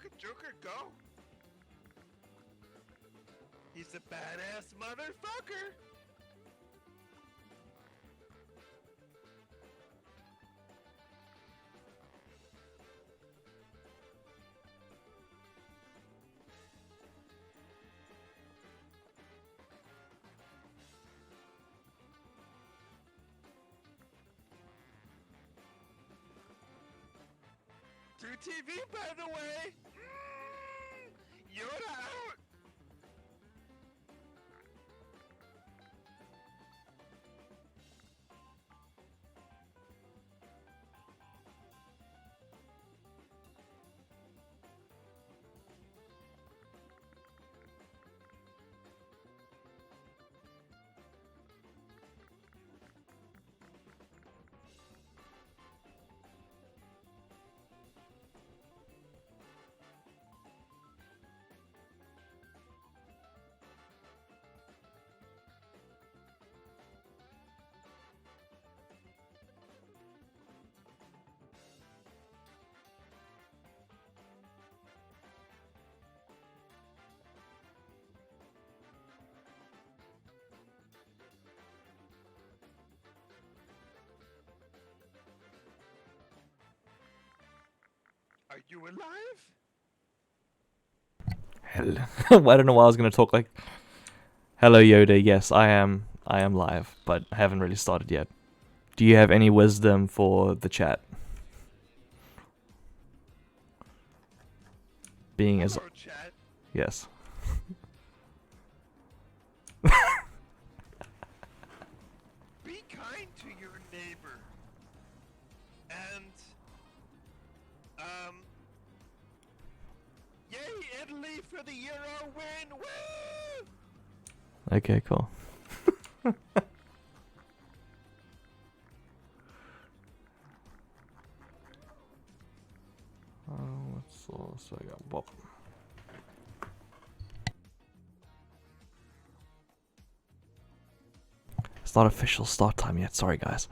look at Joker go. He's a badass motherfucker. Do TV, by the way. Yoda out. Are you alive? Hell. I don't know why I was gonna talk like. Hello Yoda, yes, I am live, but I haven't really started yet. Do you have any wisdom for the chat? Being as Hello, chat. yes. Be kind to your neighbor. And, yay, Italy for the Euro win! Woo! Okay, cool. So I got Bob. It's not official start time yet. Sorry, guys.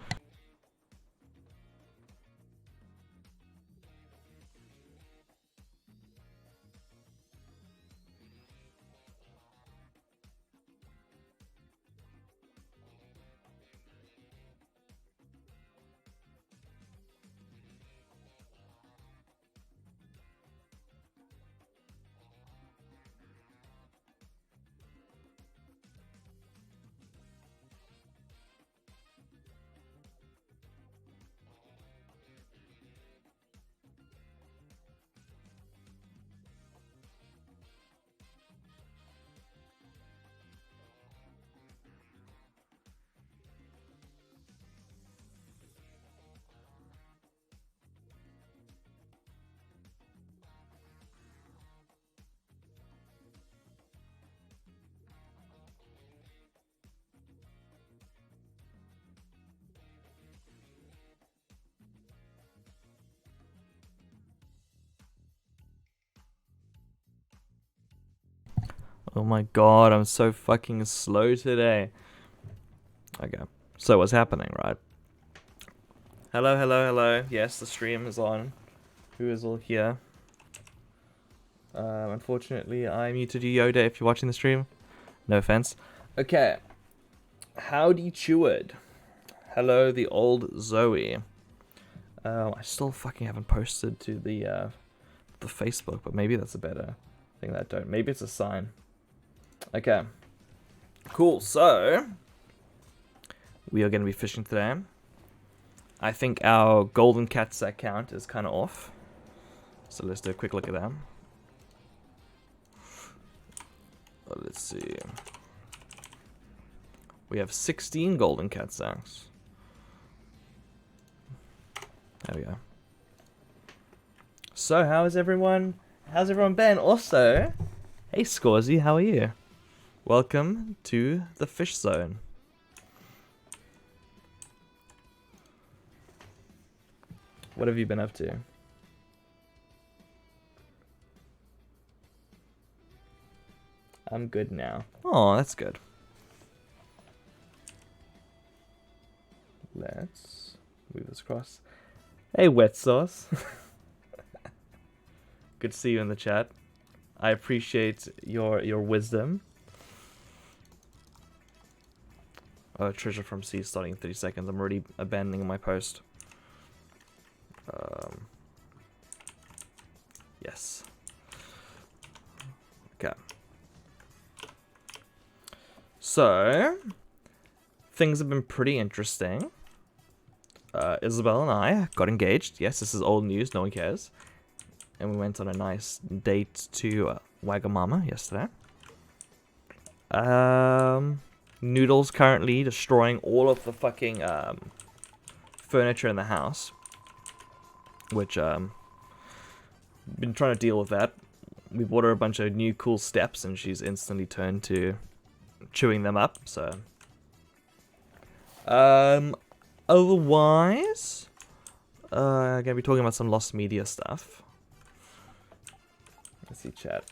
Oh my god, I'm so fucking slow today. Okay, so what's happening, right? Hello, hello, hello. Yes, the stream is on. Who is all here? Unfortunately, I muted you, Yoda, if you're watching the stream. No offense. Okay. Howdy, Cheward. Hello, the old Zoe. I still fucking haven't posted to the Facebook, but maybe that's a better thing that I don't. Maybe it's a sign. Okay. Cool, so we are going to be fishing today. I think our golden cat sack count is kind of off. So let's do a quick look at that. Let's see. We have 16 golden cat sacks. There we go. So, how's everyone been? Also, hey Scorsy, how are you? Welcome to the fish zone. What have you been up to? I'm good now. Oh, that's good. Let's move this across. Hey, wet sauce. Good to see you in the chat. I appreciate your wisdom. Oh, treasure from sea starting in 30 seconds. I'm already abandoning my post. Yes. Okay. So, things have been pretty interesting. Isabel and I got engaged. Yes, this is old news. No one cares. And we went on a nice date to Wagamama yesterday. Noodle's currently destroying all of the fucking furniture in the house. Which, been trying to deal with that. We bought her a bunch of new cool steps and she's instantly turned to chewing them up, so. Otherwise, gonna be talking about some lost media stuff. Let's see, chat.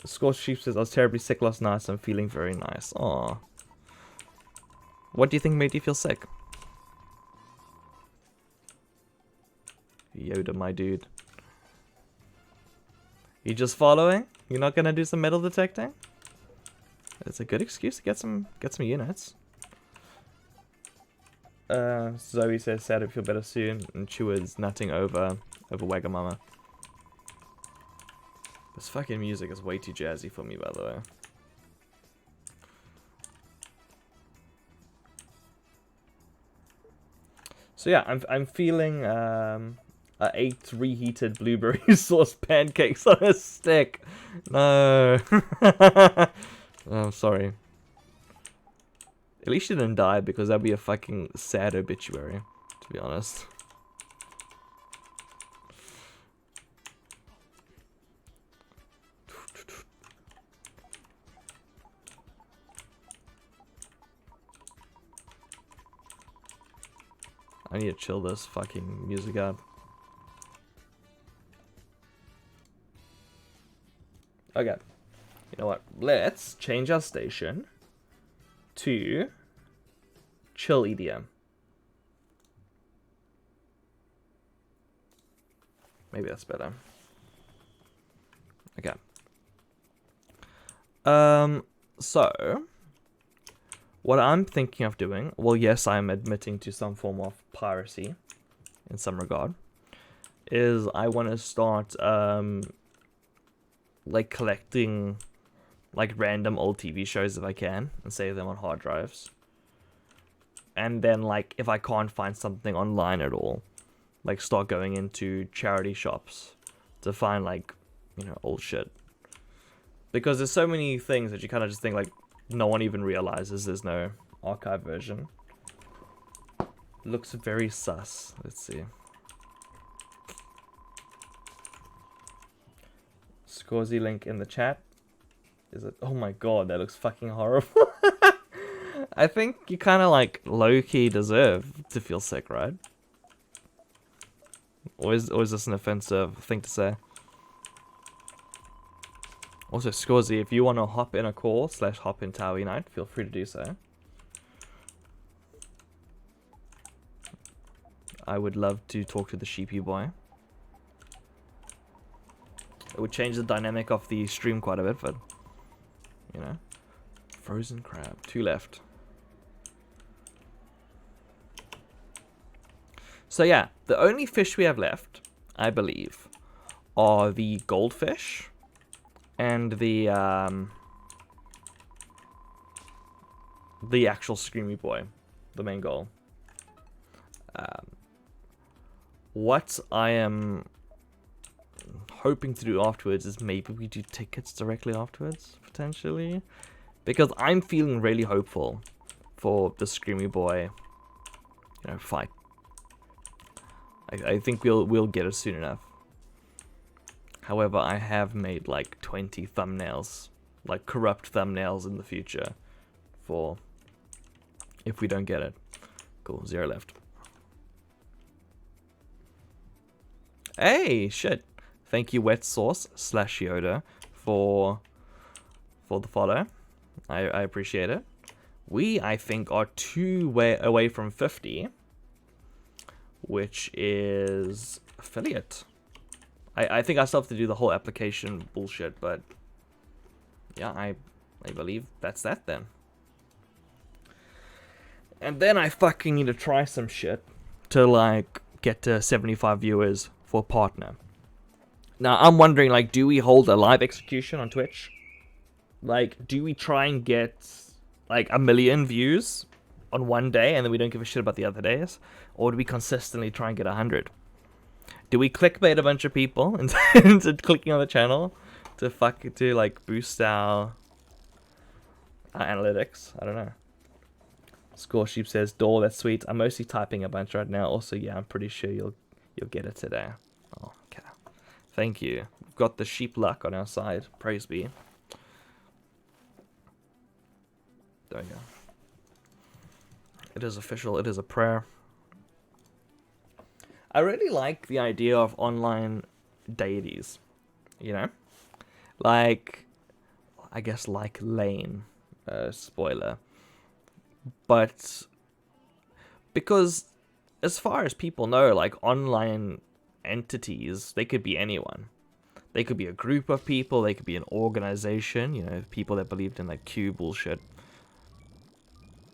Scorched Sheep says, I was terribly sick last night, so I'm feeling very nice. Aww. What do you think made you feel sick? Yoda, my dude. You just following? You're not gonna do some metal detecting? It's a good excuse to get some units. Zoe says, sad to feel better soon, and Chewer's nutting over Wagamama. This fucking music is way too jazzy for me, by the way. So yeah, I'm feeling I ate reheated blueberry sauce pancakes on a stick. No. Oh, I'm sorry. At least she didn't die, because that'd be a fucking sad obituary, to be honest. I need to chill this fucking music up. Okay. You know what? Let's change our station to chill EDM. Maybe that's better. Okay. So what I'm thinking of doing, well, yes, I'm admitting to some form of piracy in some regard, is I want to start like collecting like random old TV shows if I can and save them on hard drives. And then like if I can't find something online at all, like start going into charity shops to find like, you know, old shit. Because there's so many things that you kind of just think like no one even realizes there's no archive version. Looks very sus. Let's see. Scorzy link in the chat. Is it? Oh my god, that looks fucking horrible. I think you kind of like low-key deserve to feel sick, right? Or is this an offensive thing to say? Also, Scorzy, if you want to hop in a call / hop in Tower Unite, feel free to do so. I would love to talk to the sheepy boy. It would change the dynamic of the stream quite a bit, but you know. Frozen crab. 2 left. So yeah, the only fish we have left, I believe, are the goldfish and the actual Screamy boy, the main goal. What I am hoping to do afterwards is maybe we do tickets directly afterwards, potentially. Because I'm feeling really hopeful for the Screamy boy, you know, fight. I think we'll get it soon enough. However, I have made like 20 thumbnails, like corrupt thumbnails in the future for if we don't get it. Cool, 0 left. Hey, shit. Thank you, Wet Sauce / Yoda, for the follow. I appreciate it. We, I think, are 2 away from 50, which is affiliate. I think I still have to do the whole application bullshit, but yeah, I believe that's that then. And then I fucking need to try some shit to like get to 75 viewers for partner. Now I'm wondering, like, do we hold a live execution on Twitch? Like, do we try and get like 1 million views on one day and then we don't give a shit about the other days? Or do we consistently try and get 100? Do we clickbait a bunch of people into clicking on the channel to like boost our analytics? I don't know. Score Sheep says, "Door, that's sweet. I'm mostly typing a bunch right now. Also, yeah, I'm pretty sure you'll get it today." Oh, okay. Thank you. We've got the sheep luck on our side. Praise be. There we go. It is official. It is a prayer. I really like the idea of online deities. You know? Like, I guess like Lane. Spoiler. But because as far as people know, like online entities, they could be anyone. They could be a group of people, they could be an organization, you know, people that believed in like Q bullshit.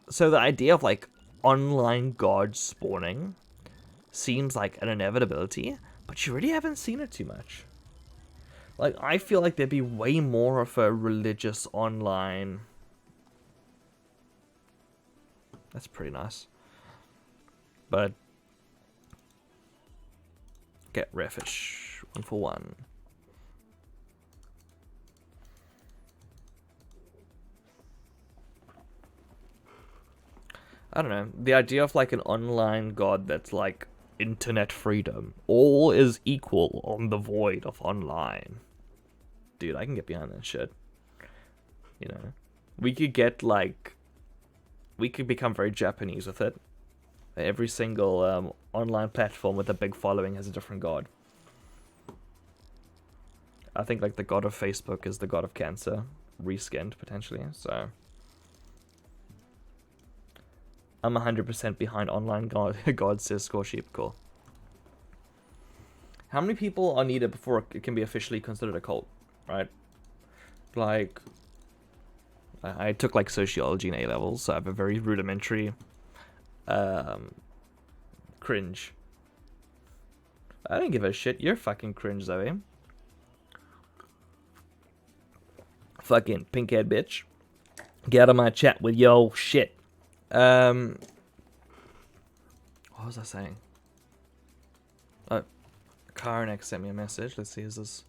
So the idea of like online gods spawning seems like an inevitability, but you really haven't seen it too much. Like, I feel like there'd be way more of a religious online... That's pretty nice. But... Get Refish. 1 for 1. I don't know. The idea of like an online god that's like internet freedom. All is equal on the void of online. Dude, I can get behind that shit. You know. We could get like... We could become very Japanese with it. Every single online platform with a big following has a different god. I think like the god of Facebook is the god of cancer. Reskinned, potentially, so... I'm 100% behind online god, says Score Sheep. Cool. How many people are needed before it can be officially considered a cult, right? Like... I took like sociology in A-levels, so I have a very rudimentary cringe. I don't give a shit. You're fucking cringe, Zoe. Fucking pink-haired bitch. Get out of my chat with yo shit. What was I saying? Oh, Karanek sent me a message. Let's see, is this...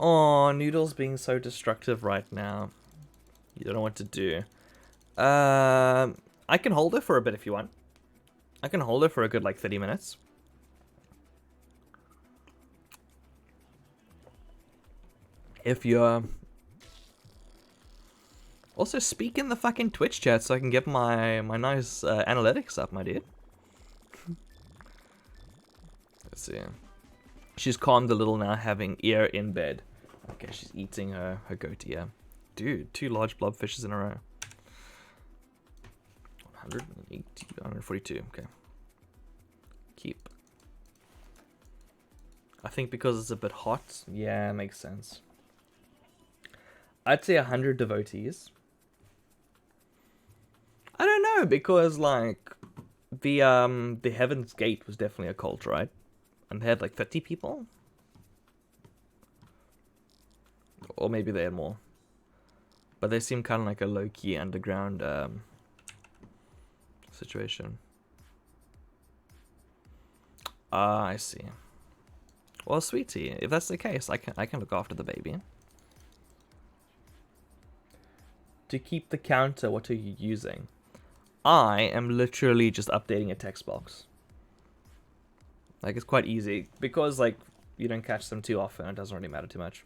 Oh, Noodle's being so destructive right now. You don't know what to do. I can hold her for a bit if you want. I can hold her for a good, like, 30 minutes. If you're... Also, speak in the fucking Twitch chat so I can get my nice analytics up, my dude. Let's see. She's calmed a little now, having ear in bed. Okay, she's eating her goatee, yeah. Dude, 2 large blobfishes in a row. 180, 142, okay. Keep. I think because it's a bit hot, yeah, makes sense. I'd say 100 devotees. I don't know, because like the Heaven's Gate was definitely a cult, right? And they had like 30 people? Or maybe they had more. But they seem kind of like a low-key underground situation. Ah, I see. Well, sweetie, if that's the case, I can look after the baby. To keep the counter, what are you using? I am literally just updating a text box. Like, it's quite easy. Because, like, you don't catch them too often, it doesn't really matter too much.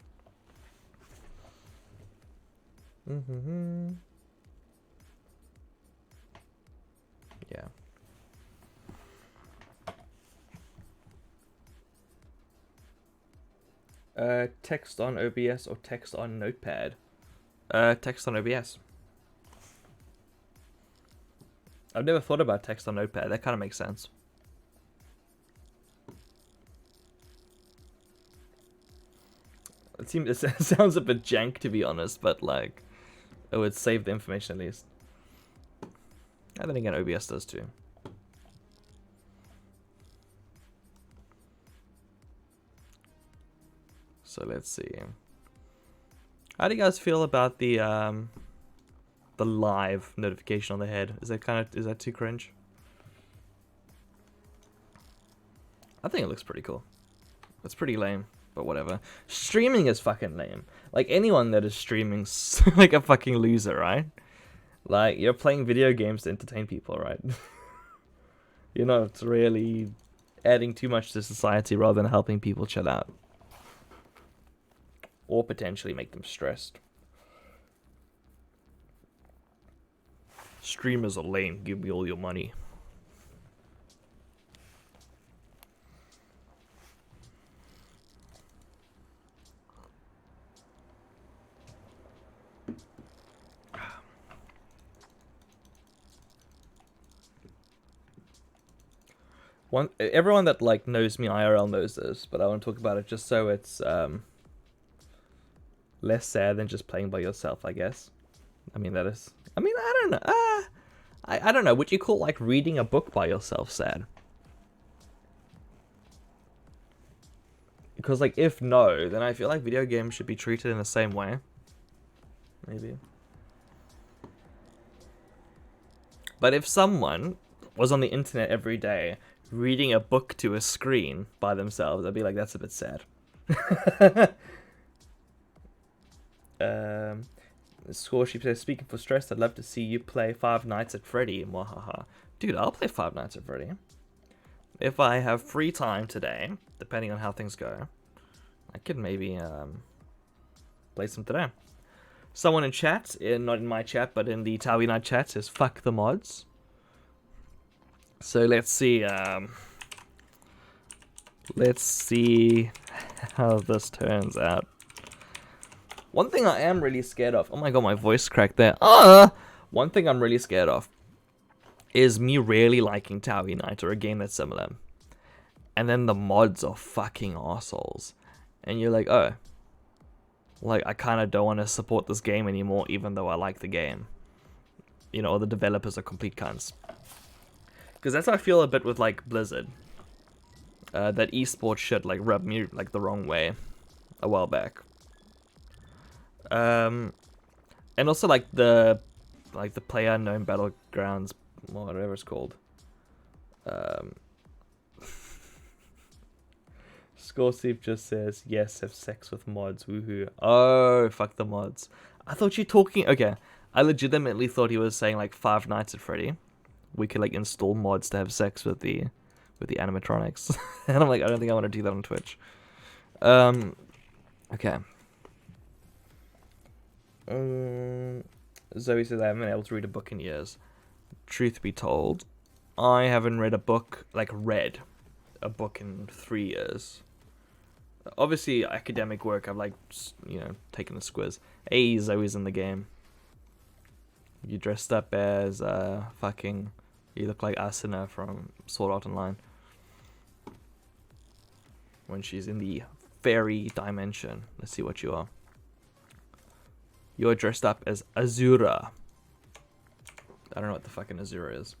Yeah. Text on OBS or text on Notepad? Text on OBS. I've never thought about text on Notepad. That kind of makes sense. it sounds a bit jank to be honest, but like, it would save the information at least. And then again, OBS does too. So let's see. How do you guys feel about the live notification on the head? Is that too cringe? I think it looks pretty cool. It's pretty lame, but whatever. Streaming is fucking lame. Like, anyone that is streaming's like a fucking loser, right? Like, you're playing video games to entertain people, right? You're not really adding too much to society rather than helping people chill out. Or potentially make them stressed. Streamers are lame. Give me all your money. Everyone that like knows me IRL knows this, but I want to talk about it just so it's less sad than just playing by yourself, I guess. I mean, I don't know. I don't know. Would you call like reading a book by yourself sad? Because like if no, then I feel like video games should be treated in the same way. Maybe. But if someone was on the internet every day reading a book to a screen by themselves, I'd be like, that's a bit sad. Scoresheep says, speaking for stress, I'd love to see you play Five Nights at Freddy. Mwahaha. Dude, I'll play Five Nights at Freddy. If I have free time today, depending on how things go, I could maybe play some today. Someone in chat, not in my chat, but in the Towie Night chat, says, fuck the mods. So let's see how this turns out. One thing I am really scared of, oh my god, my voice cracked there. One thing I'm really scared of is me really liking Towie Night or a game that's similar. And then the mods are fucking assholes. And you're like, oh, like I kind of don't want to support this game anymore even though I like the game. You know, or the developers are complete cunts. Because that's how I feel a bit with like Blizzard. That esports shit like rubbed me like the wrong way a while back. And also like the PlayerUnknown Battlegrounds, whatever it's called. Scoresleep just says yes, have sex with mods, woohoo. Oh, fuck the mods. I thought you're talking. Okay, I legitimately thought he was saying like Five Nights at Freddy. We could like install mods to have sex with the animatronics. And I'm like, I don't think I want to do that on Twitch. Okay. Zoe says I haven't been able to read a book in years. Truth be told, I haven't read a book in 3 years. Obviously, academic work, I've like, you know, taken a squiz. Hey, Zoe's in the game. You dressed up as you look like Asuna from Sword Art Online. When she's in the fairy dimension. Let's see what you are. You're dressed up as Azura. I don't know what the fucking Azura is.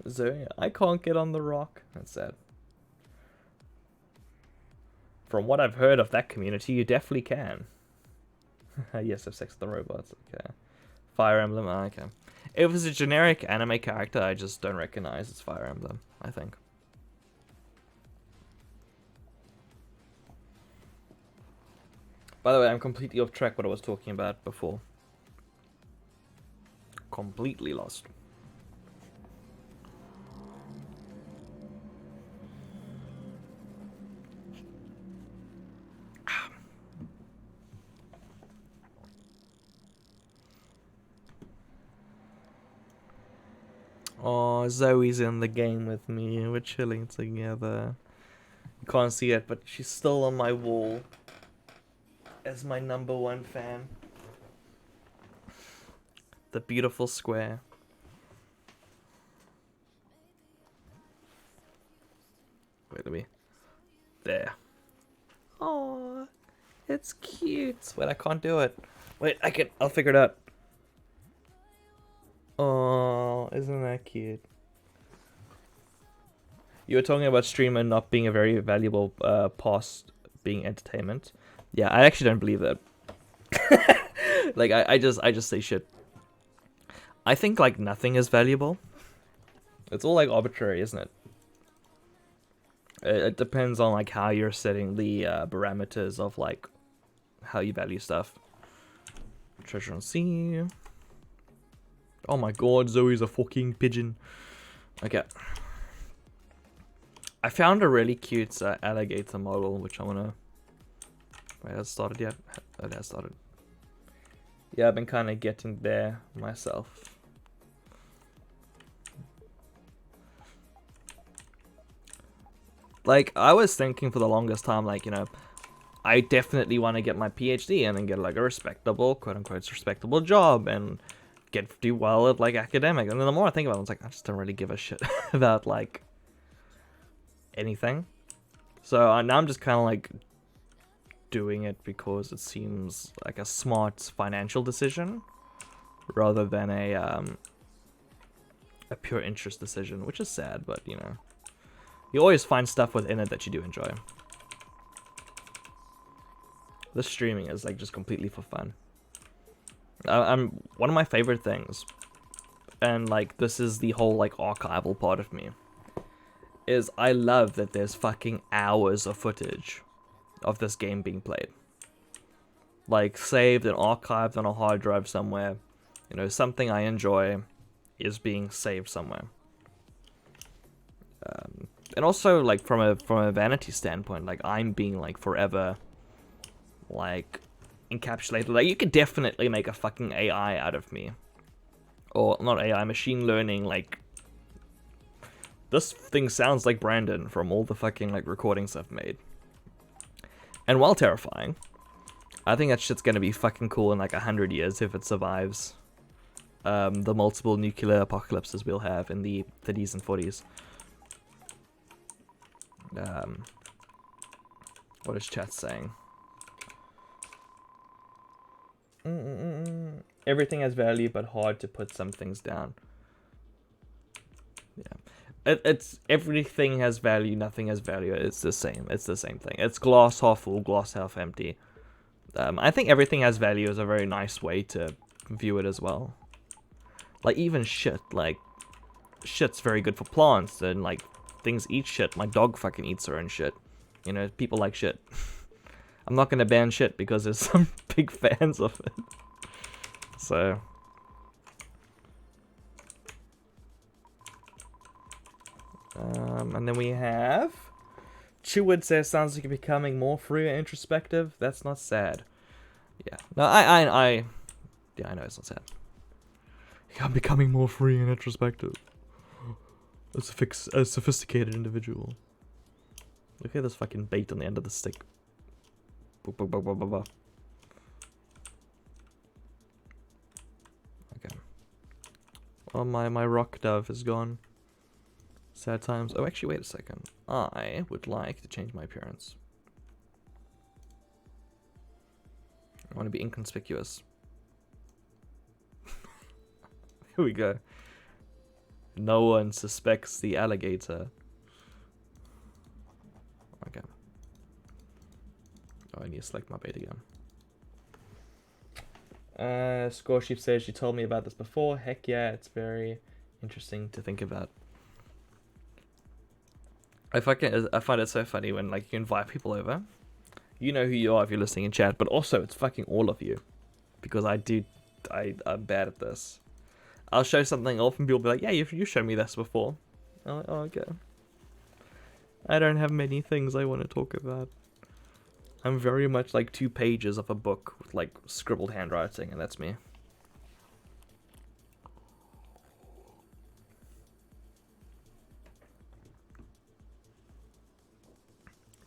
Zoe, I can't get on the rock. That's sad. From what I've heard of that community, you definitely can. Yes, have sex with the robots. Okay. Fire Emblem. Okay. If it's a generic anime character, I just don't recognize it's Fire Emblem, I think. By the way, I'm completely off track what I was talking about before. Completely lost. Oh, Zoe's in the game with me. We're chilling together. You can't see it, but she's still on my wall as my #1 fan. The beautiful square. Wait, let me... There. It's cute. Wait, I can't do it. Wait, I'll figure it out. Oh, isn't that cute? You were talking about streamer not being a very valuable past being entertainment. Yeah, I actually don't believe that. Like I just say shit. I think like nothing is valuable. It's all like arbitrary, isn't it? It depends on like how you're setting the parameters of like how you value stuff. Treasure on sea. Oh my god, Zoe's a fucking pigeon. Okay. I found a really cute alligator model, which I wanna. Wait, has it started yet? It has started. Yeah, I've been kind of getting there myself. Like, I was thinking for the longest time, like, you know, I definitely want to get my PhD and then get, like, a respectable, quote-unquote, respectable job and do well at, like, academic. And then the more I think about it, it's like, I just don't really give a shit about, like, anything. So now I'm just kind of, like, doing it because it seems like a smart financial decision rather than a pure interest decision, which is sad, but, you know. You always find stuff within it that you do enjoy. The streaming is like just completely for fun. I'm one of my favorite things, and like this is the whole like archival part of me, is I love that there's fucking hours of footage of this game being played. Like saved and archived on a hard drive somewhere. You know, something I enjoy is being saved somewhere. And also, like, from a vanity standpoint, like, I'm being, like, forever, like, encapsulated. Like, you could definitely make a fucking AI out of me. Or, not AI, machine learning, like, this thing sounds like Brandon from all the fucking, like, recordings I've made. And while terrifying, I think that shit's gonna be fucking cool in, like, 100 years if it survives the multiple nuclear apocalypses we'll have in the 30s and 40s. What is chat saying? Everything has value, but hard to put some things down. Yeah, it's everything has value, nothing has value. It's the same. It's the same thing. It's glass half full, glass half empty. I think everything has value is a very nice way to view it as well. Like even shit, like shit's very good for plants, and like things eat shit. My dog fucking eats her own shit. You know, people like shit. I'm not gonna ban shit because there's some big fans of it. So. And then we have Chewwood says, sounds like you're becoming more free and introspective. That's not sad. Yeah. No, yeah, I know it's not sad. I'm becoming more free and introspective. A sophisticated individual. Look at this fucking bait on the end of the stick. Okay. Oh, my rock dove is gone. Sad times. Oh, actually, wait a second. I would like to change my appearance. I want to be inconspicuous. Here we go. No one suspects the alligator. Okay. Oh, I need to select my bait again. Scoresheep says, you told me about this before. Heck yeah, it's very interesting to think about. I find it so funny when like you invite people over. You know who you are if you're listening in chat, but also it's fucking all of you. Because I'm bad at this. I'll show something off and people will be like, yeah, you showed me this before. I'm like, oh, okay. I don't have many things I want to talk about. I'm very much like 2 pages of a book with like scribbled handwriting, and that's me.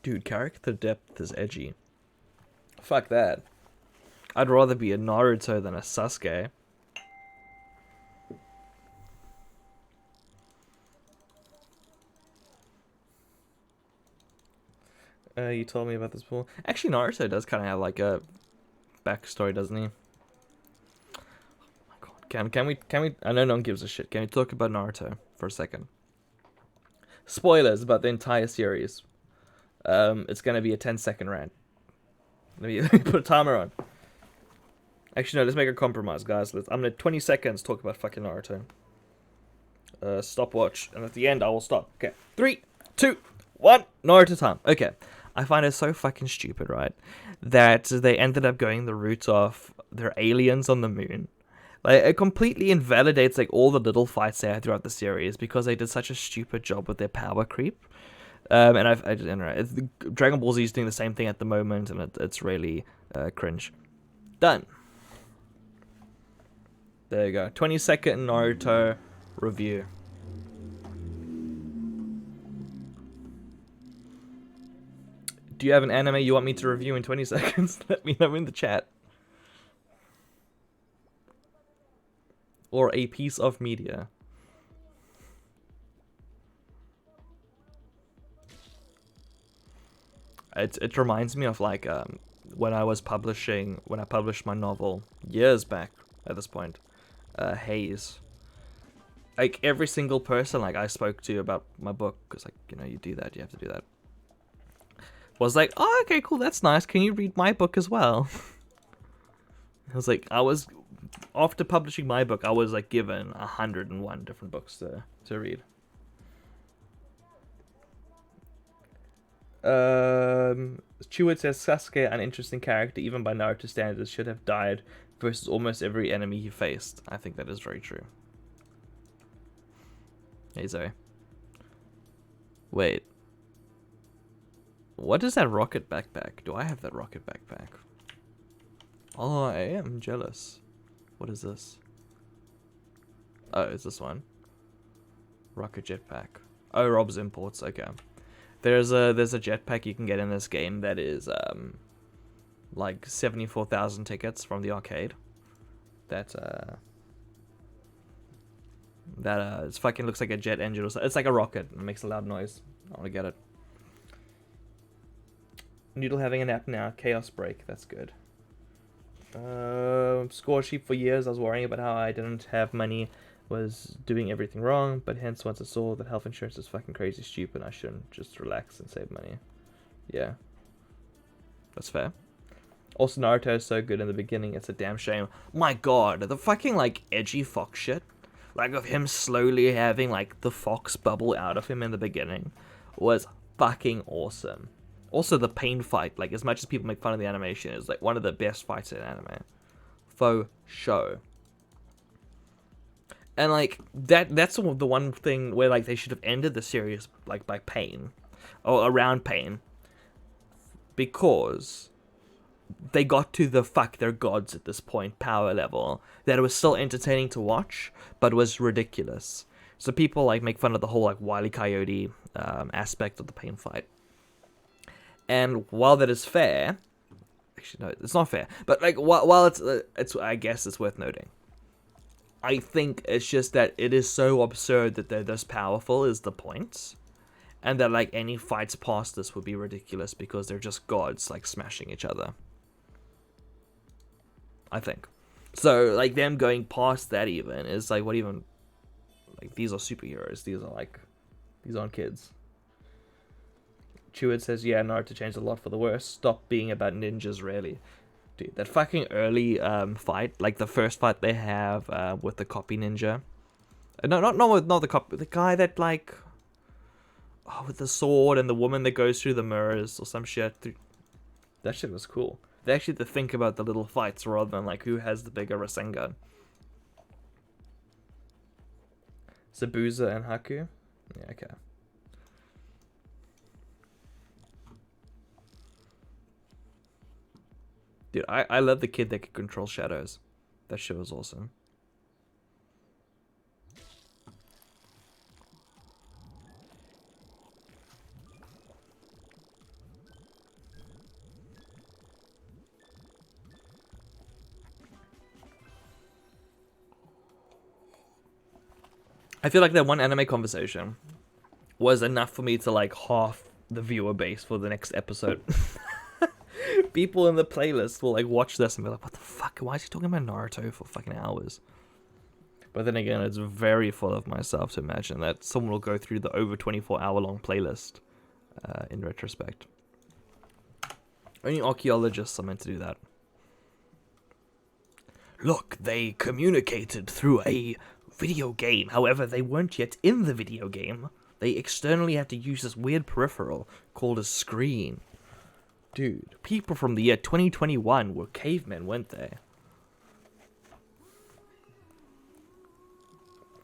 Dude, character depth is edgy. Fuck that. I'd rather be a Naruto than a Sasuke. You told me about this before. Actually, Naruto does kind of have like a backstory, doesn't he? Oh my god. Can we? I know no one gives a shit. Can we talk about Naruto for a second? Spoilers about the entire series. It's gonna be a 10-second rant. Let me put a timer on. Actually, no. Let's make a compromise, guys. I'm gonna 20 seconds talk about fucking Naruto. Stopwatch, and at the end I will stop. Okay, 3, 2, 1. Naruto time. Okay, I find it so fucking stupid, right? That they ended up going the route of they're aliens on the moon. Like, it completely invalidates like all the little fights they had throughout the series because they did such a stupid job with their power creep. And I don't know. Dragon Ball Z is doing the same thing at the moment, and it's really cringe. Done. There you go. 20-second Naruto review. Do you have an anime you want me to review in 20 seconds? Let me know in the chat. Or a piece of media. It reminds me of like when I published my novel years back at this point, Haze. Like every single person like I spoke to about my book, because like, you know, you have to do that, was like, oh, okay, cool, that's nice. Can you read my book as well? I was like, after publishing my book, I was like given 101 different books to read. Cheward says Sasuke, an interesting character, even by Naruto standards, should have died versus almost every enemy he faced. I think that is very true. Hey Zoe. Wait. What is that rocket backpack? Do I have that rocket backpack? Oh, I am jealous. What is this? Oh, it's this one. Rocket jetpack. Oh, Rob's Imports. Okay. There's a jetpack you can get in this game that is like 74,000 tickets from the arcade. That it fucking looks like a jet engine or something. It's like a rocket. It makes a loud noise. I want to get it. Noodle having a nap now. Chaos break. That's good. Score sheep for years. I was worrying about how I didn't have money, was doing everything wrong, but hence once I saw that health insurance is fucking crazy stupid, I shouldn't just relax and save money. Yeah. That's fair. Also, Naruto is so good in the beginning, it's a damn shame. My god, the fucking, like, edgy fox shit, like, of him slowly having, like, the fox bubble out of him in the beginning, was fucking awesome. Also, the pain fight, like, as much as people make fun of the animation, is, like, one of the best fights in anime. Faux show. And, like, that's the one thing where, like, they should have ended the series, like, by Pain. Or around Pain. Because they got to the fuck they're gods at this point, power level, that it was still entertaining to watch, but was ridiculous. So people, like, make fun of the whole, like, Wile E. Coyote aspect of the Pain fight. And while that is fair... Actually, no, it's not fair. But, like, while it's I guess it's worth noting. I think it's just that it is so absurd that they're this powerful is the point. And that, like, any fights past this would be ridiculous because they're just gods, like, smashing each other. I think. So, like, them going past that even is, like, what even... Like, these are superheroes. These aren't kids. Cheward says, yeah, Naruto changed a lot for the worse. Stop being about ninjas, really. Dude, that fucking early fight, like the first fight they have with the copy ninja. No, not the copy, the guy that, like, with the sword and the woman that goes through the mirrors or some shit. That shit was cool. They actually had to think about the little fights rather than, like, who has the bigger Rasengan. Zabuza and Haku? Yeah, okay. Dude, I love the kid that could control shadows. That shit was awesome. I feel like that one anime conversation was enough for me to, like, half the viewer base for the next episode. People in the playlist will like watch this and be like, what the fuck? Why is he talking about Naruto for fucking hours? But then again, it's very full of myself to imagine that someone will go through the over 24-hour long playlist in retrospect. Only archaeologists are meant to do that. Look, they communicated through a video game. However, they weren't yet in the video game. They externally had to use this weird peripheral called a screen. Dude, people from the year 2021 were cavemen, weren't they?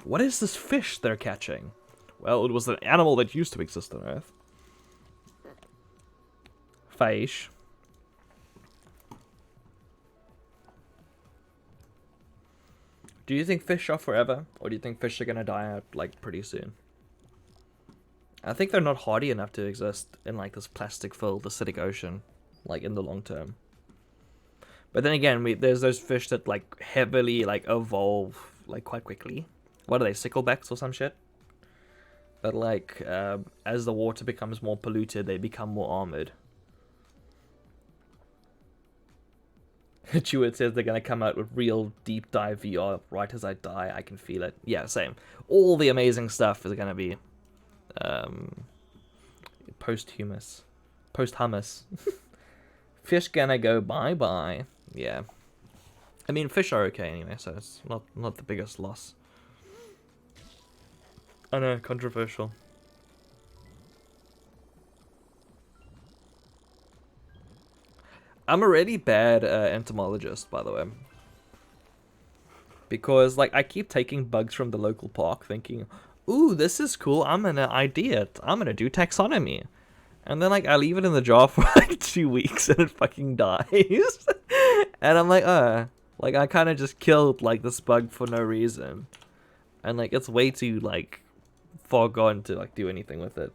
What is this fish they're catching? Well, it was an animal that used to exist on Earth. Fish. Do you think fish are forever? Or do you think fish are gonna die out, like, pretty soon? I think they're not hardy enough to exist in, like, this plastic-filled acidic ocean, like, in the long term. But then again, there's those fish that, like, heavily, like, evolve, like, quite quickly. What are they, sicklebacks or some shit? But, like, as the water becomes more polluted, they become more armored. Chewit says they're going to come out with real deep dive VR right as I die. I can feel it. Yeah, same. All the amazing stuff is going to be posthumous. Posthumous. Fish gonna go bye-bye. Yeah. I mean, fish are okay anyway, so it's not the biggest loss. I know, controversial. I'm a really bad entomologist, by the way. Because, like, I keep taking bugs from the local park thinking, ooh, this is cool, I'm gonna ID it. I'm gonna do taxonomy. And then, like, I leave it in the jar for, like, 2 weeks and it fucking dies. And I'm like, like, I kind of just killed, like, this bug for no reason. And, like, it's way too, like, far gone to, like, do anything with it.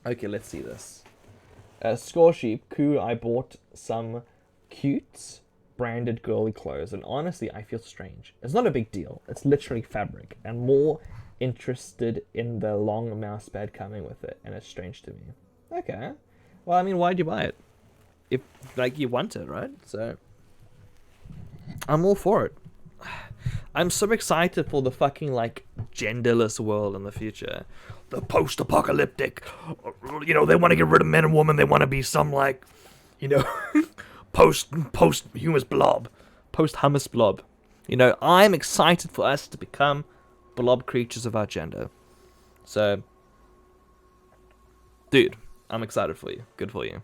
Okay, let's see this. Score sheep, cool, I bought some cute branded girly clothes, and honestly, I feel strange. It's not a big deal. It's literally fabric. I'm more interested in the long mouse pad coming with it, and it's strange to me. Okay. Well, I mean, why'd you buy it? If, like, you want it, right? So, I'm all for it. I'm so excited for the fucking, like, genderless world in the future. The post-apocalyptic, you know, they want to get rid of men and women. They want to be some, like, you know, post-hummus blob. Post-hummus blob. You know, I'm excited for us to become blob creatures of our gender. So, dude, I'm excited for you. Good for you.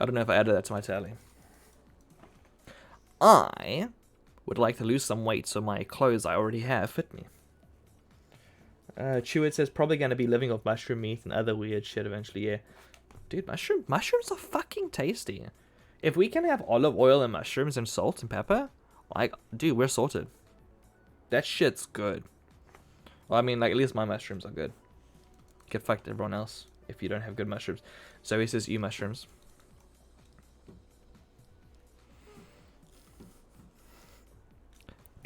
I don't know if I added that to my tally. I would like to lose some weight so my clothes I already have fit me. Chewit says probably going to be living off mushroom meat and other weird shit eventually, yeah. Dude, mushrooms are fucking tasty. If we can have olive oil and mushrooms and salt and pepper, like, dude, we're sorted. That shit's good. Well, I mean, like, at least my mushrooms are good. Get fucked everyone else if you don't have good mushrooms. So he says, mushrooms.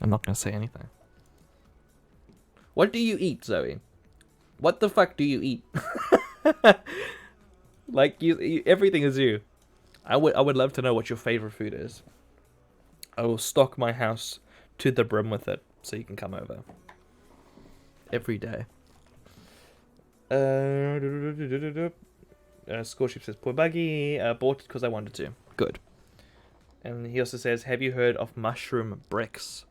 I'm not gonna say anything. What do you eat, Zoe? What the fuck do you eat? Like, you, everything is you. I would love to know what your favorite food is. I will stock my house to the brim with it, so you can come over. Every day. Scoreship says, poor buggy, bought it because I wanted to. Good. And he also says, have you heard of mushroom bricks?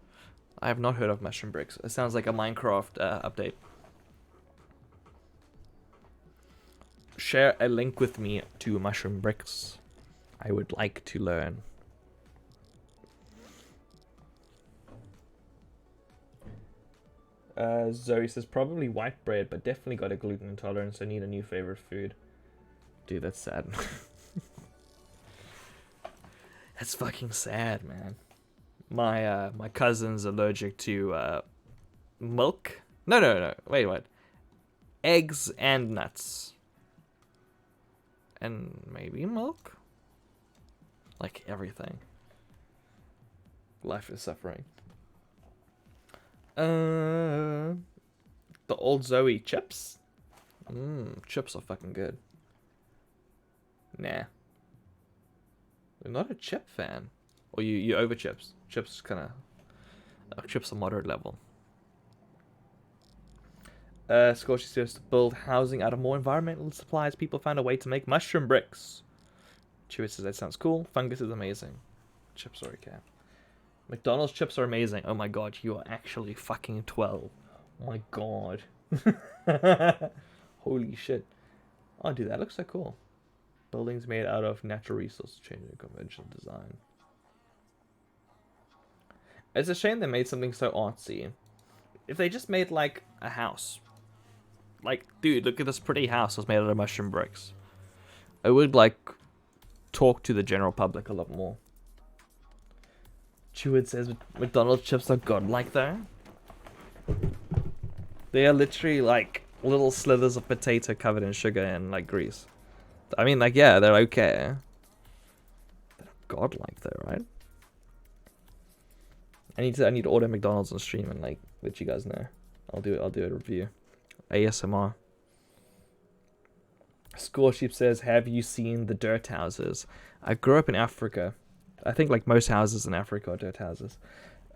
I have not heard of mushroom bricks. It sounds like a Minecraft update. Share a link with me to mushroom bricks. I would like to learn. Zoe says, probably white bread, but definitely got a gluten intolerance. I need a new favorite food. Dude, that's sad. That's fucking sad, man. My cousin's allergic to milk. No. Wait, what? Eggs and nuts. And maybe milk? Like everything. Life is suffering. The old Zoe chips. Chips are fucking good. Nah. You're not a chip fan. Or you over chips. Chips kind of... chips are moderate level. Scorchy says to build housing out of more environmental supplies. People found a way to make mushroom bricks. Chewie says that sounds cool. Fungus is amazing. Chips are okay. McDonald's chips are amazing. Oh my god, you are actually fucking 12. Oh my god. Holy shit. Oh dude, that looks so cool. Buildings made out of natural resources, changing conventional design. It's a shame they made something so artsy. If they just made like a house. Like, dude, look at this pretty house that's made out of mushroom bricks. I would like talk to the general public a lot more. Cheward says McDonald's chips are godlike though. They are literally like little slithers of potato covered in sugar and like grease. I mean, like, yeah, they're okay. They're godlike though, right? I need to order McDonald's on stream and like let you guys know. I'll do a review. ASMR. Scoresheep says, have you seen the dirt houses? I grew up in Africa. I think like most houses in Africa are dirt houses.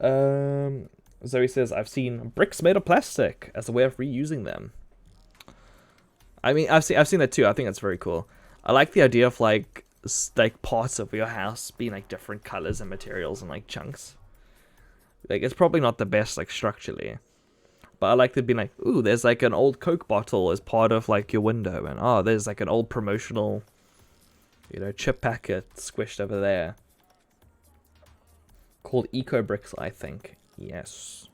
Zoe says, I've seen bricks made of plastic as a way of reusing them. I mean, I've seen that too. I think that's very cool. I like the idea of like parts of your house being like different colors and materials and like chunks. Like, it's probably not the best like structurally, but I like to be like, ooh, there's like an old Coke bottle as part of like your window, and oh, there's like an old promotional, you know, chip packet squished over there. Called Eco Bricks, I think. Yes.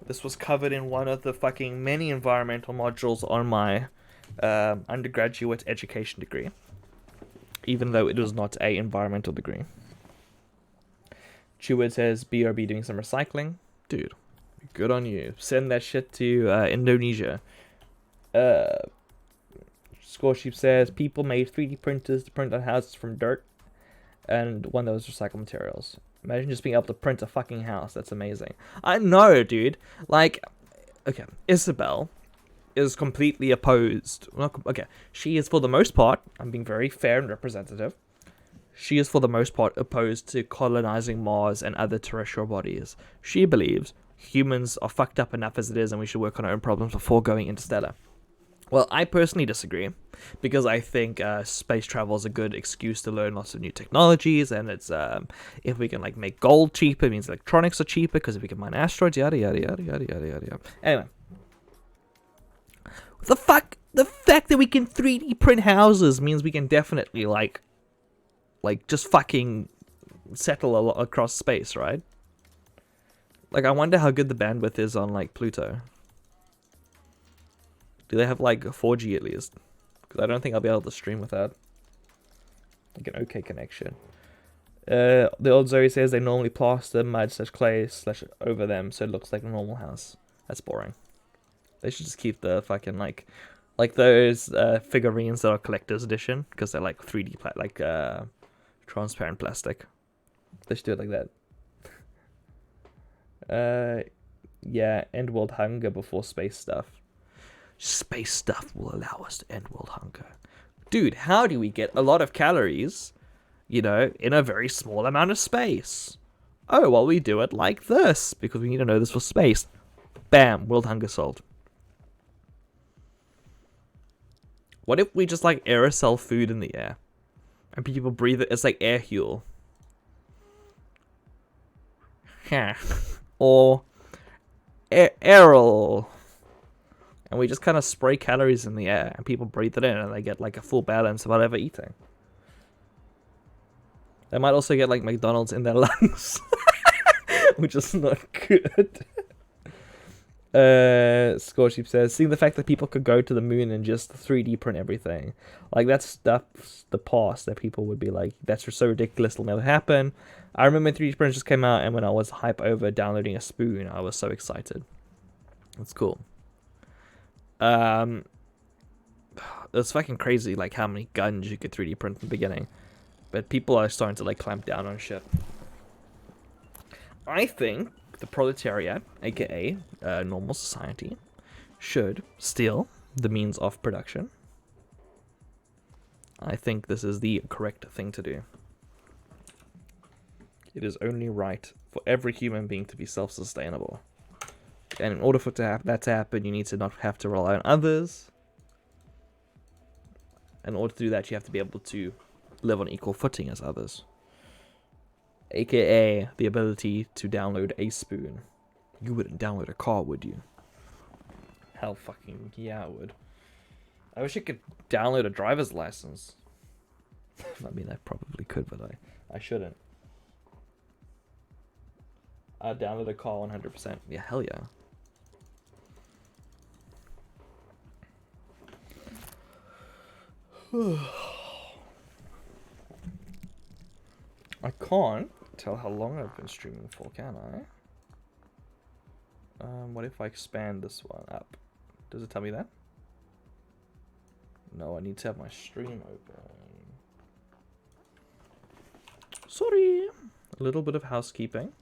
This was covered in one of the fucking many environmental modules on my undergraduate education degree, even though it was not a environmental degree. Cheward says, BRB doing some recycling. Dude, good on you. Send that shit to Indonesia. Scoresheep says, people made 3D printers to print on houses from dirt, and one that was recycled materials. Imagine just being able to print a fucking house. That's amazing. I know, dude. Like, okay, Isabel is completely opposed. Okay, she is for the most part, I'm being very fair and representative, she is for the most part opposed to colonizing Mars and other terrestrial bodies. She believes humans are fucked up enough as it is and we should work on our own problems before going interstellar. Well, I personally disagree, because I think space travel is a good excuse to learn lots of new technologies, and it's if we can like make gold cheaper, it means electronics are cheaper, because if we can mine asteroids, yada yada yada yada yada yada. Anyway, the fact that we can 3D print houses means we can definitely like just fucking settle across space, right? Like, I wonder how good the bandwidth is on like Pluto. Do they have like 4G at least? Because I don't think I'll be able to stream with that. Like an okay connection. The old Zoe says they normally plaster mud / clay / over them, so it looks like a normal house. That's boring. They should just keep the fucking like those figurines that are collector's edition, because they're like 3D transparent plastic. They should do it like that. Yeah, end world hunger before space stuff. Space stuff will allow us to end world hunger. Dude, how do we get a lot of calories, you know, in a very small amount of space? Oh, well, we do it like this, because we need to know this for space. Bam, world hunger solved. What if we just like aerosol food in the air? And people breathe it, it's like air fuel. Or aerol. And we just kind of spray calories in the air, and people breathe it in, and they get like a full balance of whatever eating. They might also get like McDonald's in their lungs, which is not good. Scoresheep says, seeing the fact that people could go to the moon and just 3D print everything, like that's the past that people would be like, that's so ridiculous, it'll never happen. I remember when 3D printers just came out, and when I was hype over downloading a spoon, I was so excited. That's cool. It's fucking crazy, like how many guns you could 3D print in the beginning, but people are starting to like clamp down on shit. I think the proletariat, aka normal society, should steal the means of production. I think this is the correct thing to do. It is only right for every human being to be self-sustainable. And in order for that to happen, you need to not have to rely on others. In order to do that, you have to be able to live on equal footing as others. AKA the ability to download a spoon. You wouldn't download a car, would you? Hell fucking yeah, I would. I wish I could download a driver's license. I mean, I probably could, but I shouldn't. I'd download a car 100%. Yeah, hell yeah. I can't tell how long I've been streaming for, can I? What if I expand this one up? Does it tell me that? No, I need to have my stream open. Sorry. A little bit of housekeeping.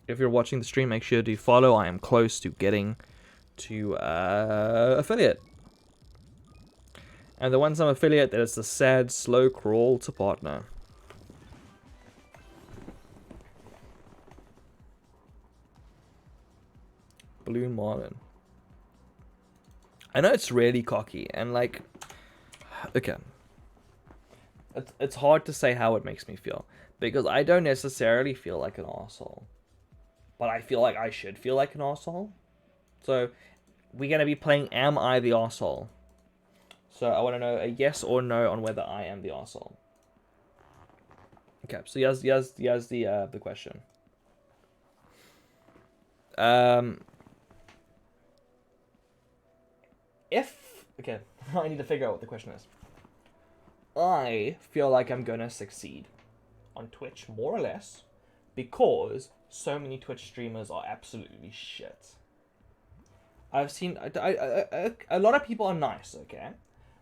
If you're watching the stream, make sure to follow. I am close to getting to affiliate. And the once I'm affiliate, that is the sad, slow crawl to partner. Blue Marlin. I know it's really cocky, and like, okay. It's hard to say how it makes me feel, because I don't necessarily feel like an arsehole. But I feel like I should feel like an arsehole. So, we're going to be playing Am I the Arsehole? So, I want to know a yes or no on whether I am the arsehole. Okay, so here's the question. Okay, I need to figure out what the question is. I feel like I'm going to succeed on Twitch, more or less, because so many Twitch streamers are absolutely shit. I've seen a lot of people are nice, okay?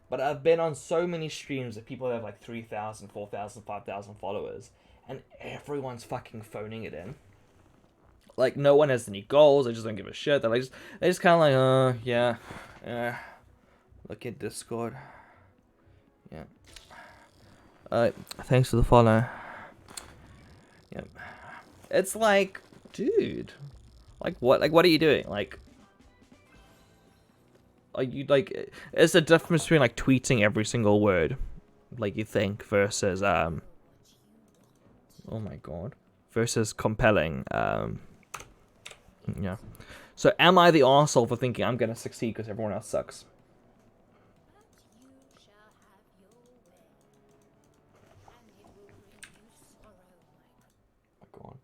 But I've been on so many streams that people have like 3,000, 4,000, 5,000 followers, and everyone's fucking phoning it in. Like, no one has any goals, they just don't give a shit. They're just kind of like, yeah. Look at Discord. Yeah. Thanks for the follow. Yep. It's like, dude, what are you doing? Like, are you like? It's the difference between like tweeting every single word, like you think, versus oh my god, versus compelling. Yeah. So am I the arsehole for thinking I'm gonna succeed because everyone else sucks? Go on.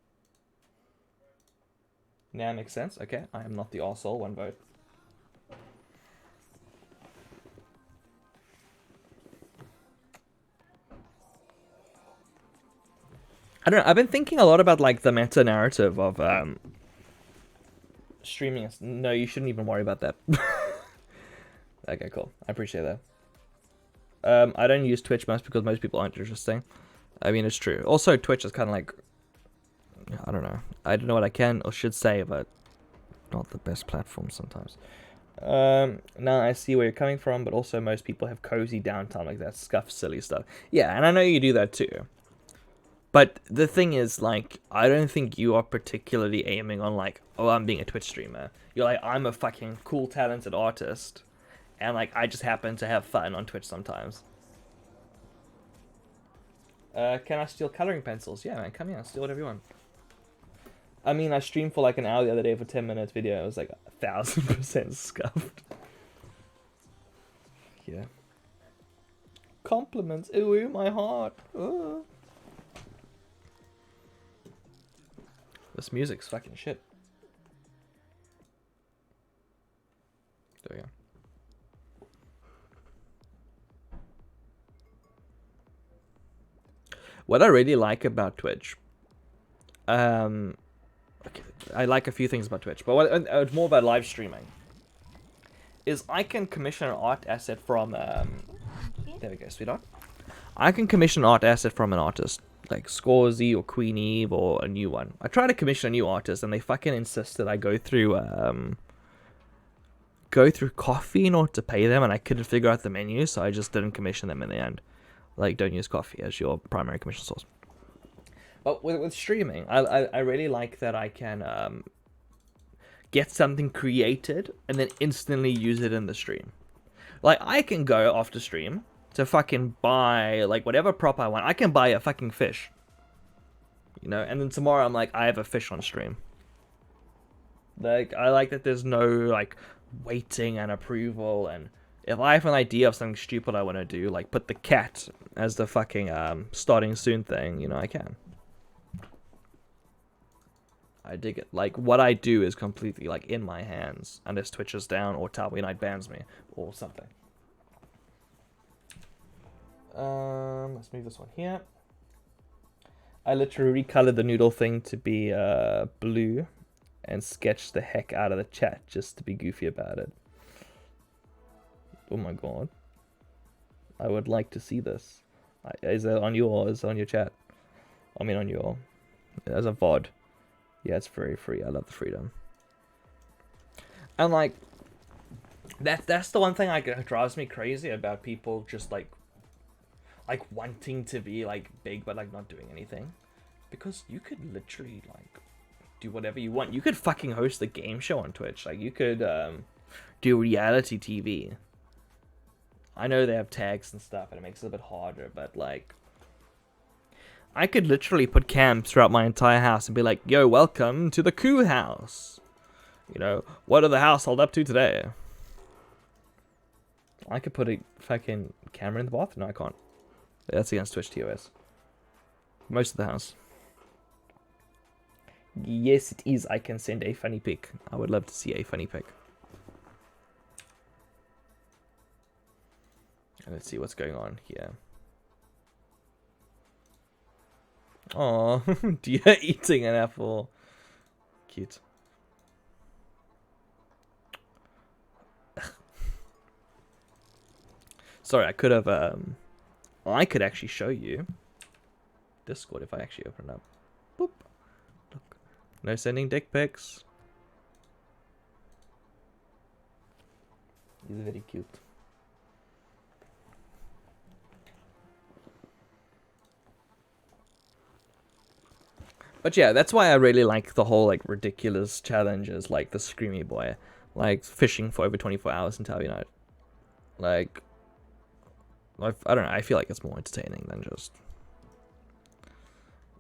Now it makes sense. Okay, I am not the arsehole. 1 vote. I don't know. I've been thinking a lot about like the meta narrative of streaming. No, you shouldn't even worry about that. Okay, cool. I appreciate that. I don't use Twitch much because most people aren't interesting. I mean, it's true. Also, Twitch is kind of like, I don't know. I don't know what I can or should say, but not the best platform sometimes. Now I see where you're coming from, but also most people have cozy downtime like that scuff silly stuff. Yeah, and I know you do that too. But the thing is, like, I don't think you are particularly aiming on, like, oh, I'm being a Twitch streamer. You're like, I'm a fucking cool, talented artist. And, like, I just happen to have fun on Twitch sometimes. Can I steal coloring pencils? Yeah, man, come here, steal whatever you want. I mean, I streamed for, like, an hour the other day for 10 minutes video. It was, like, 1,000% scuffed. Yeah. Compliments. Ooh, my heart. Ooh. This music's fucking shit. There we go. What I really like about Twitch, okay, I like a few things about Twitch, but it's more about live streaming, is I can commission an art asset from, there we go, sweetheart. I can commission an art asset from an artist, like Scorzy or Queen Eve or a new one. I tried to commission a new artist and they fucking insisted I go through coffee in order to pay them, and I couldn't figure out the menu, so I just didn't commission them in the end. Like, don't use coffee as your primary commission source. But with streaming, I really like that I can get something created and then instantly use it in the stream. Like, I can go after stream to fucking buy, like, whatever prop I want. I can buy a fucking fish. You know, and then tomorrow I'm like, I have a fish on stream. Like, I like that there's no, like, waiting and approval, and if I have an idea of something stupid I want to do, like put the cat as the fucking starting soon thing, you know, I can. I dig it. Like, what I do is completely, like, in my hands, unless Twitch is down or Tower Unite bans me or something. Let's move this one here. I literally recolored the noodle thing to be blue and sketched the heck out of the chat just to be goofy about it. Oh my god. I would like to see this. Is it on yours? On your chat? I mean on your... As a VOD. Yeah, it's very free. I love the freedom. And like... That's the one thing that drives me crazy about people just like wanting to be like big but like not doing anything. Because you could literally like do whatever you want. You could fucking host a game show on Twitch. Like, you could do reality TV. I know they have tags and stuff and it makes it a bit harder, but like, I could literally put cams throughout my entire house and be like, yo, welcome to the Coup House. You know, what are the household up to today? I could put a fucking camera in the bathroom. No, I can't. That's against Twitch TOS. Most of the house. Yes, it is. I can send a funny pic. I would love to see a funny pic. Let's see what's going on here. Oh, deer eating an apple. Cute. Sorry, I could have, I could actually show you Discord if I actually open it up. Boop. Look. No sending dick pics. He's very cute. But yeah, that's why I really like the whole like ridiculous challenges like the Screamy boy. Like fishing for over 24 hours in Tower Unite. Like, I don't know, I feel like it's more entertaining than just...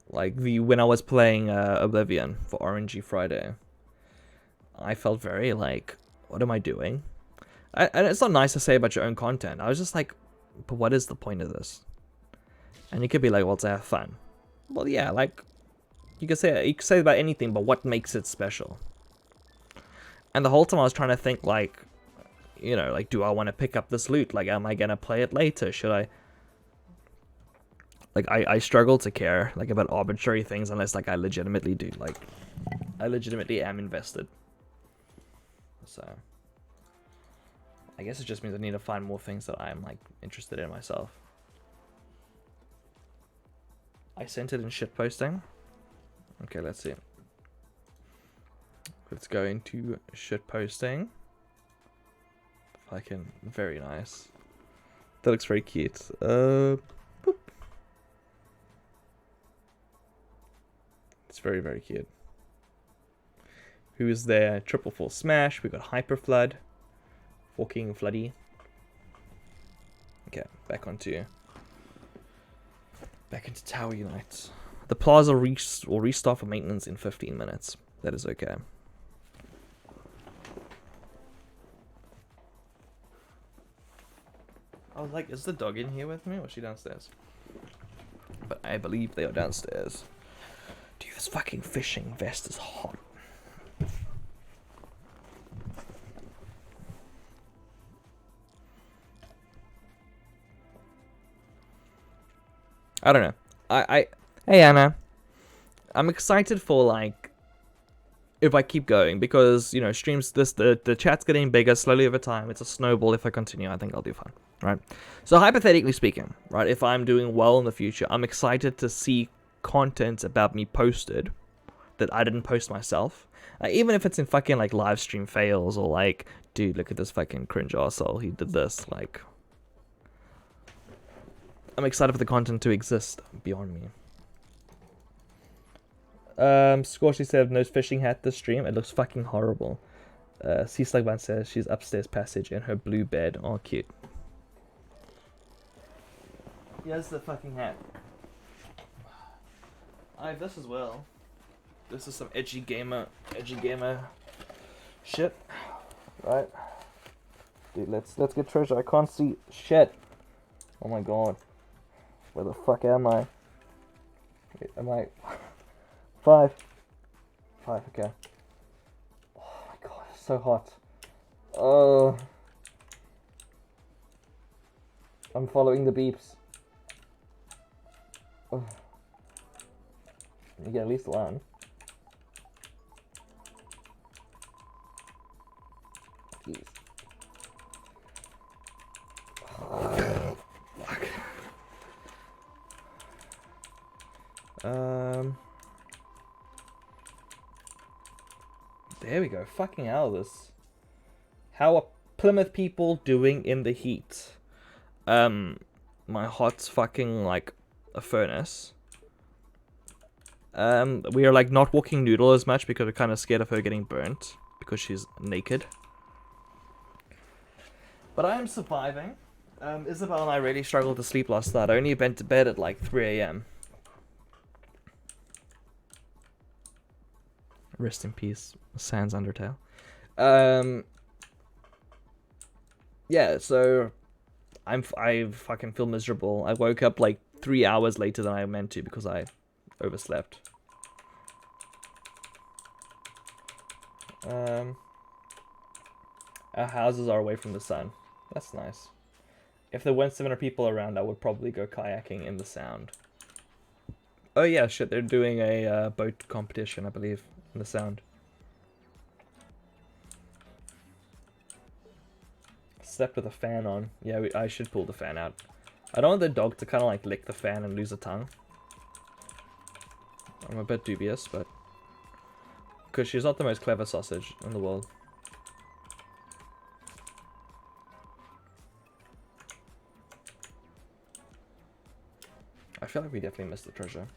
Like, when I was playing Oblivion for RNG Friday, I felt very like, what am I doing? And it's not nice to say about your own content. I was just like, but what is the point of this? And you could be like, well, to have fun. Well, yeah, like, you could say about anything, but what makes it special? And the whole time I was trying to think, like, you know, like, do I want to pick up this loot? Like, am I gonna play it later? Should I? Like, I struggle to care, like, about arbitrary things unless, like, I legitimately do. Like, I legitimately am invested. So, I guess it just means I need to find more things that I'm, like, interested in myself. I sent it in shitposting. Okay, let's see. Let's go into shitposting. Fucking very nice. That looks very cute. Boop. It's very, very cute. Who is there? Triple Full Smash. We got Hyper Flood. Walking Floody. Okay, back into Tower Unite. The plaza will restart for maintenance in 15 minutes. That is okay. I was like, is the dog in here with me or is she downstairs? But I believe they are downstairs. Dude, this fucking fishing vest is hot. I don't know. Hey Anna. I'm excited for like if I keep going, because, you know, streams, the chat's getting bigger slowly over time. It's a snowball. If I continue, I think I'll do fine, right? So hypothetically speaking, right, if I'm doing well in the future, I'm excited to see content about me posted that I didn't post myself. Even if it's in fucking, like, live stream fails, or like, dude, look at this fucking cringe arsehole, he did this, like, I'm excited for the content to exist beyond me. Scorchy said no fishing hat this stream. It looks fucking horrible. Sea Slugman says she's upstairs passage in her blue bed. Oh, cute. Here's the fucking hat. I have this as well. This is some edgy gamer shit. Right. Dude, let's get treasure. I can't see shit. Oh my god. Where the fuck am I? Wait, am I... 5, okay. Oh my god, it's so hot. Oh. I'm following the beeps. Oh. You get at least one. Jeez. Oh, fuck. There we go. Fucking hell, this. How are Plymouth people doing in the heat? My hot's fucking like a furnace. We are like not walking Noodle as much because we're kind of scared of her getting burnt because she's naked. But I am surviving. Isabel and I really struggled to sleep last night. I only went to bed at like 3 a.m. Rest in peace, Sans Undertale. Yeah, so I fucking feel miserable. I woke up like 3 hours later than I meant to because I overslept. Our houses are away from the sun. That's nice. If there weren't 700 people around, I would probably go kayaking in the Sound. Oh yeah, shit, they're doing a boat competition, I believe, in the Sound. Slept with a fan on. Yeah, I should pull the fan out. I don't want the dog to kind of like lick the fan and lose a tongue. I'm a bit dubious, but... because she's not the most clever sausage in the world. I feel like we definitely missed the treasure.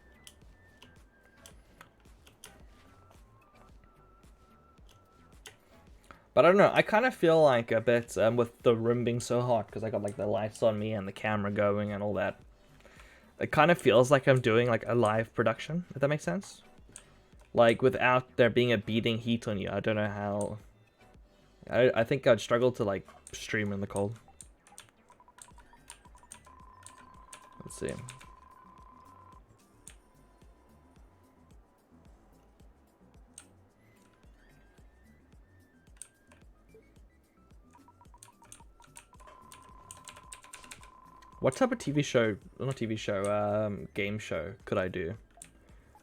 But I don't know, I kind of feel like a bit, with the room being so hot, because I got like the lights on me and the camera going and all that. It kind of feels like I'm doing like a live production, if that makes sense. Like without there being a beating heat on you, I don't know how... I think I'd struggle to like stream in the cold. Let's see. What type of TV show, not TV show, game show could I do?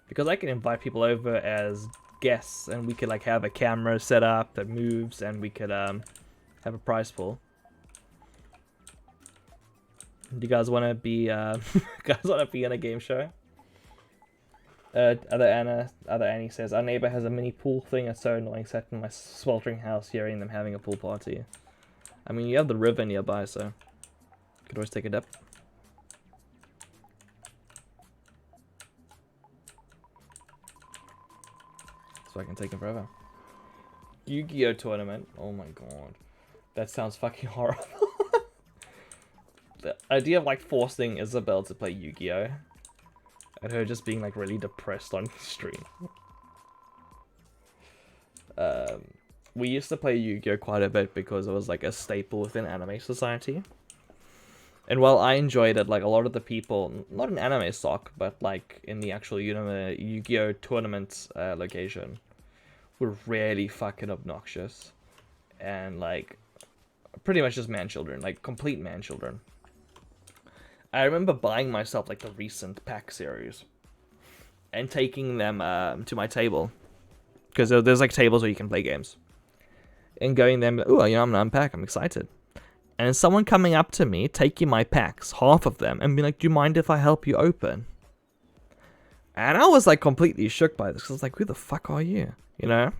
Because I can invite people over as guests and we could like have a camera set up that moves and we could have a prize pool. Do you guys want to be, in a game show? Other Annie says, our neighbor has a mini pool thing. It's so annoying sat in my sweltering house hearing them having a pool party. I mean, you have the river nearby, so... could always take a dip. So I can take them forever. Yu-Gi-Oh tournament. Oh my god. That sounds fucking horrible. The idea of like forcing Isabel to play Yu-Gi-Oh! And her just being like really depressed on stream. We used to play Yu-Gi-Oh! Quite a bit because it was like a staple within anime society. And while I enjoyed it, like a lot of the people, not in anime stock, but like in the actual Yu-Gi-Oh! Tournament location, were really fucking obnoxious. And like, pretty much just man-children, like complete man-children. I remember buying myself like the recent pack series and taking them to my table because there's like tables where you can play games. And going there, oh, you know, I'm gonna unpack. I'm excited. And then someone coming up to me, taking my packs, half of them, and being like, "Do you mind if I help you open?" And I was like completely shook by this, because I was like, "Who the fuck are you?" You know.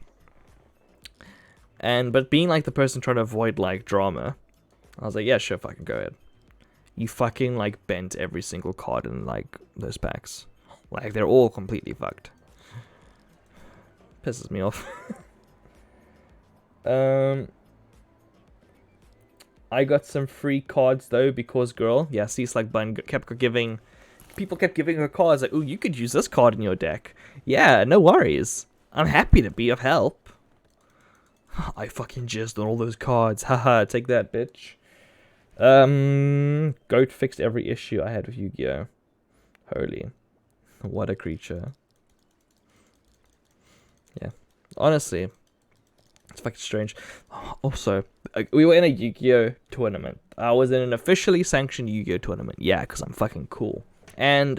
But being like the person trying to avoid like drama, I was like, "Yeah, sure, fucking go ahead." You fucking like bent every single card in like those packs. Like they're all completely fucked. Pisses me off. I got some free cards though because girl, yeah, C-Slack Bun kept giving her cards like, "Ooh, you could use this card in your deck." Yeah, no worries. I'm happy to be of help. I fucking jizzed on all those cards. Haha, take that, bitch. Goat fixed every issue I had with Yu-Gi-Oh. Holy. What a creature. Yeah. Honestly, it's fucking strange. Also, we were in a Yu-Gi-Oh tournament. I was in an officially sanctioned Yu-Gi-Oh tournament. Yeah, because I'm fucking cool. And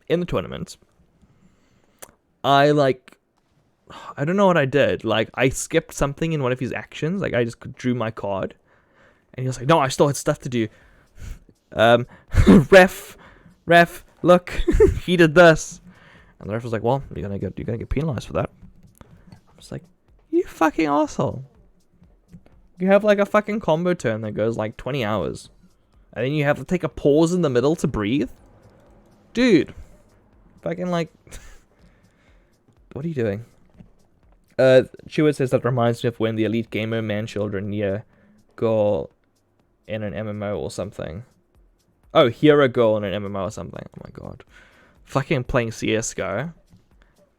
in the tournament, I don't know what I did. Like, I skipped something in one of his actions. Like, I just drew my card. And he was like, "No, I still had stuff to do." Ref, look, he did this. And the ref was like, "Well, you're gonna get penalized for that." I was like, "You fucking asshole. You have like a fucking combo turn that goes like 20 hours. And then you have to take a pause in the middle to breathe? Dude. Fucking like... What are you doing?" Chewit says that reminds me of when the elite gamer man children near girl in an MMO or something. Oh, hear a girl in an MMO or something. Oh my god. Fucking playing CSGO.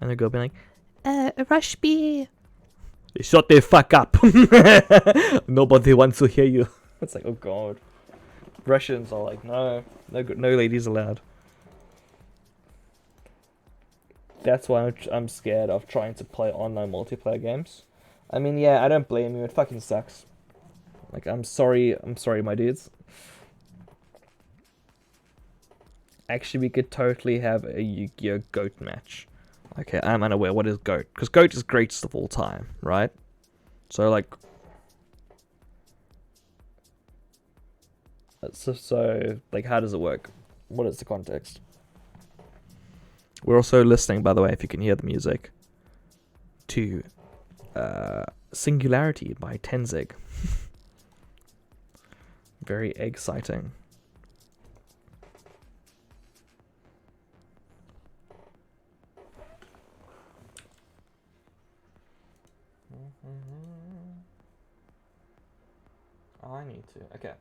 And the girl being like, "Rush B." Shut the fuck up. Nobody wants to hear you. It's like, oh god. Russians are like, no ladies allowed. That's why I'm scared of trying to play online multiplayer games. I mean, yeah, I don't blame you. It fucking sucks. Like, I'm sorry, my dudes. Actually, we could totally have a Yu-Gi-Oh! Goat match. Okay, I'm unaware. What is Goat? Because Goat is greatest of all time, right? So, like... So, like, how does it work? What is the context? We're also listening, by the way, if you can hear the music, to Singularity by Tenzig. Very exciting. I need to. Okay.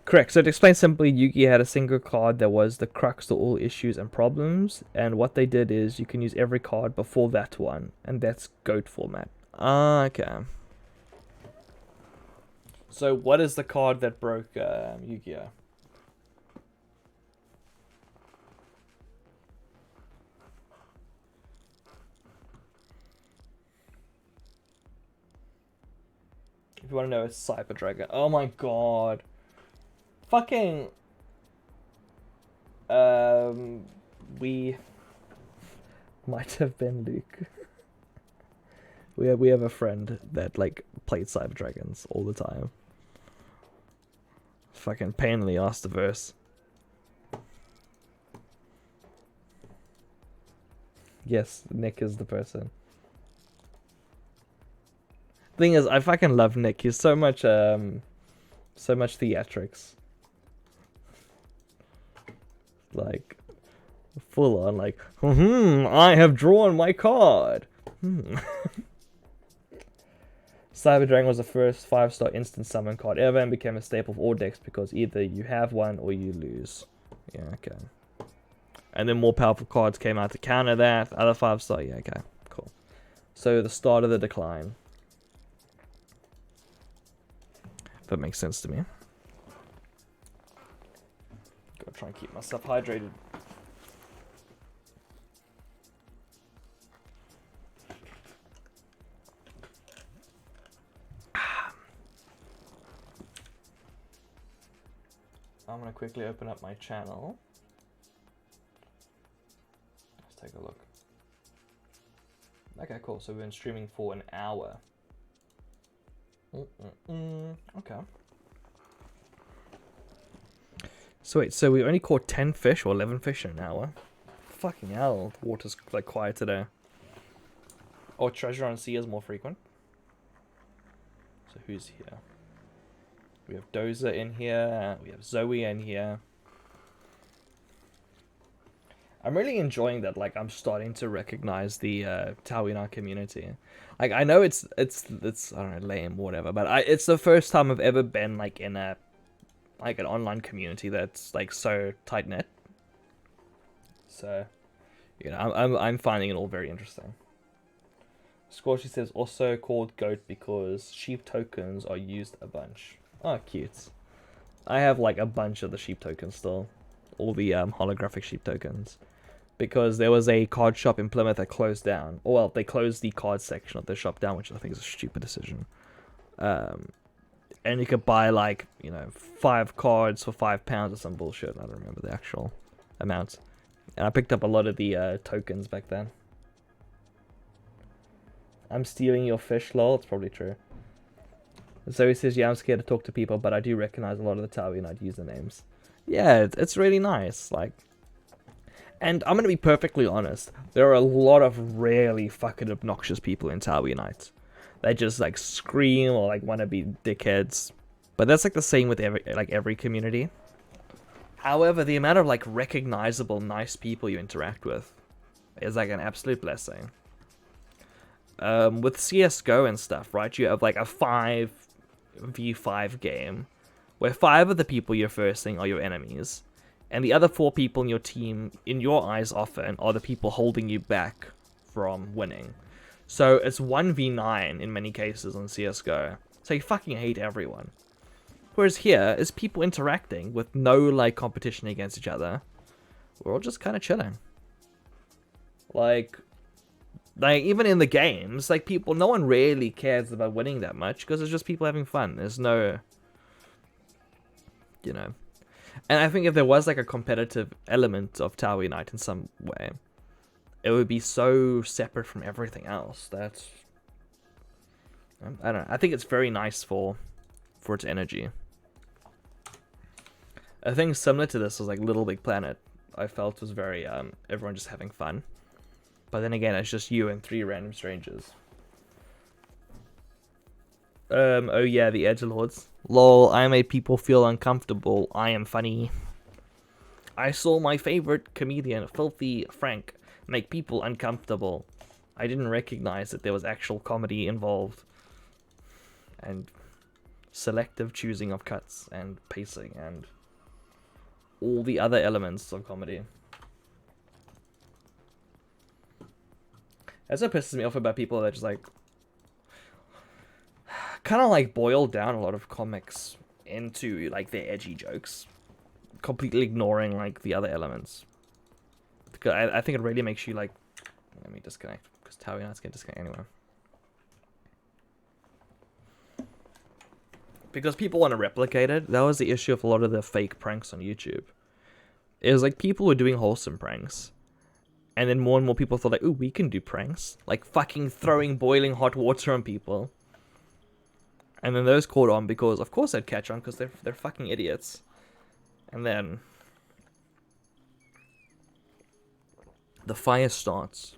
Correct. So to explain simply, Yu-Gi had a single card that was the crux to all issues and problems, and what they did is you can use every card before that one, and that's GOAT format. Okay. So what is the card that broke Yu-Gi-Oh? If you want to know, it's Cyber Dragon. Oh my god. Fucking... we might have been Luke. we have a friend that like played Cyber Dragons all the time. Fucking pain in the ass to verse. Yes, Nick is the person. Thing is, I fucking love Nick. He's so much theatrics. Like, full on, like, I have drawn my card. Cyber Dragon was the first 5-star instant summon card ever and became a staple of all decks because either you have one or you lose. Yeah, okay. And then more powerful cards came out to counter that. Other 5-star, yeah, okay, cool. So the start of the decline. That makes sense to me. Gotta try and keep myself hydrated. I'm gonna quickly open up my channel. Let's take a look. Okay, cool. So we've been streaming for an hour. Okay. So wait, so we only caught 10 fish or 11 fish in an hour? Fucking hell, the water's like quiet today. Oh, treasure on sea is more frequent. So who's here? We have Dozer in here. We have Zoe in here. I'm really enjoying that. Like, I'm starting to recognize the Tawina community. Like, I know it's I don't know, lame, whatever, but it's the first time I've ever been like in a like an online community that's like so tight knit. So, you know, I'm finding it all very interesting. Scorchy says also called goat because sheep tokens are used a bunch. Oh, cute. I have like a bunch of the sheep tokens still, all the holographic sheep tokens, because there was a card shop in Plymouth that closed down. Or, well, they closed the card section of the shop down, which I think is a stupid decision. And you could buy like, you know, 5 cards for £5 or some bullshit. I don't remember the actual amount. And I picked up a lot of the tokens back then. I'm stealing your fish, lol. It's probably true. Zoe says, yeah, I'm scared to talk to people, but I do recognize a lot of the Tower Unite usernames. Yeah, it's really nice. Like, and I'm going to be perfectly honest. There are a lot of really fucking obnoxious people in Tower Unite. They just like scream or like want to be dickheads. But that's like the same with every community. However, the amount of like recognizable nice people you interact with is like an absolute blessing. With CSGO and stuff, right? You have like a 5v5 game where 5 of the people you're versing are your enemies, and the other 4 people in your team, in your eyes often, are the people holding you back from winning. So it's 1v9 in many cases on CSGO. So you fucking hate everyone. Whereas here is people interacting with no like competition against each other. We're all just kind of chilling. Like even in the games, like people, no one really cares about winning that much because it's just people having fun. There's no, you know. And I think if there was like a competitive element of Tower Unite in some way, it would be so separate from everything else that I don't know. I think it's very nice for its energy. A thing similar to this was like Little Big Planet. I felt was very everyone just having fun. But then again, it's just you and 3 random strangers. Oh yeah, the edgelords. Lol, I made people feel uncomfortable. I am funny. I saw my favorite comedian, Filthy Frank, make people uncomfortable. I didn't recognize that there was actual comedy involved. And selective choosing of cuts and pacing and all the other elements of comedy. That's what pisses me off about people that just like kind of like boil down a lot of comics into like their edgy jokes, completely ignoring like the other elements. Because I think it really makes you like, let me disconnect because Tower Unite's gonna disconnect anyway. Because people want to replicate it. That was the issue of a lot of the fake pranks on YouTube. It was like people were doing wholesome pranks. And then more and more people thought like, ooh, we can do pranks. Like fucking throwing boiling hot water on people. And then those caught on because, of course they'd catch on because they're fucking idiots. And then the fire starts.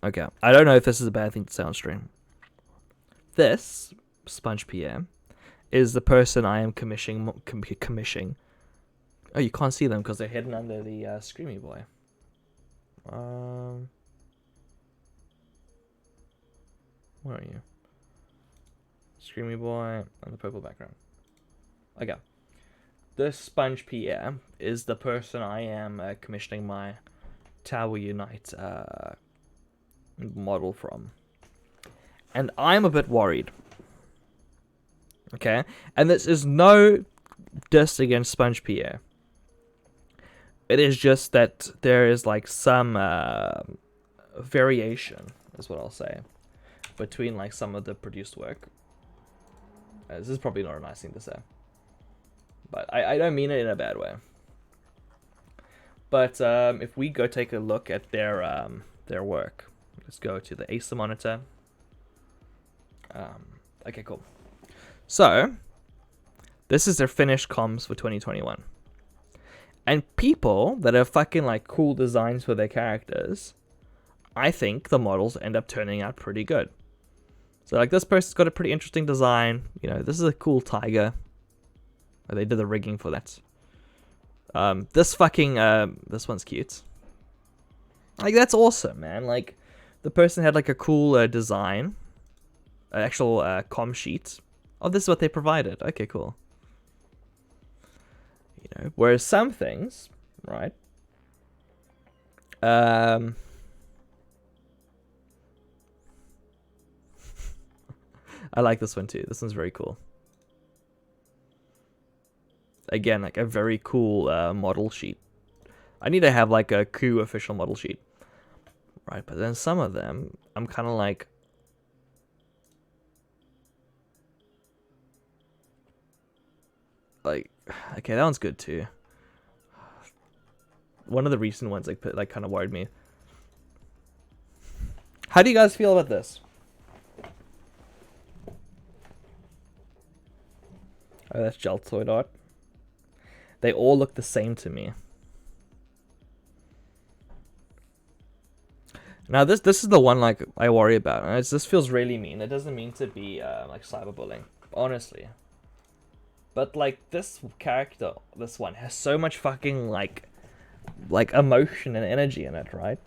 Okay, I don't know if this is a bad thing to say on stream. This, Sponge PM, is the person I am commissioning. Oh, you can't see them because they're hidden under the Screamy boy. Where are you? Screamy boy on the purple background. Okay. This Sponge PM is the person I am commissioning my Tower Unite model from. And I'm a bit worried. Okay? And this is no diss against Sponge PM. It is just that there is like some variation, is what I'll say, between like some of the produced work. This is probably not a nice thing to say, but I don't mean it in a bad way. But if we go take a look at their their work. Let's go to the Acer monitor. Okay, cool. So, this is their finished comms for 2021. And people that have fucking like cool designs for their characters, I think the models end up turning out pretty good. So like this person's got a pretty interesting design. You know, this is a cool tiger. They did the rigging for that. This one's cute. Like, that's awesome, man. Like, the person had like a cool design, an actual comm sheet. Oh, this is what they provided. Okay, cool. You know, whereas some things, right? I like this one too. This one's very cool. Again, like a very cool model sheet. I need to have like a Coup official model sheet. Right, but then some of them, I'm kind of like... okay, that one's good too. One of the recent ones like kind of worried me. How do you guys feel about this? Oh, that's Geltoid art. They all look the same to me. Now this is the one like I worry about. And this feels really mean. It doesn't mean to be like cyberbullying, honestly. But like this character, this one has so much fucking like emotion and energy in it, right?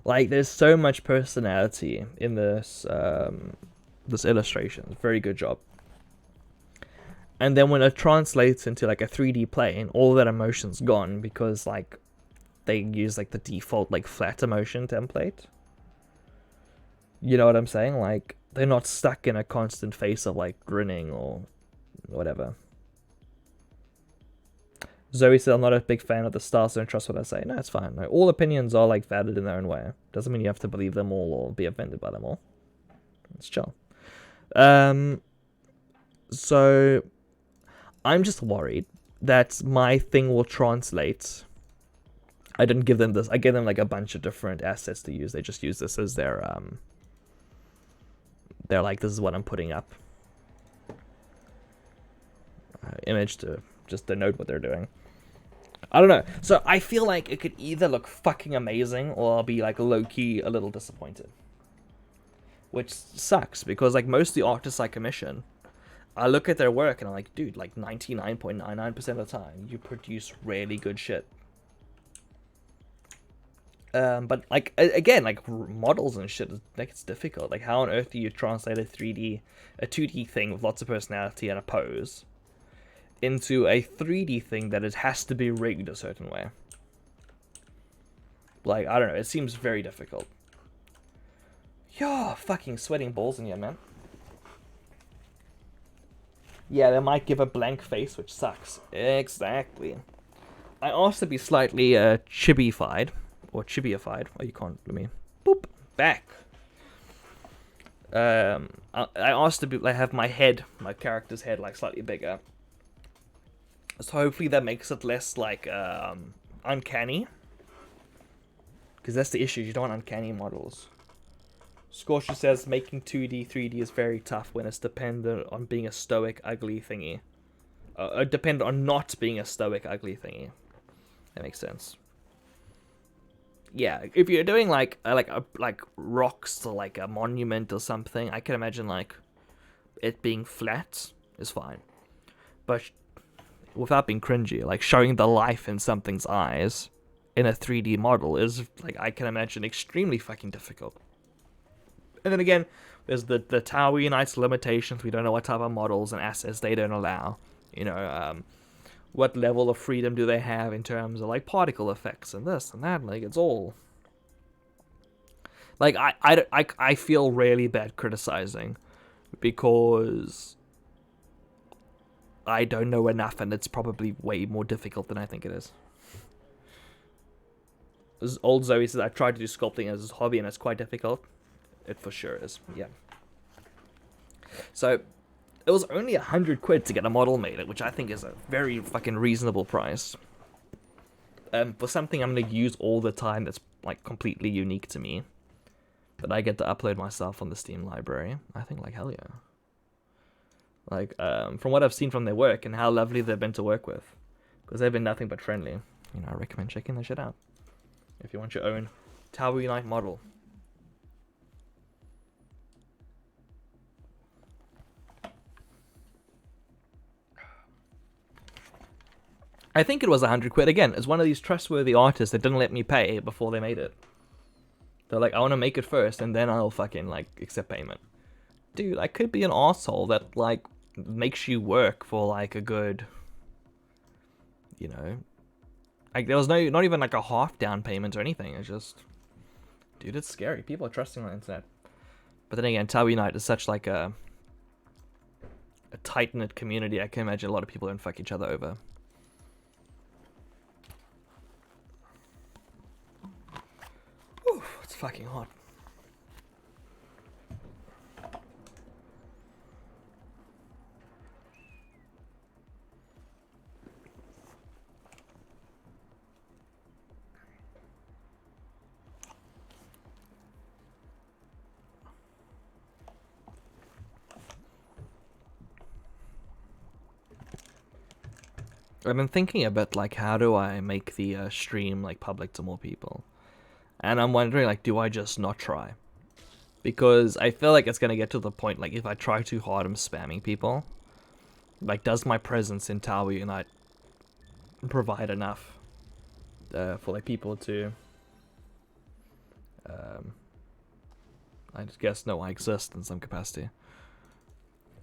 Like there's so much personality in this this illustration. Very good job. And then when it translates into like a 3D plane, all that emotion's gone because like they use like the default like flat emotion template. You know what I'm saying? Like they're not stuck in a constant face of like grinning or whatever. Zoe said, I'm not a big fan of the style, so don't trust what I say. No, it's fine. No, all opinions are like valid in their own way. Doesn't mean you have to believe them all or be offended by them all. It's chill. So I'm just worried that my thing will translate. I didn't give them this. I gave them like a bunch of different assets to use. They just use this as their they're like, this is what I'm putting up. Image to just denote what they're doing. I don't know. So I feel like it could either look fucking amazing or I'll be like low-key a little disappointed. Which sucks because like most of the artists I commission, I look at their work and I'm like, dude, like 99.99% of the time, you produce really good shit. But like again, like models and shit, like it's difficult. Like how on earth do you translate a 2D thing with lots of personality and a pose into a 3D thing that it has to be rigged a certain way? Like I don't know, it seems very difficult. Yo, fucking sweating balls in here, man. Yeah, they might give a blank face, which sucks. Exactly. I asked to be slightly chibified. Or chibyified. Oh, you can't, let me... Boop! Back! I asked to be, like, have my head, my character's head, like, slightly bigger. So hopefully that makes it less, like, uncanny. Because that's the issue, you don't want uncanny models. Scorcher says, making 2D, 3D is very tough when it's dependent on being a stoic, ugly thingy. Dependent on not being a stoic, ugly thingy. That makes sense. Yeah, if you're doing like rocks or like a monument or something, I can imagine like it being flat is fine. But without being cringy, like showing the life in something's eyes in a 3D model is like, I can imagine, extremely fucking difficult. And then again, there's the Tower Unite's limitations. We don't know what type of models and assets they don't allow. You know, what level of freedom do they have in terms of like particle effects and this and that? Like it's all like I feel really bad criticizing because I don't know enough and it's probably way more difficult than I think it is. As old Zoe says, I've tried to do sculpting as a hobby and it's quite difficult. It for sure is, yeah. So it was only 100 quid to get a model made, which I think is a very fucking reasonable price. For something I'm going to use all the time that's like completely unique to me. But I get to upload myself on the Steam library. I think like hell yeah. Like from what I've seen from their work and how lovely they've been to work with, because they've been nothing but friendly. You know, I recommend checking that shit out if you want your own Tower Unite model. I think it was 100 quid. Again, it's one of these trustworthy artists that didn't let me pay before they made it. They're like, I want to make it first, and then I'll fucking, like, accept payment. Dude, I could be an asshole that, like, makes you work for, like, a good, you know. Like, there was not even, like, a half down payment or anything. It's just, dude, it's scary. People are trusting on the internet. But then again, Tower Unite is such, like, a tight-knit community. I can imagine a lot of people don't fuck each other over. Oof, it's fucking hot. I've been thinking a bit, like, how do I make the stream, like, public to more people? And I'm wondering, like, do I just not try? Because I feel like it's going to get to the point, like, if I try too hard, I'm spamming people. Like, does my presence in Tower Unite provide enough for, like, people to, I guess, know I exist in some capacity.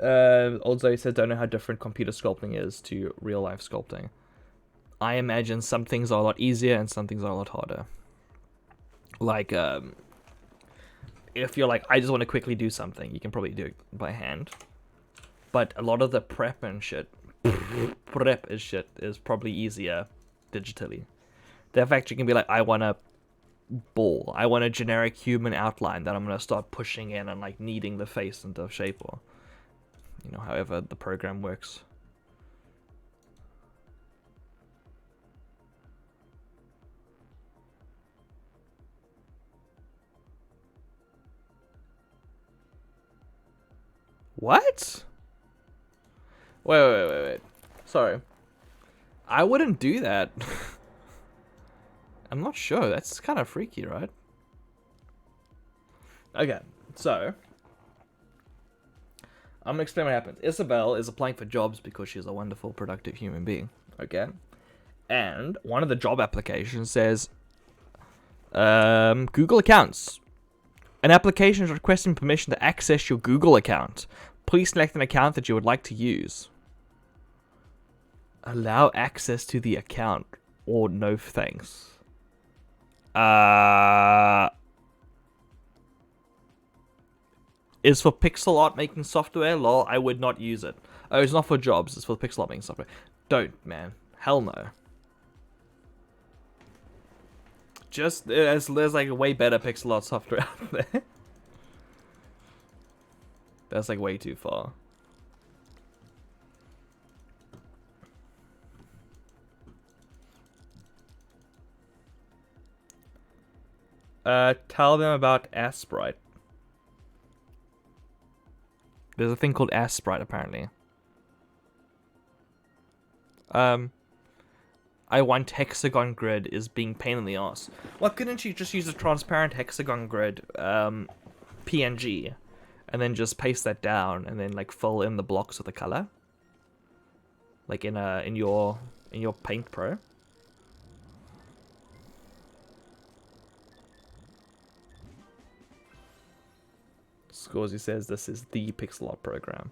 Also, he said, don't know how different computer sculpting is to real life sculpting. I imagine some things are a lot easier and some things are a lot harder. Like, if you're like, I just want to quickly do something, you can probably do it by hand. But a lot of the prep and shit, is probably easier digitally. The fact you can be like, I want a ball, I want a generic human outline that I'm going to start pushing in and, like, kneading the face into shape, or, you know, however the program works. What? Wait. Sorry. I wouldn't do that. I'm not sure. That's kind of freaky, right? Okay, so I'm gonna explain what happens. Isabel is applying for jobs because she's a wonderful, productive human being. Okay, and one of the job applications says, Google accounts. An application is requesting permission to access your Google account. Please select an account that you would like to use. Allow access to the account, or no thanks. Is for pixel art making software? Lol, I would not use it. Oh, it's not for jobs, it's for pixel art making software. Don't, man. Hell no. Just, there's like way better pixel art software out there. That's like way too far. Tell them about Asprite. There's a thing called Asprite, apparently. I want hexagon grid is being pain in the ass. Why couldn't you just use a transparent hexagon grid, PNG, and then just paste that down and then, like, fill in the blocks with the color? Like in your Paint Pro? Scorsy says this is the pixel art program.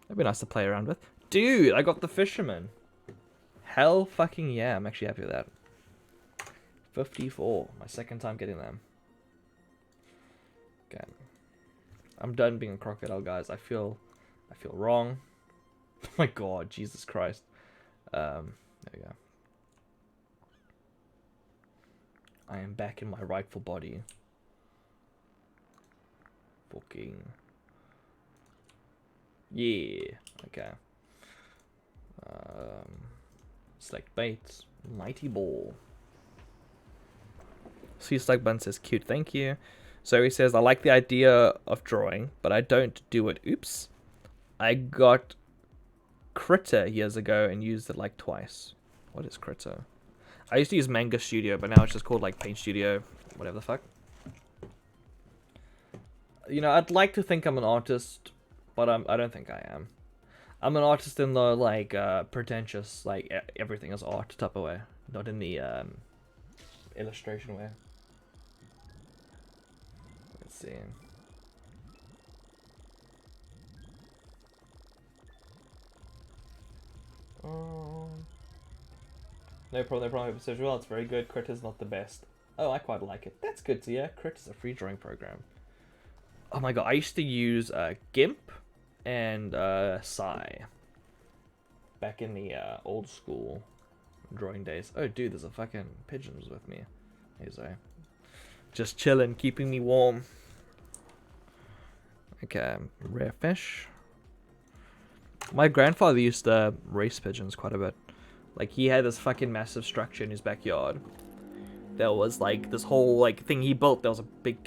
That'd be nice to play around with. Dude, I got the Fisherman. Hell fucking yeah, I'm actually happy with that. 54, my second time getting them. Okay. I'm done being a crocodile, guys. I feel wrong. Oh my god, Jesus Christ. There we go. I am back in my rightful body. Fucking yeah. Okay. Select baits. Mighty ball. See, Slug Bun says cute, thank you. So he says, I like the idea of drawing, but I don't do it. Oops. I got Critter years ago and used it like twice. What is Critter? I used to use Manga Studio, but now it's just called like Paint Studio, whatever the fuck. You know, I'd like to think I'm an artist, but I don't think I am. I'm an artist in the like pretentious, like everything is art type of way, not in the illustration way. Let's see. No problem, no problem. It says, well, it's very good. Critter's not the best. Oh, I quite like it. That's good to hear. Critter's a free drawing program. Oh my god, I used to use GIMP and Psy back in the old school drawing days. Oh, dude, there's a fucking pigeons with me. Hey, Zoe. Just chilling, keeping me warm. Okay, rare fish. My grandfather used to race pigeons quite a bit. Like, he had this fucking massive structure in his backyard. There was, like, this whole, like, thing he built. There was a big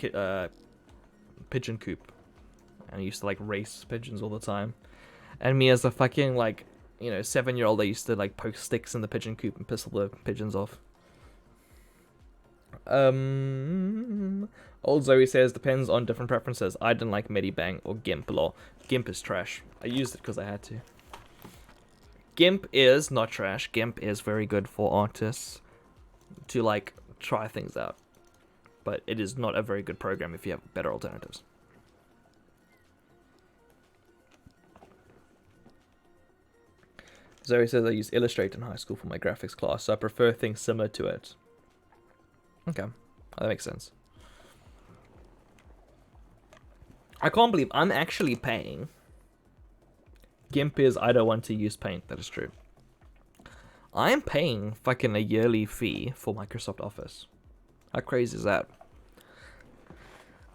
pigeon coop. And he used to, like, race pigeons all the time. And me as a fucking, like, you know, 7-year-old, I used to, like, poke sticks in the pigeon coop and piss all the pigeons off. Old Zoe says, depends on different preferences. I didn't like Medibang or GIMP. Lol. GIMP is trash. I used it because I had to. GIMP is not trash. GIMP is very good for artists to, like, try things out. But it is not a very good program if you have better alternatives. Zoe says, I used Illustrator in high school for my graphics class, so I prefer things similar to it. Okay, that makes sense. I can't believe I'm actually paying. GIMP is, I don't want to use Paint. That is true. I'm paying fucking a yearly fee for Microsoft Office. How crazy is that?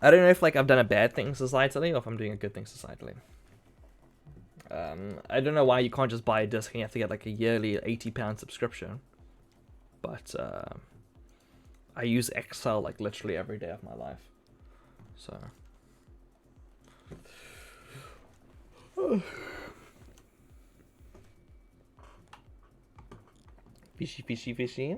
I don't know if, like, I've done a bad thing societally or if I'm doing a good thing societally. I don't know why you can't just buy a disc and you have to get, like, a yearly £80 subscription. But, I use Excel, like, literally every day of my life. So... Fishy, fishy, fishy.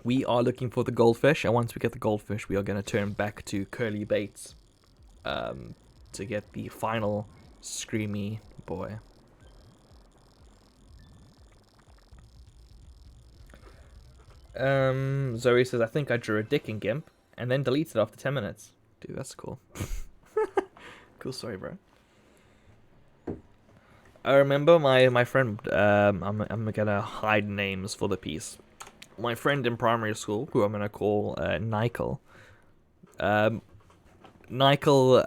We are looking for the goldfish, and once we get the goldfish, we are going to turn back to curly baits to get the final Screamy boy. Zoe says, I think I drew a dick in GIMP, and then deleted it after 10 minutes. Dude, that's cool. Cool story, bro. I remember my friend, I'm gonna hide names for the piece. My friend in primary school, who I'm gonna call Nikel. Nikel,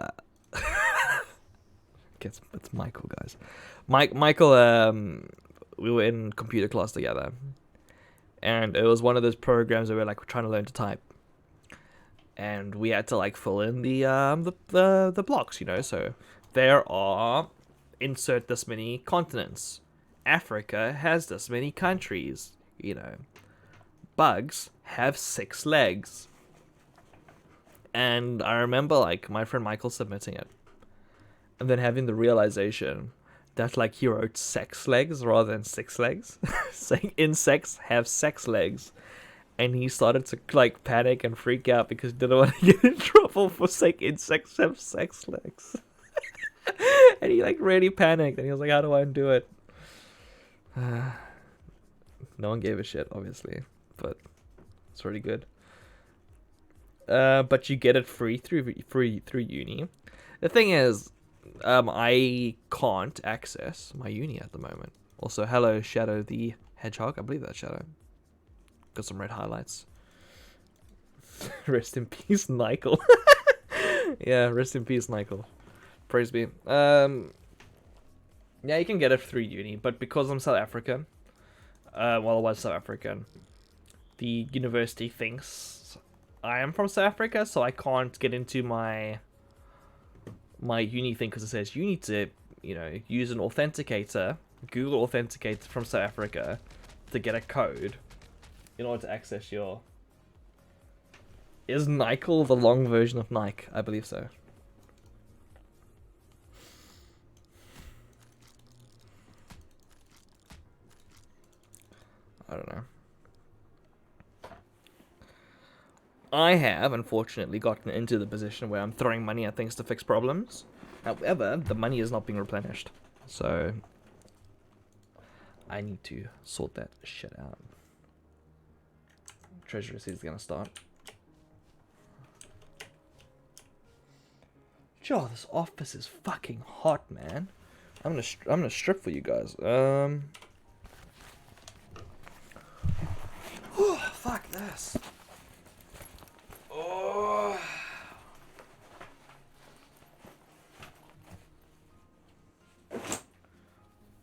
it's Michael, guys. Michael, we were in computer class together, and it was one of those programs where we're like trying to learn to type, and we had to like fill in the blocks, you know. So there are. Insert this many continents. Africa has this many countries, you know. Bugs have 6 legs. And I remember, like, my friend Michael submitting it. And then having the realization that, like, he wrote sex legs rather than 6 legs. Saying insects have sex legs. And he started to, like, panic and freak out because he didn't want to get in trouble for saying insects have sex legs. And he, like, really panicked, and he was like, how do I undo it? No one gave a shit, obviously, but it's really good. But you get it free through uni. The thing is, I can't access my uni at the moment. Also, hello, Shadow the Hedgehog. I believe that's Shadow. Got some red highlights. Rest in peace, Nikel. Yeah, rest in peace, Nikel. Praise be. Yeah, you can get it through uni, but because I'm South African, well, I was South African, the university thinks I am from South Africa, so I can't get into my uni thing because it says you need to, you know, use an authenticator, Google Authenticator from South Africa, to get a code in order to access your... Is Nykel the long version of Nike? I believe so. I don't know. I have, unfortunately, gotten into the position where I'm throwing money at things to fix problems. However, the money is not being replenished. So, I need to sort that shit out. Treasure receipt is gonna start. Joe, this office is fucking hot, man. I'm gonna strip for you guys. Oh, fuck this. Oh.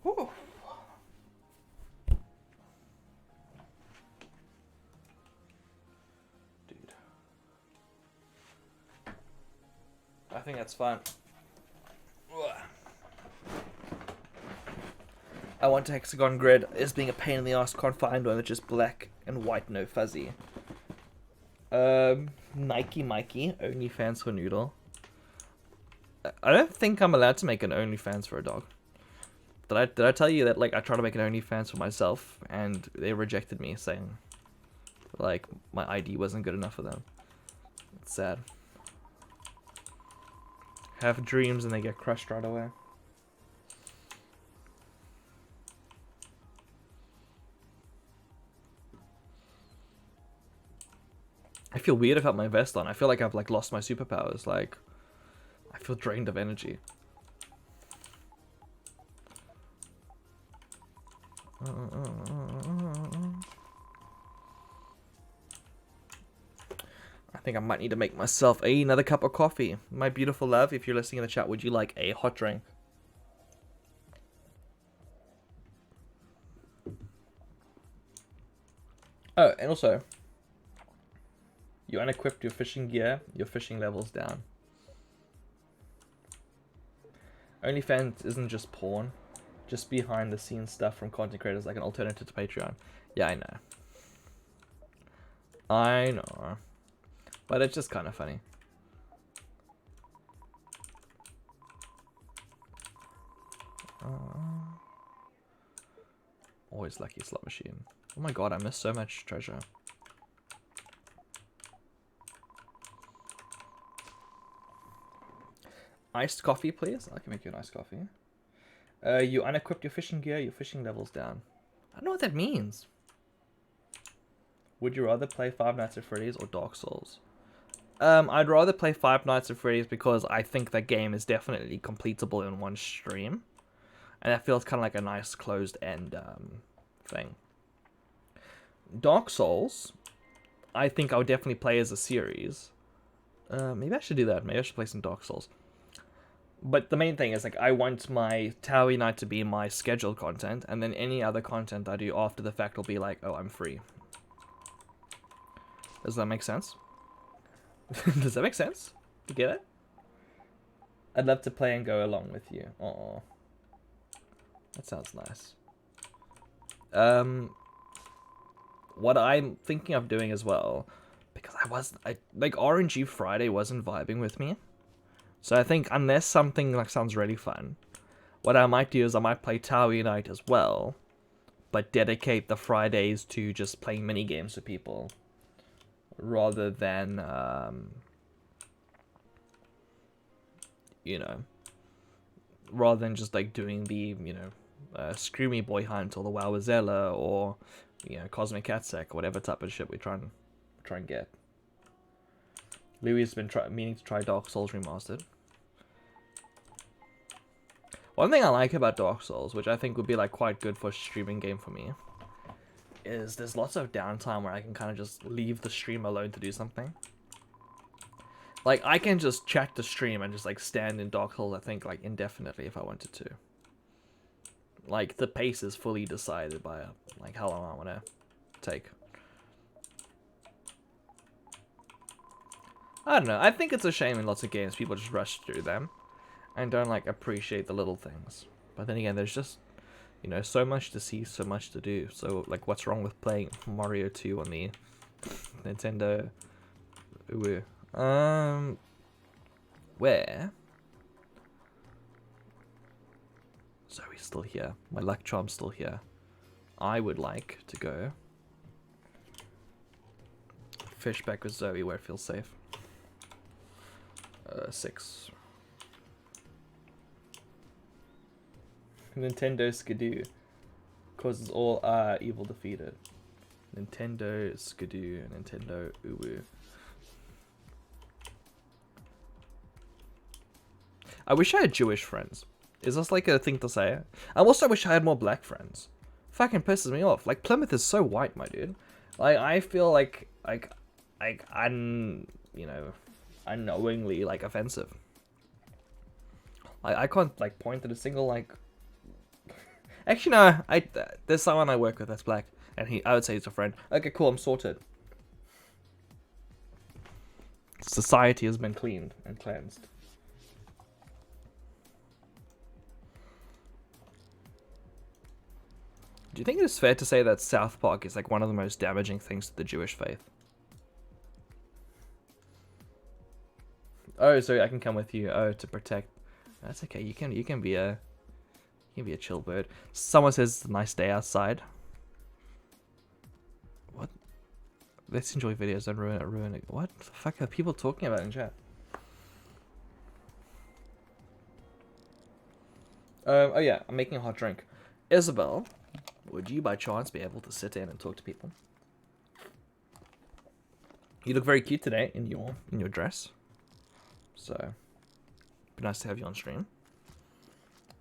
Oh. Dude. I think that's fine. I want hexagon grid. It's being a pain in the ass. Can't find one that's just black and white, no fuzzy. Nike Mikey, OnlyFans for Noodle. I don't think I'm allowed to make an OnlyFans for a dog. Did I tell you that like I tried to make an OnlyFans for myself and they rejected me, saying like my ID wasn't good enough for them. It's sad. Have dreams and they get crushed right away. I feel weird without my vest on. I feel like I've like lost my superpowers. Like, I feel drained of energy. I think I might need to make myself another cup of coffee. My beautiful love, if you're listening in the chat, would you like a hot drink? Oh, and also, you unequipped your fishing gear, your fishing level's down. OnlyFans isn't just porn, just behind the scenes stuff from content creators, like an alternative to Patreon. Yeah, I know. I know. But it's just kind of funny. Always lucky slot machine. Oh my god, I missed so much treasure. Iced coffee, please. I can make you an iced coffee. You unequipped your fishing gear, your fishing level's down. I don't know what that means. Would you rather play Five Nights at Freddy's or Dark Souls? I'd rather play Five Nights at Freddy's because I think that game is definitely completable in one stream. And that feels kind of like a nice closed-end thing. Dark Souls, I think I would definitely play as a series. Maybe I should do that. Maybe I should play some Dark Souls. But the main thing is, like, I want my Towie Night to be my scheduled content, and then any other content I do after the fact will be like, oh, I'm free. Does that make sense? Does that make sense? You get it? I'd love to play and go along with you. Aww. That sounds nice. What I'm thinking of doing as well, because like RNG Friday wasn't vibing with me. So I think unless something like sounds really fun, what I might do is I might play Towie Night as well, but dedicate the Fridays to just playing mini games with people, rather than you know, rather than just like doing the Screamy Boy Hunt or the Wowzilla or Cosmic Cat Sack or whatever type of shit we try and get. Louis has been meaning to try Dark Souls Remastered. One thing I like about Dark Souls, which I think would be like quite good for a streaming game for me, is there's lots of downtime where I can kind of just leave the stream alone to do something. Like, I can just check the stream and just like stand in Dark Souls, I think, like indefinitely if I wanted to. Like, the pace is fully decided by like how long I want to take. I don't know. I think it's a shame in lots of games people just rush through them and don't like appreciate the little things. But then again, there's just You know, so much to see, so much to do. So, like, what's wrong with playing Mario 2 on the Nintendo Wii? Where? Zoe's still here. My luck charm's still here. I would like to go fish back with Zoe where it feels safe. 6. Nintendo Skidoo causes all evil defeated. Nintendo Skidoo, Nintendo Uwu. I wish I had Jewish friends. Is this like a thing to say? I also wish I had more black friends. Fucking pisses me off. Like, Plymouth is so white, my dude. Like, I feel like I'm, you know, unknowingly, like, offensive. I can't, like, point at a single, like... Actually, no, there's someone I work with that's black, and I would say he's a friend. Okay, cool, I'm sorted. Society has been cleaned and cleansed. Do you think it's fair to say that South Park is like one of the most damaging things to the Jewish faith? Oh, so I can come with you. Oh, to protect. That's okay. You can be a chill bird. Someone says nice day outside. What? Let's enjoy videos. Don't ruin it. What the fuck are people talking about in chat? Oh yeah, I'm making a hot drink. Isabel, would you by chance be able to sit in and talk to people? You look very cute today in your dress. So, be nice to have you on stream.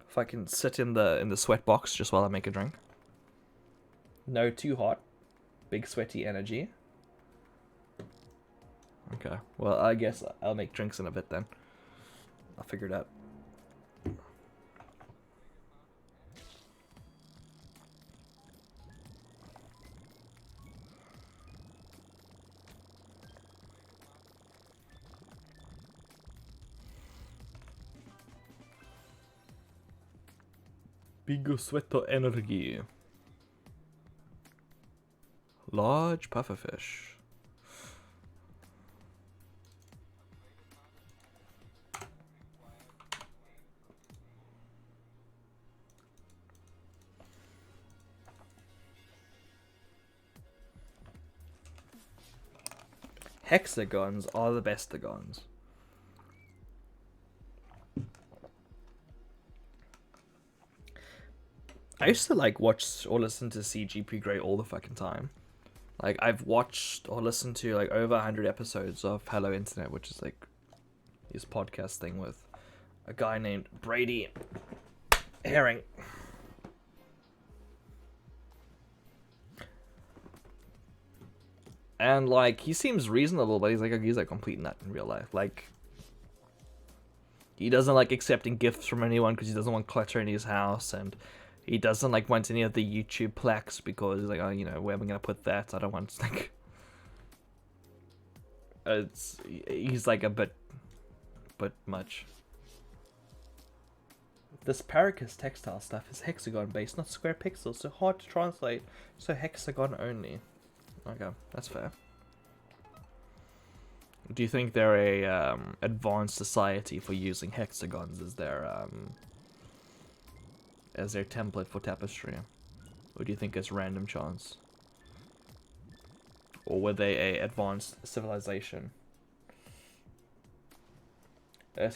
If I can sit in the sweat box just while I make a drink. No too hot. Big sweaty energy. Okay. Well, I guess I'll make drinks in a bit then. I'll figure it out. Big sweato energy. Large pufferfish. Hexagons are the bestagons. I used to like watch or listen to CGP Grey all the fucking time. Like I've watched or listened to like over 100 episodes of Hello Internet, which is like his podcast thing with a guy named Brady Herring. And like he seems reasonable, but he's a complete nut in real life. Like he doesn't like accepting gifts from anyone because he doesn't want clutter in his house, and he doesn't like want any of the YouTube plaques because he's like, oh, you know, where am I gonna put that? I don't want like. He's like a bit much. This Paracus textile stuff is hexagon based, not square pixels, so hard to translate. So hexagon only. Okay, that's fair. Do you think they're a advanced society for using hexagons as their template for tapestry? Or do you think it's random chance? Or were they a advanced civilization? No,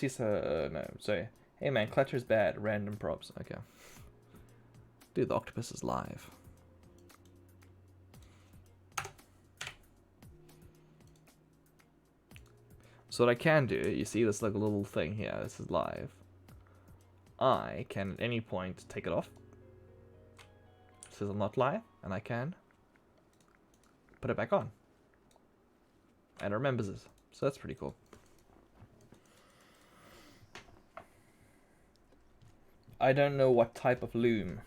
sorry. Hey man, clutter's bad. Random props. Okay. Dude, the octopus is live. So what I can do, you see this like little thing here, this is live. I can at any point take it off. It says I'm not live, and I can put it back on. And it remembers this. So that's pretty cool. I don't know what type of loom.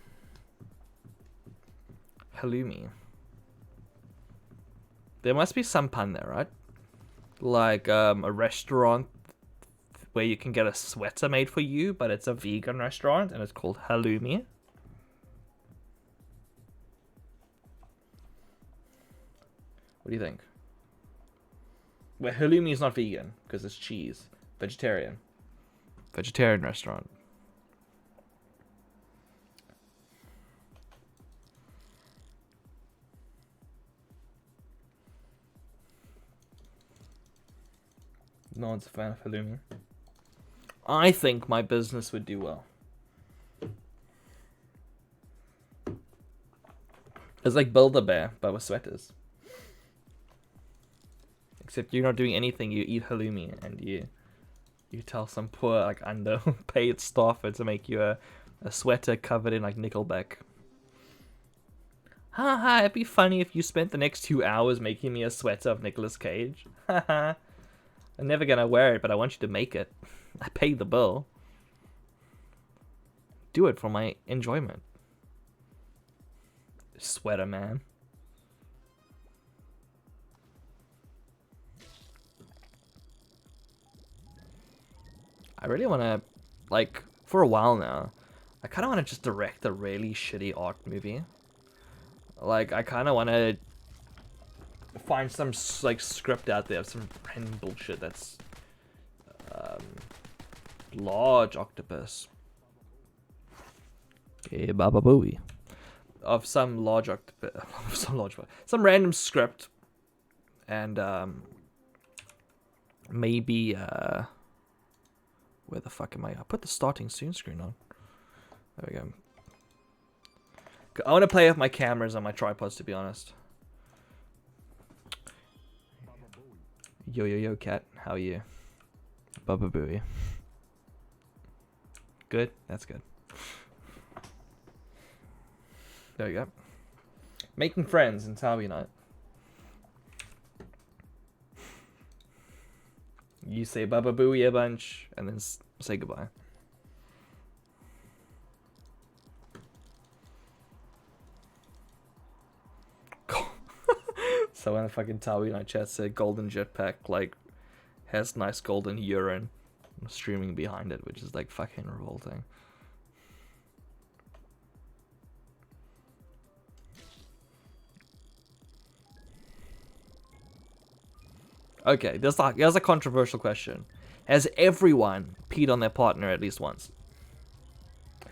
Halloumi. There must be some pun there, right? Like a restaurant where you can get a sweater made for you, but it's a vegan restaurant and it's called Halloumi. What do you think? Where halloumi is not vegan because it's cheese. Vegetarian. Vegetarian restaurant. No one's a fan of halloumi. I think my business would do well. It's like Build-A-Bear, but with sweaters. Except you're not doing anything, you eat halloumi, and you tell some poor, like, underpaid staffer to make you a sweater covered in, like, Nickelback. Haha, it'd be funny if you spent the next 2 hours making me a sweater of Nicolas Cage. Haha. I'm never gonna wear it, but I want you to make it. I paid the bill. Do it for my enjoyment. Sweater man. I really want to, like, for a while now, I kind of want to just direct a really shitty art movie. Like, I kind of want to find some, like, script out there of some random bullshit that's large octopus. Yeah, Baba Booey. Of some large octopus, some random script, and maybe where the fuck am I? I put the starting soon screen on. There we go. I want to play with my cameras on my tripods, to be honest. Yo yo yo cat, how are you? Baba Booey. Good, that's good. There we go. Making friends in Tower Unite. You say Baba Booey a bunch, and then say goodbye. So when the fucking Tower Unite chat said golden jetpack, like, has nice golden urine streaming behind it, which is, like, fucking revolting. Okay, there's a controversial question. Has everyone peed on their partner at least once?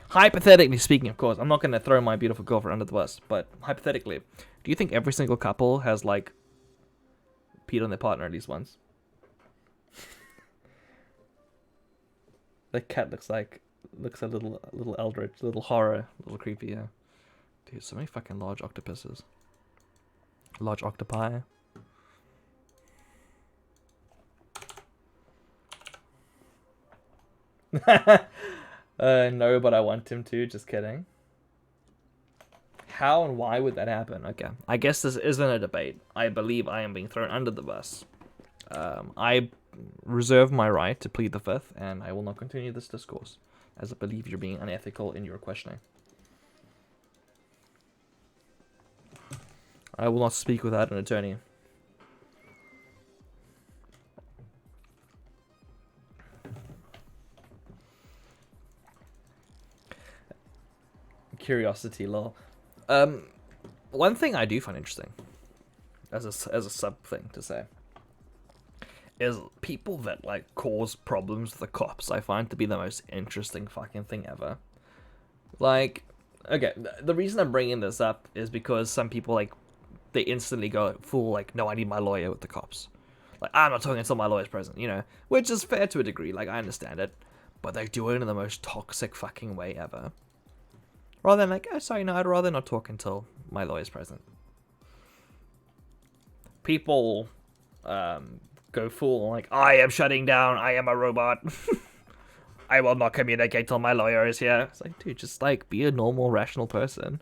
Hypothetically speaking, of course, I'm not going to throw my beautiful girlfriend under the bus, but hypothetically, do you think every single couple has, like, peed on their partner at least once? The cat looks a little eldritch, a little horror, a little creepy, yeah. Dude, so many fucking large octopuses. Large octopi. No, but I want him to. Just kidding. How and why would that happen? Okay, I guess this isn't a debate. I believe I am being thrown under the bus. I reserve my right to plead the fifth, and I will not continue this discourse, as I believe you're being unethical in your questioning. I will not speak without an attorney. Curiosity, lol. One thing I do find interesting, as a sub thing to say, is people that, like, cause problems with the cops. I find to be the most interesting fucking thing ever. Like, okay, the reason I'm bringing this up is because some people, like, they instantly go full, like, no, I need my lawyer with the cops. Like, I'm not talking until my lawyer's present, you know, which is fair to a degree. Like, I understand it, but they do it in the most toxic fucking way ever. Rather than, like, oh, sorry, no, I'd rather not talk until my lawyer's present. People go full, like, I am shutting down, I am a robot. I will not communicate till my lawyer is here. It's like, dude, just, like, be a normal, rational person.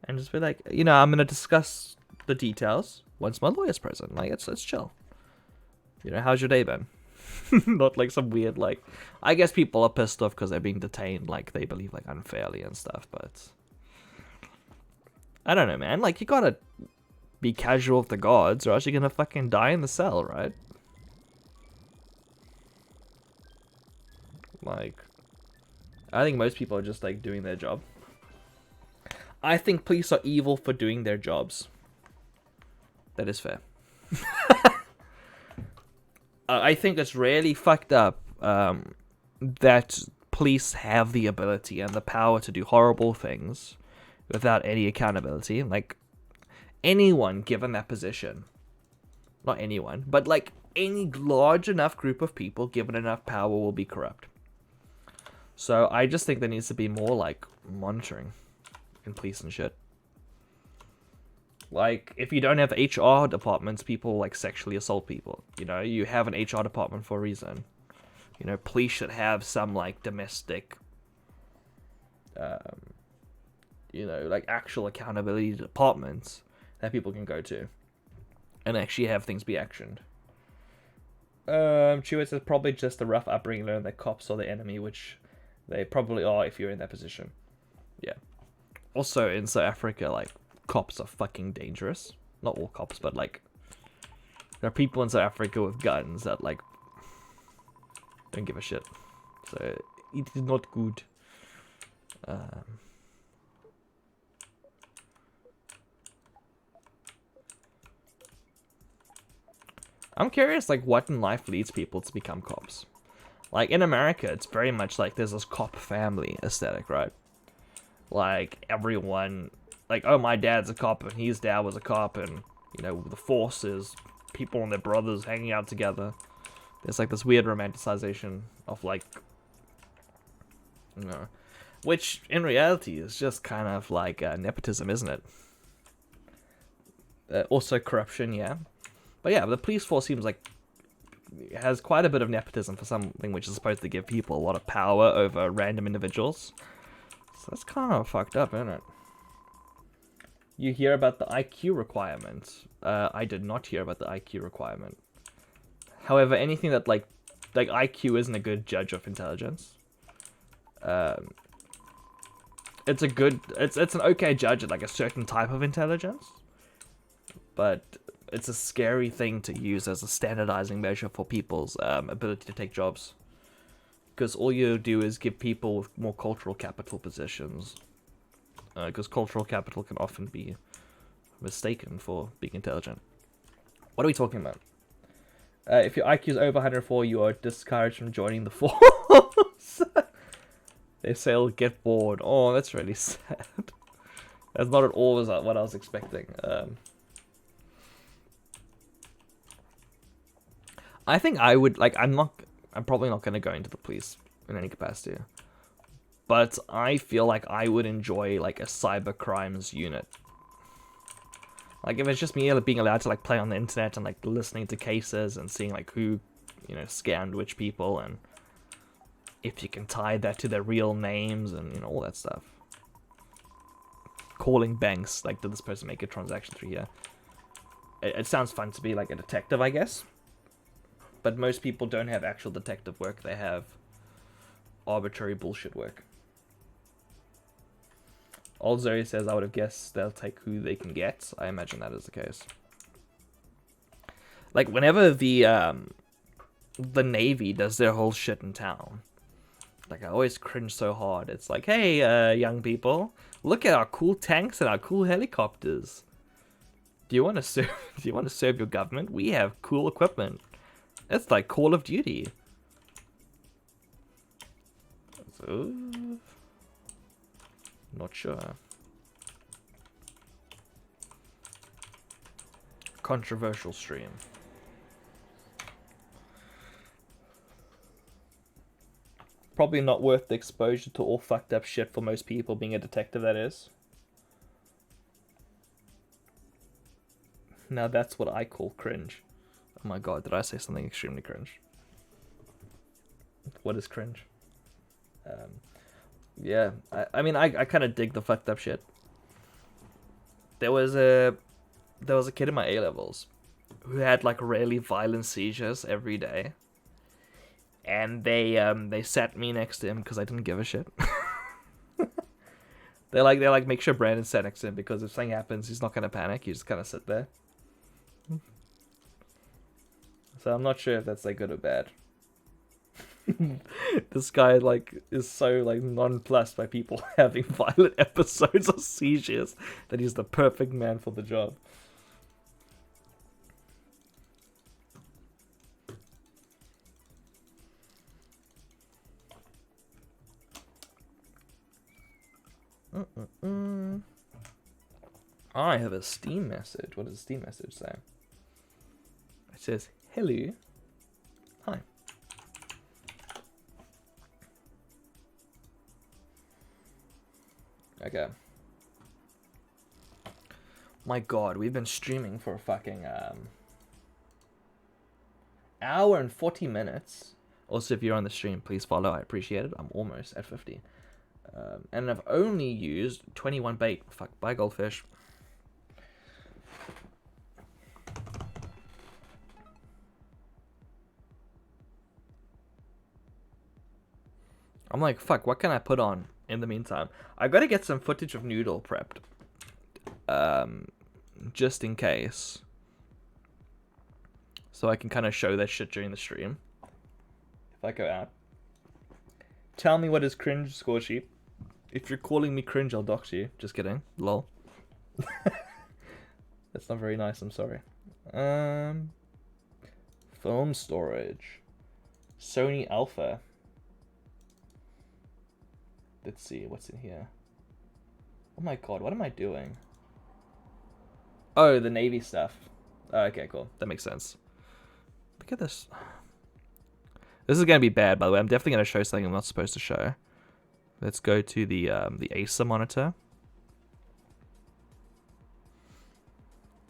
And just be like, you know, I'm going to discuss the details once my lawyer's present. Like, let's chill. You know, how's your day been? Not like some weird, like, I guess people are pissed off because they're being detained, like, they believe, like, unfairly and stuff, but I don't know, man. Like, you gotta be casual with the gods, or else you're gonna fucking die in the cell, right? Like, I think most people are just, like, doing their job. I think police are evil for doing their jobs. That is fair. I think it's really fucked up that police have the ability and the power to do horrible things without any accountability. Like, anyone given that position, not anyone, but like any large enough group of people given enough power will be corrupt. So I just think there needs to be more like monitoring in police and shit. Like, if you don't have HR departments, people like sexually assault people. You know, you have an HR department for a reason. You know, police should have some like domestic, you know, like actual accountability departments that people can go to and actually have things be actioned. Chewits is probably just a rough upbringing, learn that cops are the enemy, which they probably are if you're in that position. Yeah. Also, in South Africa, like, cops are fucking dangerous. Not all cops, but like, there are people in South Africa with guns that like don't give a shit. So it is not good. I'm curious, like, what in life leads people to become cops. Like, in America, it's very much like there's this cop family aesthetic, right? Like, everyone, like, oh, my dad's a cop, and his dad was a cop, and, you know, the force is people and their brothers hanging out together. There's, like, this weird romanticization of, like, you know, which, in reality, is just kind of like nepotism, isn't it? Also corruption, yeah. But yeah, the police force seems like it has quite a bit of nepotism for something which is supposed to give people a lot of power over random individuals. So that's kind of fucked up, isn't it? You hear about the IQ requirement. I did not hear about the IQ requirement. However, anything that like IQ isn't a good judge of intelligence. It's an okay judge at like a certain type of intelligence, but it's a scary thing to use as a standardizing measure for people's ability to take jobs. Because all you do is give people with more cultural capital positions. Because cultural capital can often be mistaken for being intelligent. What are we talking about? If your IQ is over 104, you are discouraged from joining the force. They say you'll get bored. Oh, that's really sad. That's not at all what I was expecting. I think I would, like, I'm probably not going to go into the police in any capacity. But I feel like I would enjoy, like, a cyber crimes unit. Like, if it's just me being allowed to, like, play on the internet and, like, listening to cases and seeing, like, who, you know, scammed which people, and if you can tie that to their real names and, you know, all that stuff. Calling banks, like, did this person make a transaction through here? It sounds fun to be, like, a detective, I guess. But most people don't have actual detective work. They have arbitrary bullshit work. Old Zoe says, I would have guessed they'll take who they can get. I imagine that is the case. Like, whenever the Navy does their whole shit in town, like, I always cringe so hard. It's like, hey, young people, look at our cool tanks and our cool helicopters. Do you want to serve? Do you want to serve your government? We have cool equipment. It's like Call of Duty. So, not sure. Controversial stream. Probably not worth the exposure to all fucked up shit for most people, being a detective, that is. Now that's what I call cringe. Oh my god, did I say something extremely cringe? What is cringe? Yeah, I mean, I kind of dig the fucked up shit. There was a kid in my A-levels who had like really violent seizures every day, and they sat me next to him because I didn't give a shit. They're like make sure Brandon sat next to him because if something happens, he's not gonna panic. He just kind of sit there. So I'm not sure if that's like good or bad. This guy like is so like nonplussed by people having violent episodes of seizures that he's the perfect man for the job. I have a Steam message. What does the Steam message say? It says, hello. Hi. Okay. My god, we've been streaming for a fucking hour and 40 minutes. Also, if you're on the stream, please follow. I appreciate it. I'm almost at 50. And I've only used 21 bait. Fuck, bye goldfish. I'm like, fuck, what can I put on in the meantime? I gotta get some footage of Noodle prepped. Just in case. So I can kind of show that shit during the stream. If I go out. Tell me what is cringe, score sheep. If you're calling me cringe, I'll dox you. Just kidding. Lol. That's not very nice, I'm sorry. Film storage. Sony Alpha. Let's see, what's in here? Oh my god, what am I doing? Oh, the Navy stuff. Oh, okay, cool. That makes sense. Look at this. This is going to be bad, by the way. I'm definitely going to show something I'm not supposed to show. Let's go to the Acer monitor.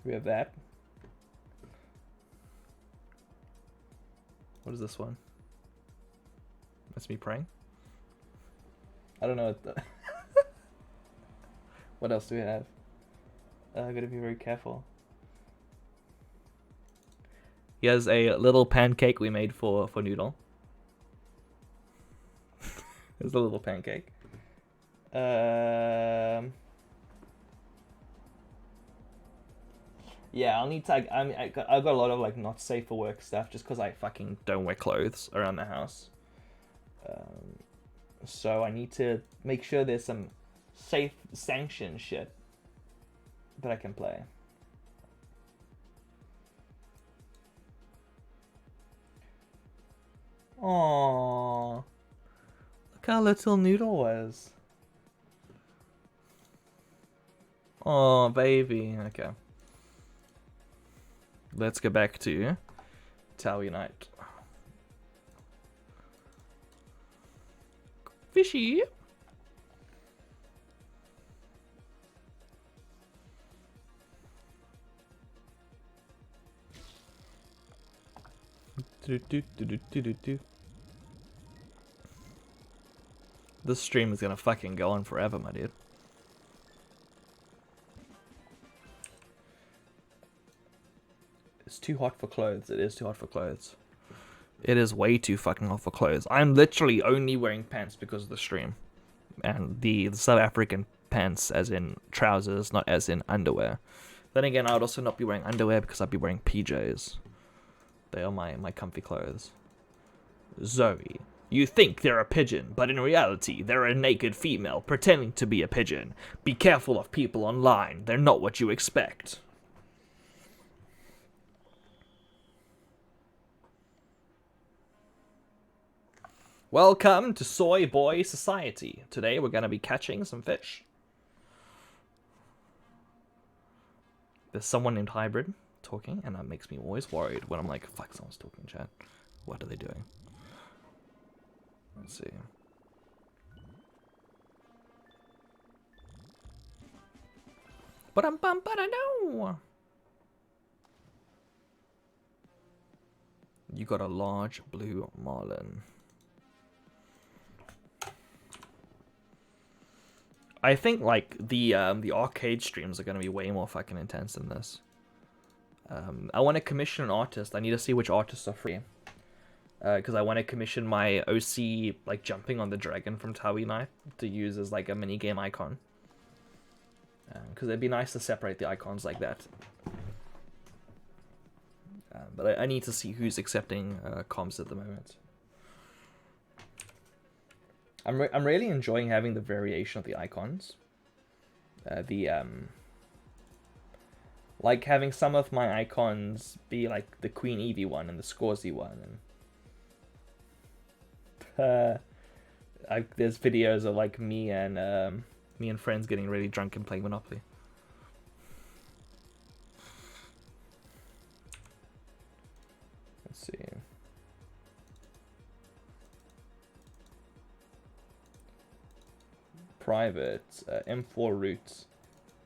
We have that. What is this one? That's me praying. I don't know what the... What else do we have? I gotta be very careful. Here's a little pancake we made for Noodle. There's a little pancake. Yeah, I'll need to. I've got a lot of like not safe for work stuff just because I fucking don't wear clothes around the house. So I need to make sure there's some safe sanction shit that I can play. Aww. Look how little Noodle was. Oh, baby. Okay. Let's go back to Tower Unite. Fishy. This stream is gonna fucking go on forever, my dude. It's too hot for clothes. It is too hot for clothes. It is way too fucking hot for clothes. I'm literally only wearing pants because of the stream. And the South African pants as in trousers, not as in underwear. Then again, I would also not be wearing underwear because I'd be wearing PJs. They are my comfy clothes. Zoe. You think they're a pigeon, but in reality, they're a naked female pretending to be a pigeon. Be careful of people online. They're not what you expect. Welcome to Soy Boy Society. Today we're going to be catching some fish. There's someone named Hybrid talking, and that makes me always worried when I'm like, fuck, someone's talking, chat. What are they doing? Let's see. Ba-dum-bum-ba-da-doo. You got a large blue marlin. I think like the arcade streams are gonna be way more fucking intense than this. I want to commission an artist. I need to see which artists are free. Because I want to commission my OC like jumping on the dragon from Tower Unite to use as like a mini game icon. Because it'd be nice to separate the icons like that. But I need to see who's accepting comms at the moment. I'm really enjoying having the variation of the icons. Like having some of my icons be like the Queen Evie one and the Scorsy one, and there's videos of like me and Me and friends getting really drunk and playing Monopoly. Let's see. Private, M4 route,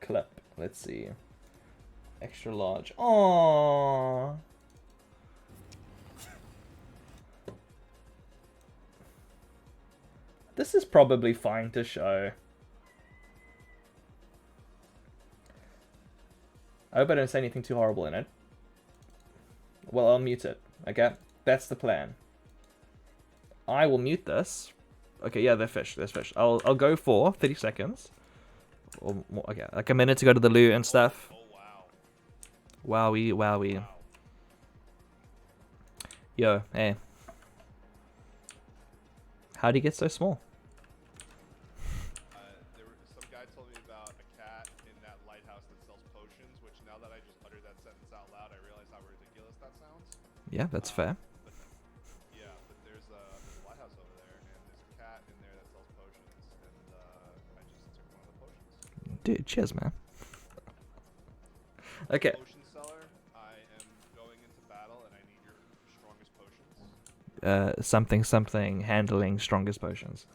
clip. Let's see. Extra large. Aww. This is probably fine to show. I hope I don't say anything too horrible in it. Well, I'll mute it. Okay, that's the plan. I will mute this. Okay, yeah, they're fish. There's fish. I'll go for 30 seconds. Or more, okay, like a minute to go to the loo and stuff. Oh, wow. Wowie, wowie. Wow. Yo, hey. How do you get so small? Some guy told me about a cat in that lighthouse that sells potions, which now that I just uttered that sentence out loud, I realize how ridiculous that sounds. Yeah, that's fair. But there's a lighthouse over there, and there's a cat in there that sells potions, and I just took one of the potions. Dude, cheers, man. Okay. Potion seller, I am going into battle, and I need your strongest potions. Something handling strongest potions.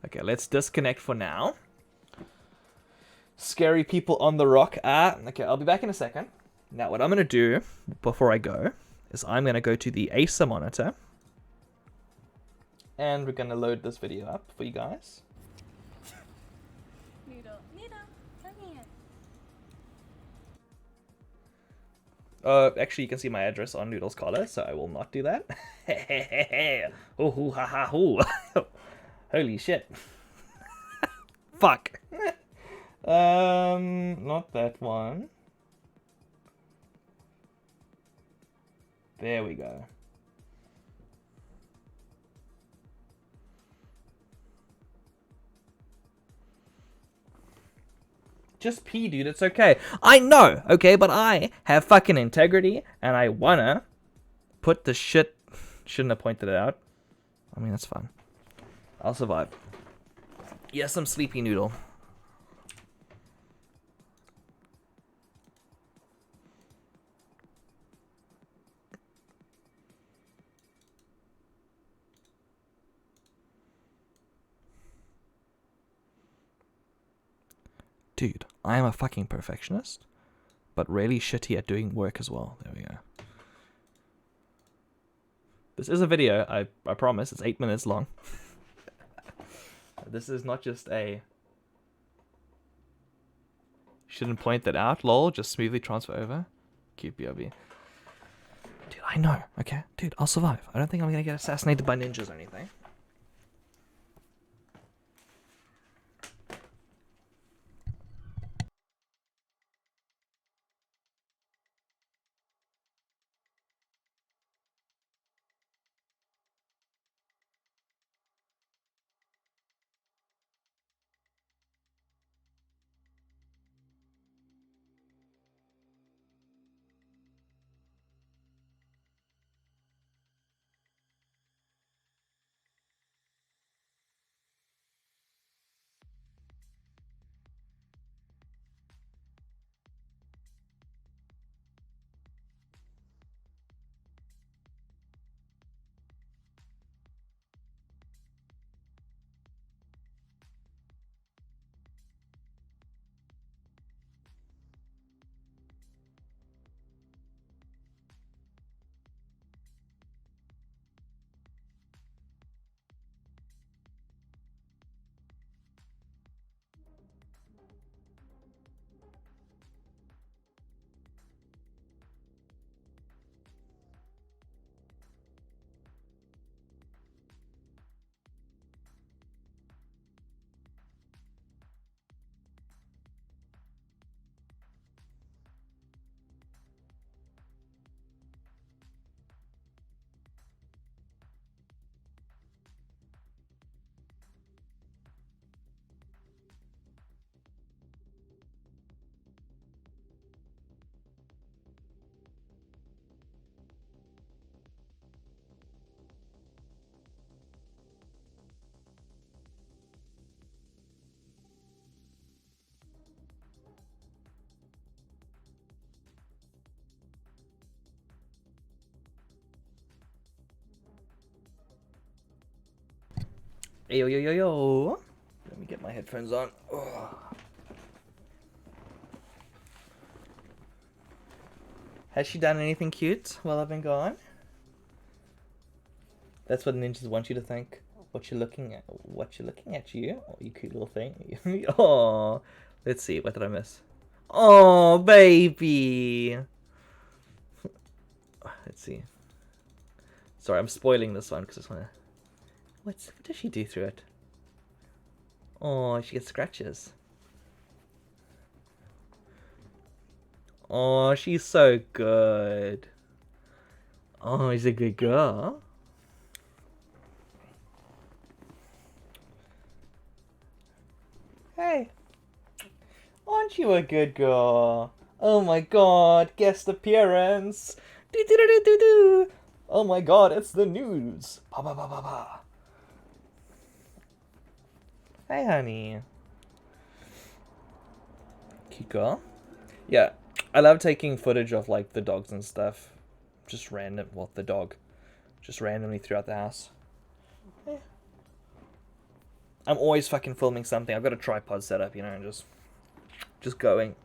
Okay, let's disconnect for now. Scary people on the rock. Okay, I'll be back in a second. Now, what I'm going to do before I go is I'm going to go to the Acer monitor. And we're going to load this video up for you guys. Noodle, come here. Actually, you can see my address on Noodle's collar, so I will not do that. Oh, hoo, ha, ha, hoo. Holy shit. Fuck. Not that one. There we go. Just pee, dude. It's okay. I know, okay, but I have fucking integrity, and I wanna put the shit. Shouldn't have pointed it out. I mean, that's fine. I'll survive. Yes, I'm sleepy, Noodle. Dude, I am a fucking perfectionist, but really shitty at doing work as well. There we go. This is a video, I promise. It's 8 minutes long. This is not just a... Shouldn't point that out, lol. Just smoothly transfer over. Cute BRB. Dude, I know. Okay, dude, I'll survive. I don't think I'm gonna get assassinated by ninjas or anything. Yo, yo, yo, yo. Let me get my headphones on. Oh. Has she done anything cute while I've been gone? That's what ninjas want you to think. What you're looking at. What you're looking at, you. Oh, you cute little thing. Oh. Let's see. What did I miss? Oh, baby. Let's see. Sorry, I'm spoiling this one because I just want to... What does she do through it? Oh, she gets scratches. Oh, she's so good. Oh, she's a good girl. Hey. Aren't you a good girl? Oh my god, guest appearance. Do do do do do. Oh my god, it's the news. Pa pa pa pa pa. Hey, honey. Cute girl. Yeah, I love taking footage of like the dogs and stuff. Just random, well, the dog. Just randomly throughout the house. Yeah. I'm always fucking filming something. I've got a tripod set up, you know, and just going.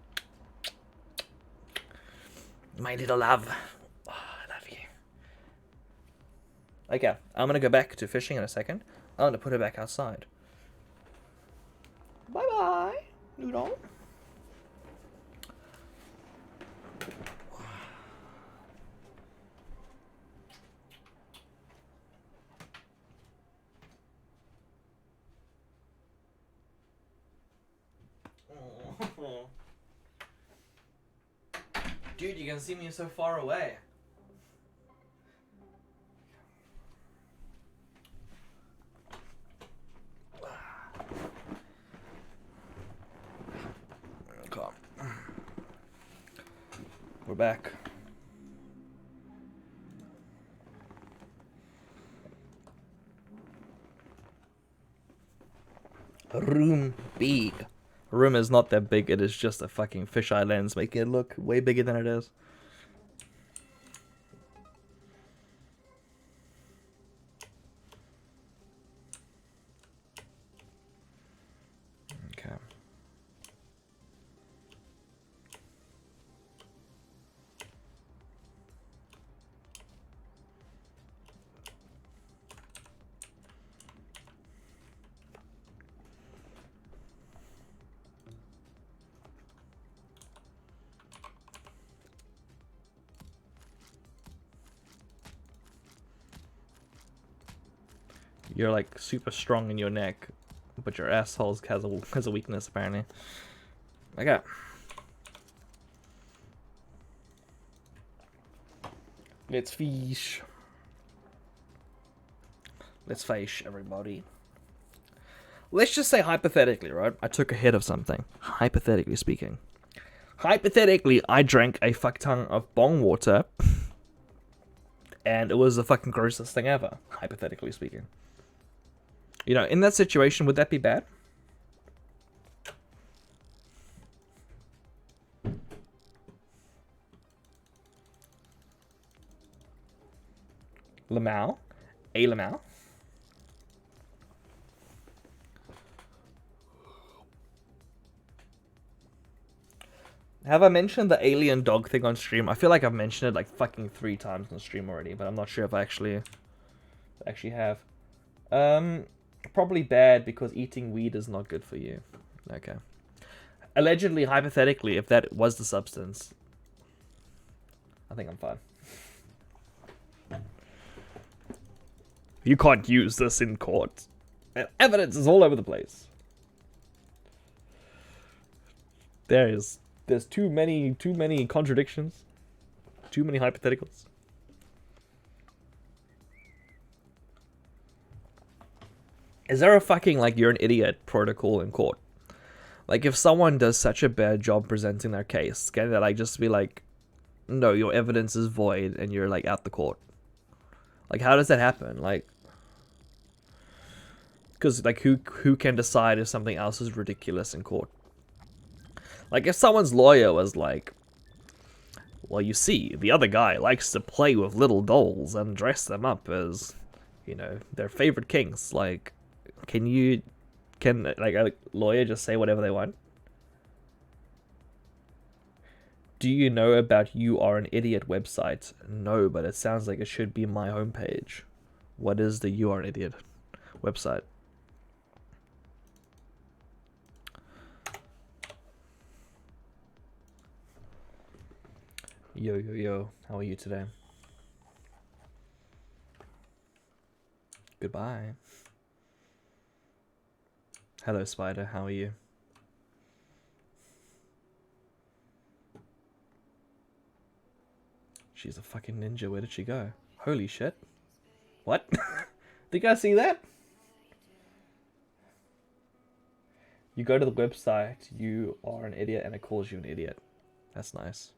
My little love. Oh, I love you. Okay, I'm gonna go back to fishing in a second. I'm gonna put her back outside. Bye bye, Noodle. Dude, you can see me so far away. Okay. We're back. Room big. Room is not that big, it is just a fucking fisheye lens making it look way bigger than it is. Okay. You're like super strong in your neck, but your asshole has a weakness apparently. Okay. Let's fish. Let's fish, everybody. Let's just say hypothetically, right? I took a hit of something. Hypothetically speaking. Hypothetically, I drank a fuck ton of bong water. And it was the fucking grossest thing ever. Hypothetically speaking. You know, in that situation, would that be bad? Lamau? A Lamau? Have I mentioned the alien dog thing on stream? I feel like I've mentioned it like fucking 3 times on stream already, but I'm not sure if I actually have. Probably bad because eating weed is not good for you. Okay. Allegedly, hypothetically, if that was the substance, I think I'm fine. You can't use this in court. Evidence is all over the place. There's too many contradictions. Too many hypotheticals. Is there a fucking, like, you're an idiot protocol in court? Like, if someone does such a bad job presenting their case, can they, like, just be like, no, your evidence is void, and you're, like, out the court? Like, how does that happen? Like, because, like, who can decide if something else is ridiculous in court? Like, if someone's lawyer was like, well, you see, the other guy likes to play with little dolls and dress them up as, you know, their favorite kings, like, Can like a lawyer just say whatever they want? Do you know about You Are an Idiot website? No, but it sounds like it should be my homepage. What is the You Are an Idiot website? Yo, yo, yo. How are you today? Goodbye. Hello, Spider. How are you? She's a fucking ninja. Where did she go? Holy shit. What? Did you guys see that? You go to the website, You Are an Idiot, and it calls you an idiot. That's nice.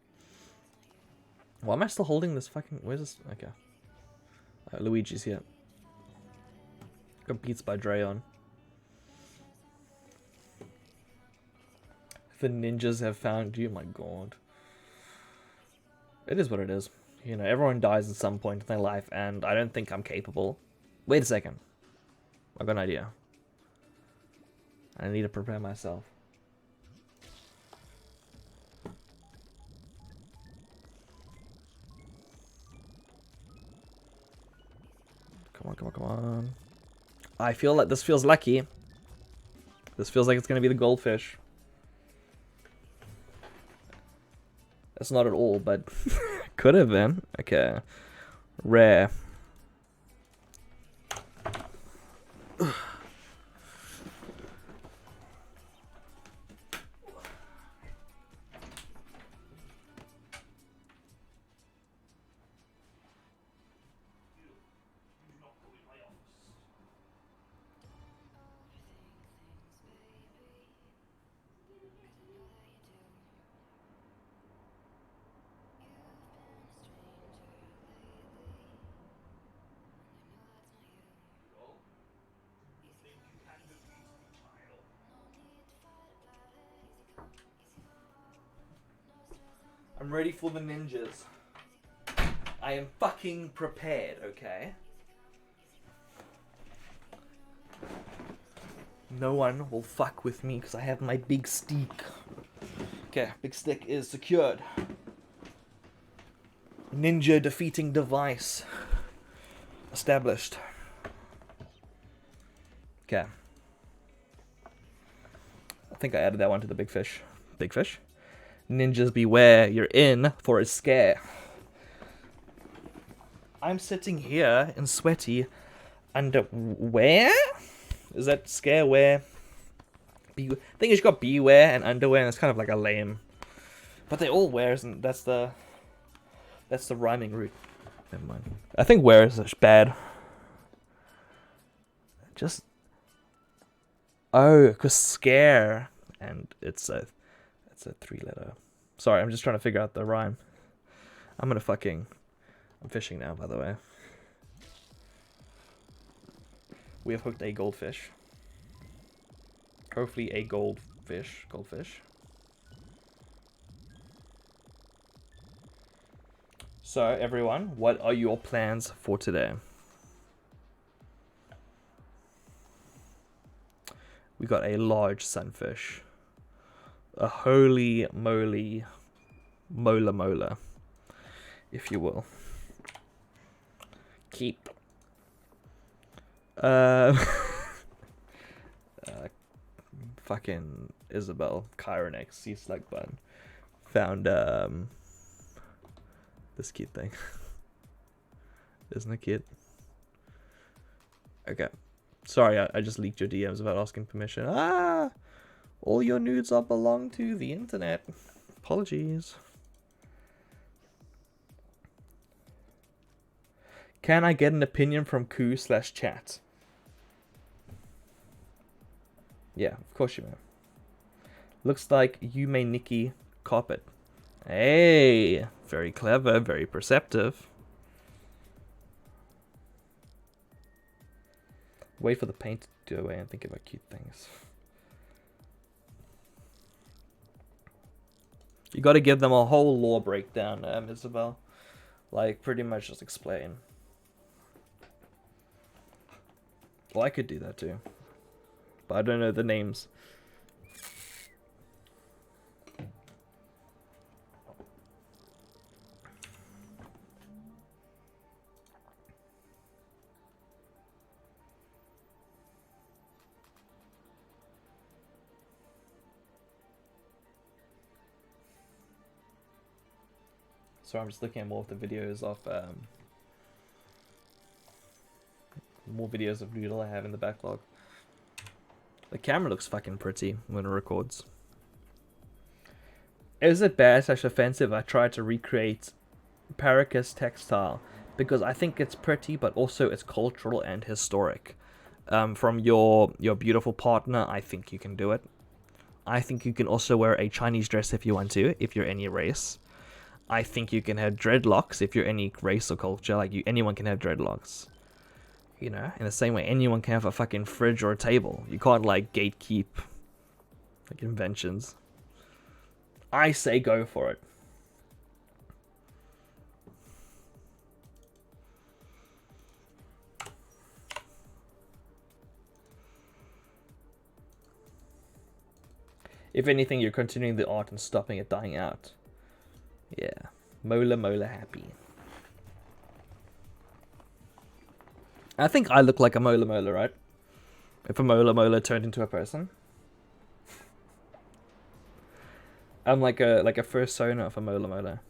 Why am I still holding this fucking... Where's this? Okay. Luigi's here. Got Beats by Dre on. The ninjas have found you. My god. It is what it is. You know, everyone dies at some point in their life, and I don't think I'm capable. Wait a second. I've got an idea. I need to prepare myself. Come on, come on, come on. I feel like this feels lucky. This feels like it's going to be the goldfish. That's not at all, but could have been. Okay. Rare. I'm ready for the ninjas. I am fucking prepared, okay? No one will fuck with me because I have my big stick. Okay, big stick is secured. Ninja defeating device established. Okay. I think I added that one to the big fish. Big fish? Ninjas beware, you're in for a scare. I'm sitting here in sweaty underwear? Is that scareware? I think you just got beware and underwear, and it's kind of like a lame. But they all wear, and that's the rhyming route. Never mind. I think wear is bad. Just cause scare, and it's a 3-letter. Sorry, I'm just trying to figure out the rhyme. I'm fishing now, by the way. We have hooked a goldfish. Hopefully a goldfish. So, everyone, what are your plans for today? We got a large sunfish. A holy moly mola, if you will. Keep. Fucking Isabel, Chironex, Sea Slug Bun, found this cute thing. Isn't it cute? Okay. Sorry, I just leaked your DMs without asking permission. All your nudes are belong to the internet. Apologies. Can I get an opinion from Koo/chat? Yeah, of course you may. Looks like you may Nikki carpet. Hey, very clever, very perceptive. Wait for the paint to go away and think about cute things. You got to give them a whole lore breakdown, Isabel. Like, pretty much just explain. Well, I could do that too. but I don't know the names. So I'm just looking at more of the videos of more videos of Noodle I have in the backlog. The camera looks fucking pretty when it records. Is it bad / offensive I tried to recreate Paracas textile? Because I think it's pretty, but also it's cultural and historic. From your beautiful partner, I think you can do it. I think you can also wear a Chinese dress if you want to, if you're any race. I think you can have dreadlocks if you're any race or culture. Like, anyone can have dreadlocks. You know, in the same way, anyone can have a fucking fridge or a table. You can't, like, gatekeep, like, inventions. I say go for it. If anything, you're continuing the art and stopping it dying out. Yeah. Mola happy. I think I look like a Mola, right? If a Mola turned into a person. I'm like a fursona of a Mola.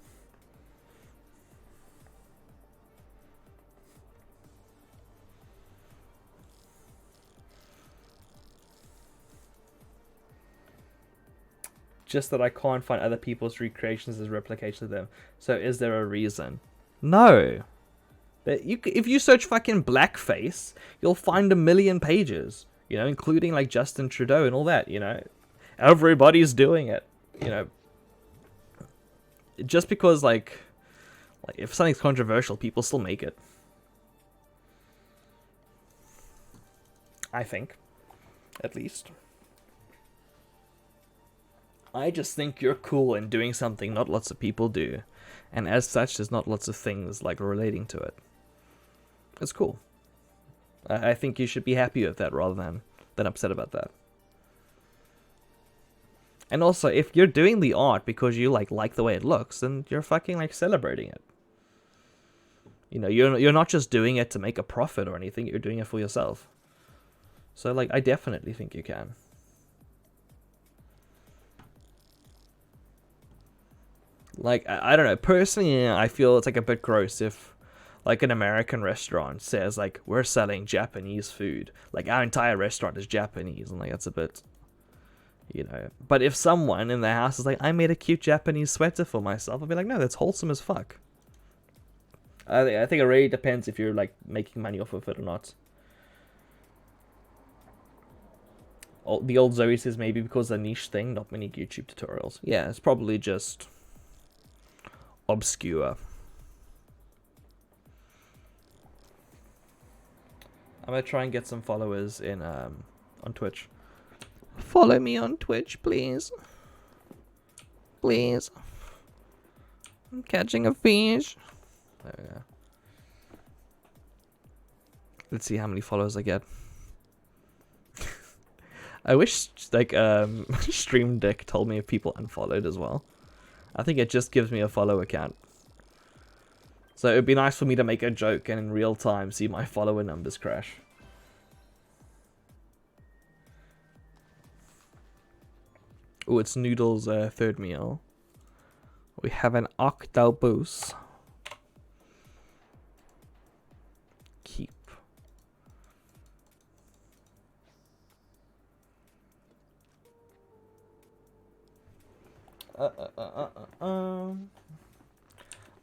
Just that I can't find other people's recreations as replications of them. So is there a reason? No. If you search fucking blackface, you'll find a million pages. You know, including like Justin Trudeau and all that, you know. Everybody's doing it, you know. Just because like if something's controversial, people still make it. I think. At least. I just think you're cool in doing something not lots of people do. And as such, there's not lots of things like relating to it. It's cool. I think you should be happy with that rather than upset about that. And also, if you're doing the art because you like the way it looks, then you're fucking like celebrating it. You know, you're not just doing it to make a profit or anything, you're doing it for yourself. So like, I definitely think you can. Like, I don't know, personally, I feel it's like a bit gross if like an American restaurant says like, we're selling Japanese food. Like, our entire restaurant is Japanese, and like, that's a bit, you know. But if someone in their house is like, I made a cute Japanese sweater for myself, I'll be like, no, that's wholesome as fuck. I think it really depends if you're like making money off of it or not. The old Zoe says maybe because a niche thing, not many YouTube tutorials. Yeah, it's probably just obscure. I'm gonna try and get some followers in on Twitch. Follow me on Twitch, please. Please. I'm catching a fish. There we go. Let's see how many followers I get. I wish like Stream Dick told me if people unfollowed as well. I think it just gives me a follow account. So it'd be nice for me to make a joke and in real time see my follower numbers crash. Oh, it's Noodle's third meal. We have an octopus. Keep.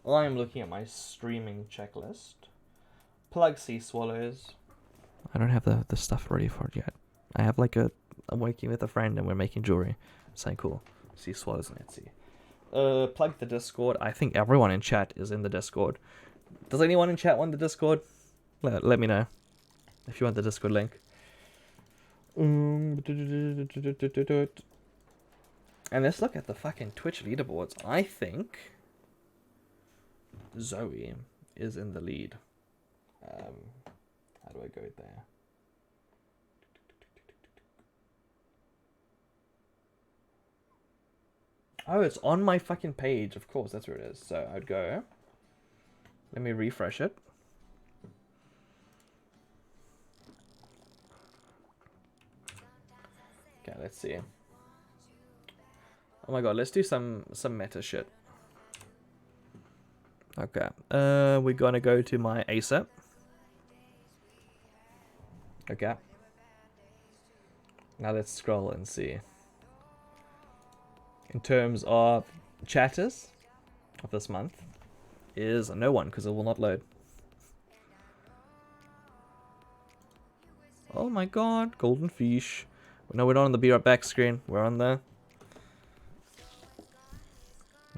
I'm looking at my streaming checklist. Plug sea swallows. I don't have the stuff ready for it yet. I have like I'm working with a friend and we're making jewelry. So cool. Sea swallows and Etsy. Plug the Discord. I think everyone in chat is in the Discord. Does anyone in chat want the Discord? Let me know if you want the Discord link. And let's look at the fucking Twitch leaderboards. I think Zoe is in the lead. How do I go there? Oh, it's on my fucking page. Of course, that's where it is. So I'd go. Let me refresh it. Okay, let's see. Oh my god, let's do some meta shit. Okay. We're gonna go to my ASAP. Okay. Now let's scroll and see. In terms of chatters of this month, is no one because it will not load. Oh my god, golden fish. No, we're not on the Be Right Back screen. We're on the...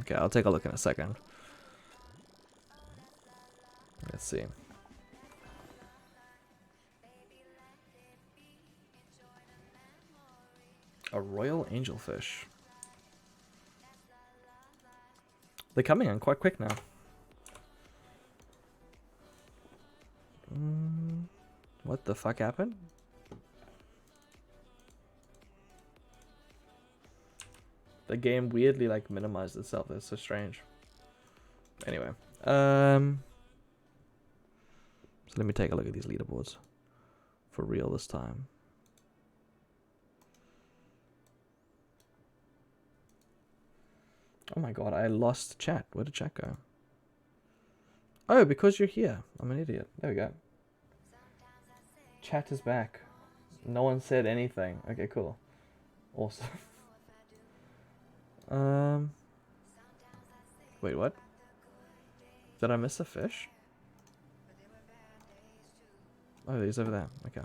Okay, I'll take a look in a second. Let's see. A royal angelfish. They're coming in quite quick now. What the fuck happened? The game weirdly like minimized itself. That's so strange. Anyway, so let me take a look at these leaderboards for real this time. Oh my god, I lost chat. Where did chat go? Oh, because you're here. I'm an idiot. There we go. Chat is back. No one said anything. Okay, cool. Awesome. Wait, what? Did I miss a fish? Oh, he's over there. Okay.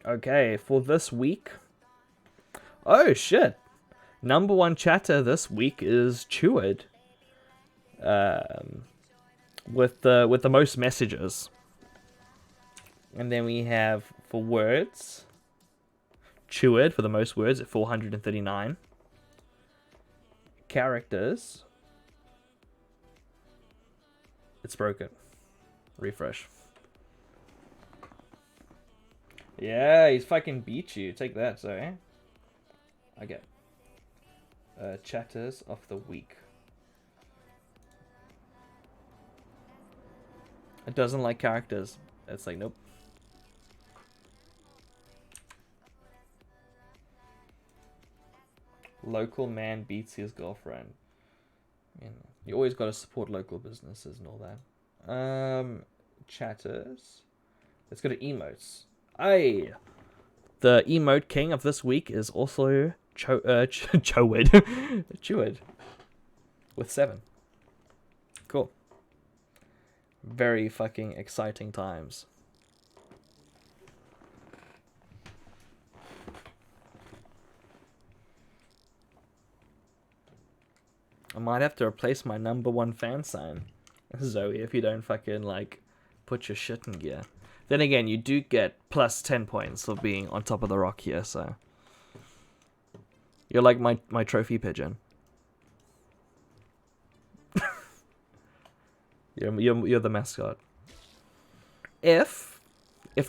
Okay, for this week. Oh shit! Number one chatter this week is Cheward. With the most messages. And then we have for words, Cheward for the most words at 439. Characters. It's broken. Refresh. Yeah, he's fucking beat you. Take that, sorry. Okay. Chatters of the week. It doesn't like characters. It's like, nope. Local man beats his girlfriend. You know, you always got to support local businesses and all that. Chatters. Let's go to emotes. Aye. The emote king of this week is also Chowed. Cheward. With 7. Cool. Very fucking exciting times. I might have to replace my number one fan sign, Zoe, if you don't fucking, like, put your shit in gear. Then again, you do get plus 10 points for being on top of the rock here, so... You're like my trophy pigeon. You're the mascot. If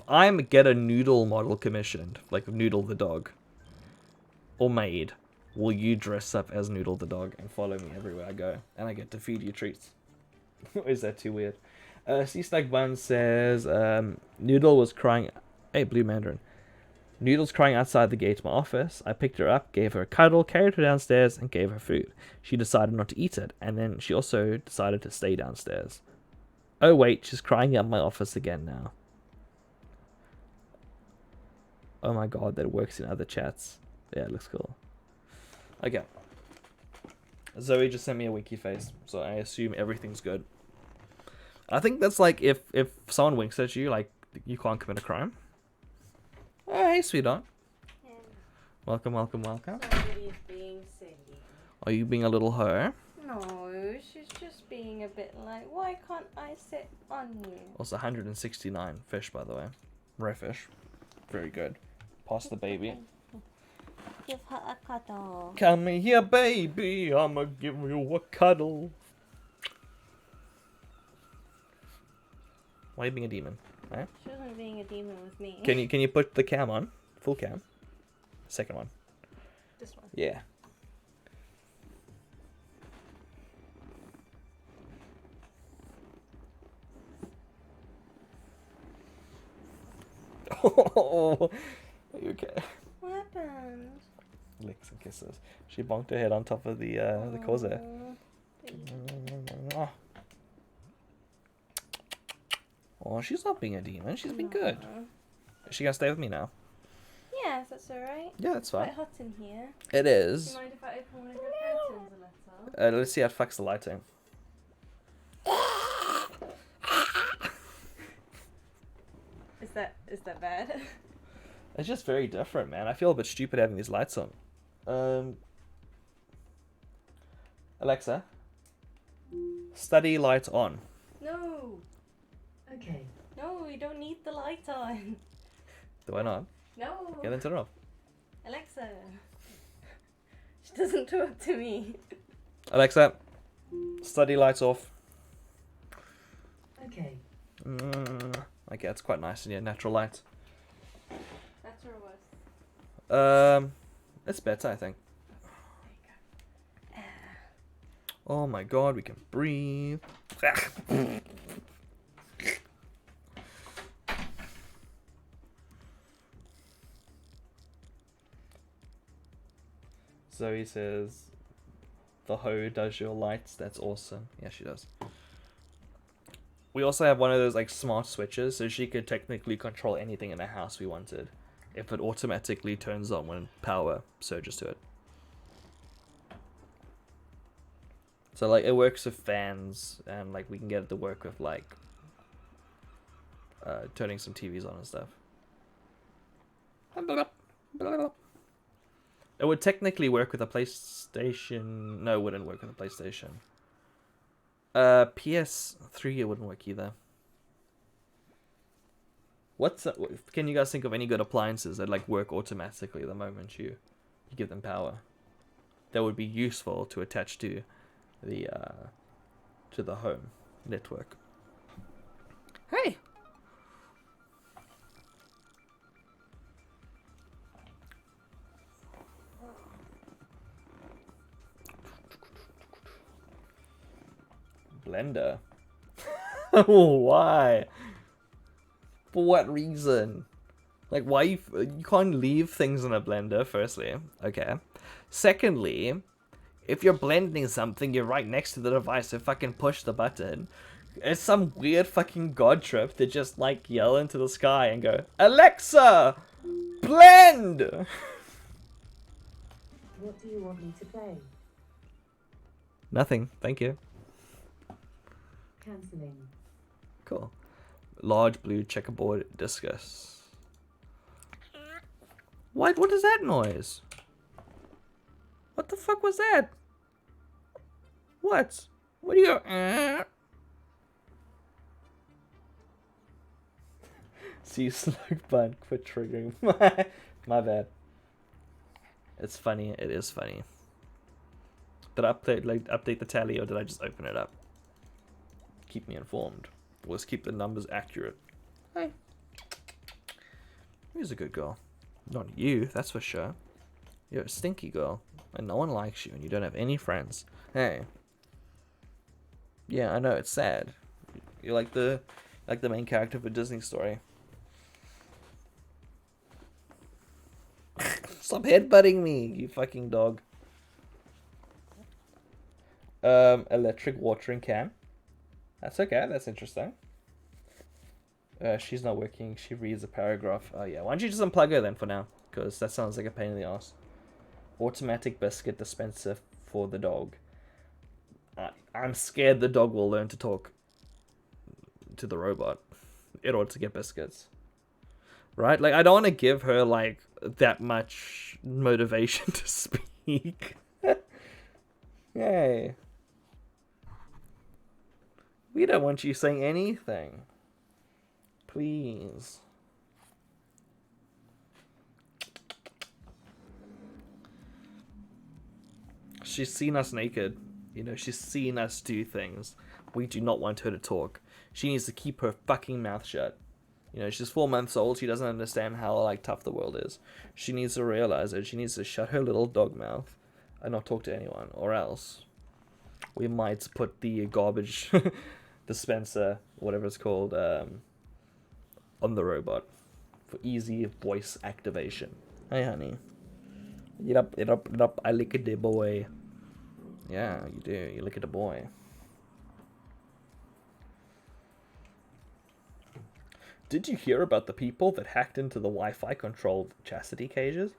I get a Noodle model commissioned, like Noodle the dog, or made, will you dress up as Noodle the dog and follow me everywhere I go? And I get to feed you treats. Or is that too weird? Sea Snug Bun says, Noodle was crying... Hey, Blue Mandarin. Noodle's crying outside the gate of my office. I picked her up, gave her a cuddle, carried her downstairs, and gave her food. She decided not to eat it, and then she also decided to stay downstairs. Oh wait, she's crying out my office again now. Oh my god, that works in other chats. Yeah, it looks cool. Okay. Zoe just sent me a winky face, so I assume everything's good. I think that's like if someone winks at you, like, you can't commit a crime. Oh, hey, sweetheart. Yeah. Welcome, welcome, welcome. Somebody's being silly. Are you being a little hoe? No, she's just being a bit like, why can't I sit on you? Also, 169 fish, by the way. Rare fish. Very good. Pass the baby. give her a cuddle. Come here, baby. I'ma give you a cuddle. Why are you being a demon? Right? She wasn't being a demon with me. Can you put the cam on? Full cam. Second one. This one. Yeah. Oh, are you okay? What happened? Licks and kisses. She bonked her head on top of the corsair. Oh, she's not being a demon. She's been good. Is she gonna stay with me now? Yeah, if that's alright. Yeah, that's It's fine. quite hot in here. It Do is. you mind if I open one of your curtains a little? Let's see how it fucks the lighting. Is that bad? It's just very different, man. I feel a bit stupid having these lights on. Alexa, study light on. No. Okay. No, we don't need the light on. Do I not? No. Okay, then turn it off. Alexa. She doesn't talk to me. Alexa, study lights off. Okay. Okay, it's quite nice in here. Natural light. That's or worse. It's better, I think. Oh my god, we can breathe. Zoe says, the hoe does your lights. That's awesome. Yeah, she does. We also have one of those like smart switches, so she could technically control anything in the house we wanted, if it automatically turns on when power surges to it. So like it works with fans, and like we can get it to work with like turning some TVs on and stuff. It would technically work with a PlayStation. No, it wouldn't work with a PlayStation. PS3 it wouldn't work either. Can you guys think of any good appliances that like work automatically the moment you give them power? That would be useful to attach to the home network. Hey. Blender. Why? For what reason? Like, why you can't leave things in a blender, firstly. Okay. Secondly, if you're blending something, you're right next to the device, so fucking push the button. It's some weird fucking god trip to just, like, yell into the sky and go, Alexa! Blend! What do you want me to play? Nothing, thank you. Cancelling. Cool. Large blue checkerboard discus. What is that noise? What the fuck was that? What? What do you... See, Slug Bun, quit triggering. My bad. It's funny, it is funny. Did I update the tally, or did I just open it up? Keep me informed. Let's keep the numbers accurate. Hey. You're a good girl. Not you, that's for sure. You're a stinky girl. And no one likes you, and you don't have any friends. Hey. Yeah, I know, it's sad. You're like the main character of a Disney story. Stop headbutting me, you fucking dog. Electric watering can. That's okay, that's interesting. She's not working, she reads a paragraph. Oh yeah, why don't you just unplug her then for now? Because that sounds like a pain in the ass. Automatic biscuit dispenser for the dog. I'm scared the dog will learn to talk to the robot in order to get biscuits. Right? Like, I don't want to give her, like, that much motivation to speak. Yay. We don't want you saying anything. Please. she's seen us naked. You know, she's seen us do things. We do not want her to talk. She needs to keep her fucking mouth shut. You know, she's 4 months old. She doesn't understand how like tough the world is. She needs to realize it. She needs to shut her little dog mouth and not talk to anyone, or else we might put the garbage dispenser, whatever it's called, on the robot for easy voice activation. Hey, honey. Get up, get up, get up. I lick it, boy. Yeah, you do. You lick it, boy. Did you hear about the people that hacked into the Wi-Fi controlled chastity cages?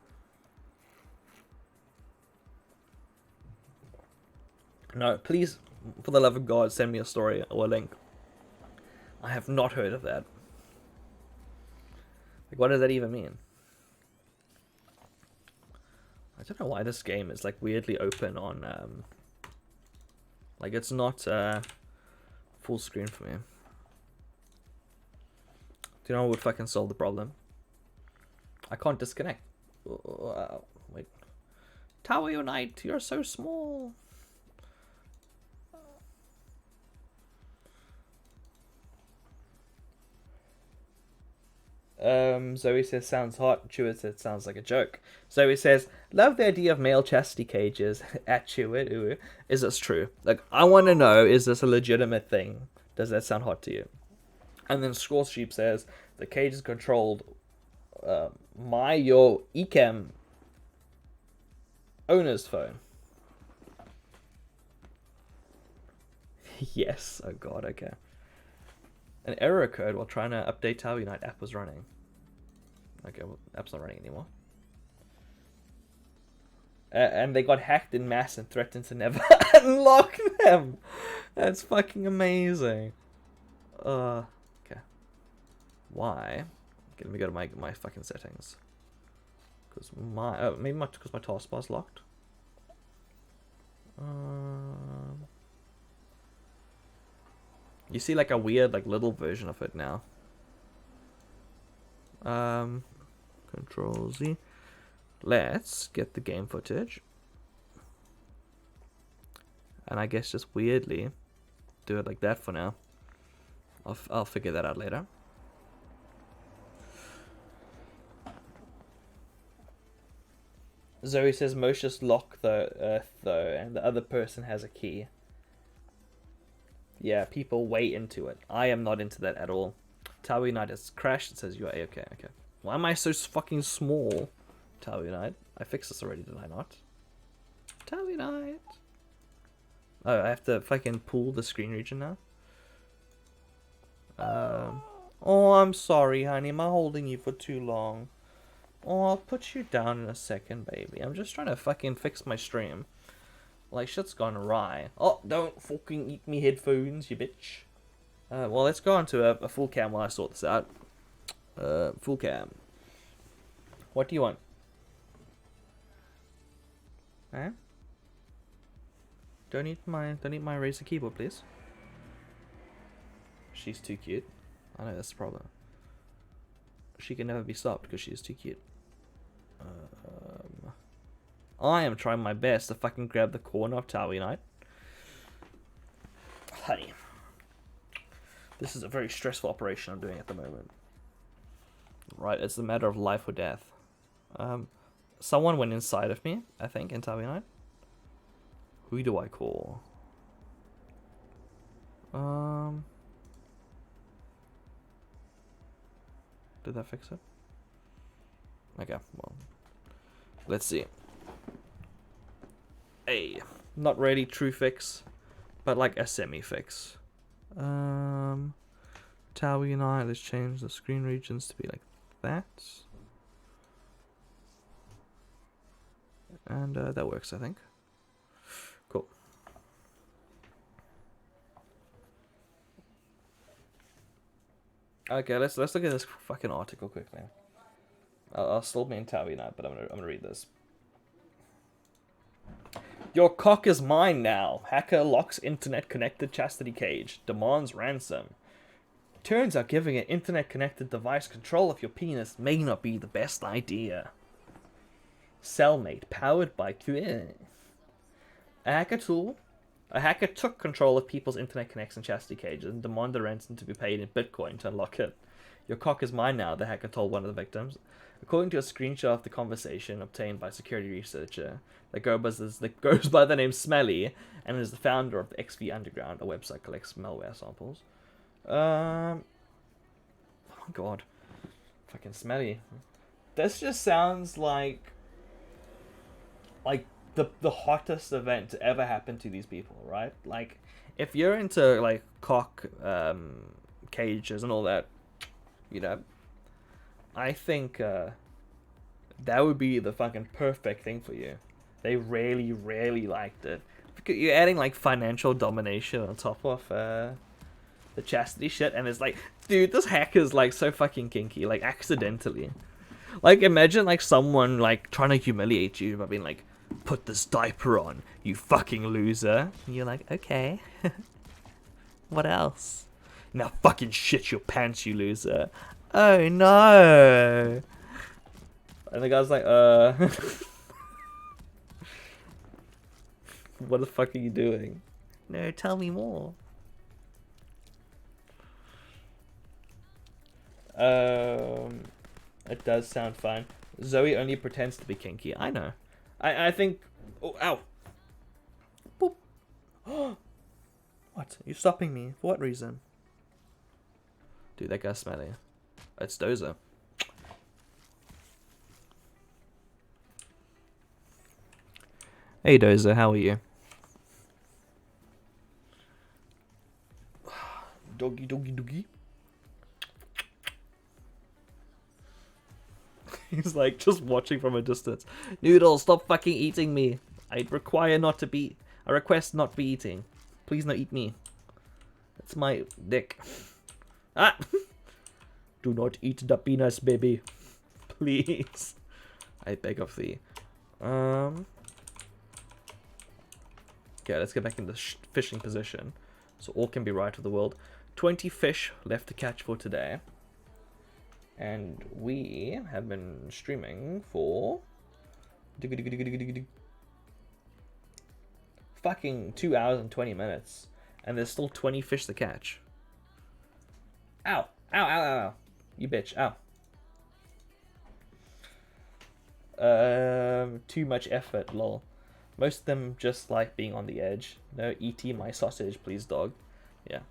No, please, for the love of God, send me a story or a link. I have not heard of that. Like, what does that even mean? I don't know why this game is, like, weirdly open on, like, it's not, full screen for me. Do you know what would fucking solve the problem? I can't disconnect. Wait. Tower Unite, you're so small. Zoe says, sounds hot. Chewit says, sounds like a joke. Zoe says, love the idea of male chastity cages. At Chewit, ooh. Is this true? Like, I want to know, is this a legitimate thing? Does that sound hot to you? And then Score Sheep says, the cage is controlled your Ecamm owner's phone. Yes, oh god, okay. An error occurred while trying to update Tower Unite. App was running. Okay, well, app's not running anymore. And they got hacked in mass and threatened to never unlock them. That's fucking amazing. Okay. Why? Okay, let me go to my fucking settings. Because maybe because my taskbar's locked. You see like a weird like little version of it now. Control Z. Let's get the game footage. And I guess just weirdly do it like that for now. I'll figure that out later. Zoe says most just lock the Earth though, and the other person has a key. Yeah, people way into it. I am not into that at all. Tower Unite has crashed. It says you are okay. Okay. Why am I so fucking small? Tower Unite. I fixed this already, did I not? Tower Unite. Oh, I have to fucking pull the screen region now. Oh, I'm sorry, honey. Am I holding you for too long? Oh, I'll put you down in a second, baby. I'm just trying to fucking fix my stream. Like, shit's gone awry. Oh, don't fucking eat me headphones, you bitch. Well, let's go on to a full cam while I sort this out. Full cam. What do you want? Eh? Don't eat my Razer keyboard, please. She's too cute. I know that's the problem. She can never be stopped because she is too cute. I am trying my best to fucking grab the corner of Tower Unite. Honey. This is a very stressful operation I'm doing at the moment. Right, it's a matter of life or death. Someone went inside of me, I think, in Tower Unite. Who do I call? Did that fix it? Okay, well. Let's see. Hey, not really true fix, but like a semi-fix. Tower Unite, let's change the screen regions to be like that. And that works, I think. Cool. Okay, let's look at this fucking article quickly. I'll still be in Tower Unite, but I'm gonna read this. Your cock is mine now. Hacker locks internet-connected chastity cage. Demands ransom. Turns out giving an internet-connected device control of your penis may not be the best idea. Cellmate, powered by A hacker tool. A hacker took control of people's internet connection chastity cages and demanded ransom to be paid in Bitcoin to unlock it. Your cock is mine now, the hacker told one of the victims. According to a screenshot of the conversation obtained by a security researcher that goes by the name Smelly and is the founder of the XV Underground, a website collects malware samples. Oh god. Fucking Smelly. This just sounds like the hottest event to ever happen to these people, right? Like, if you're into like cock cages and all that, you know, I think that would be the fucking perfect thing for you. They really, really liked it. You're adding like financial domination on top of the chastity shit, and it's like, dude, this hacker's like so fucking kinky, like accidentally. Like, imagine like someone like trying to humiliate you by being like, put this diaper on, you fucking loser. And you're like, okay. What else? Now fucking shit your pants, you loser. Oh no. And the guy's like, what the fuck are you doing? No, tell me more. It does sound fun. Zoe only pretends to be kinky. I know. I think... Oh, ow. Boop. What? You're stopping me? For what reason? Dude, that guy's smelly. It's Dozer. Hey Dozer, how are you? Doggy, doggy, doggy. He's like just watching from a distance. Noodle, stop fucking eating me. I require not to be. I request not be eating. Please not eat me. That's my dick. Ah! Do not eat the penis, baby. Please. I beg of thee. Okay, let's get back in the fishing position. So all can be right with the world. 20 fish left to catch for today. And we have been streaming for fucking 2 hours and 20 minutes. And there's still 20 fish to catch. Ow. Ow, ow, ow, ow. You bitch. Ow. Too much effort, lol. Most of them just like being on the edge. No, E.T. my sausage, please, dog. Yeah.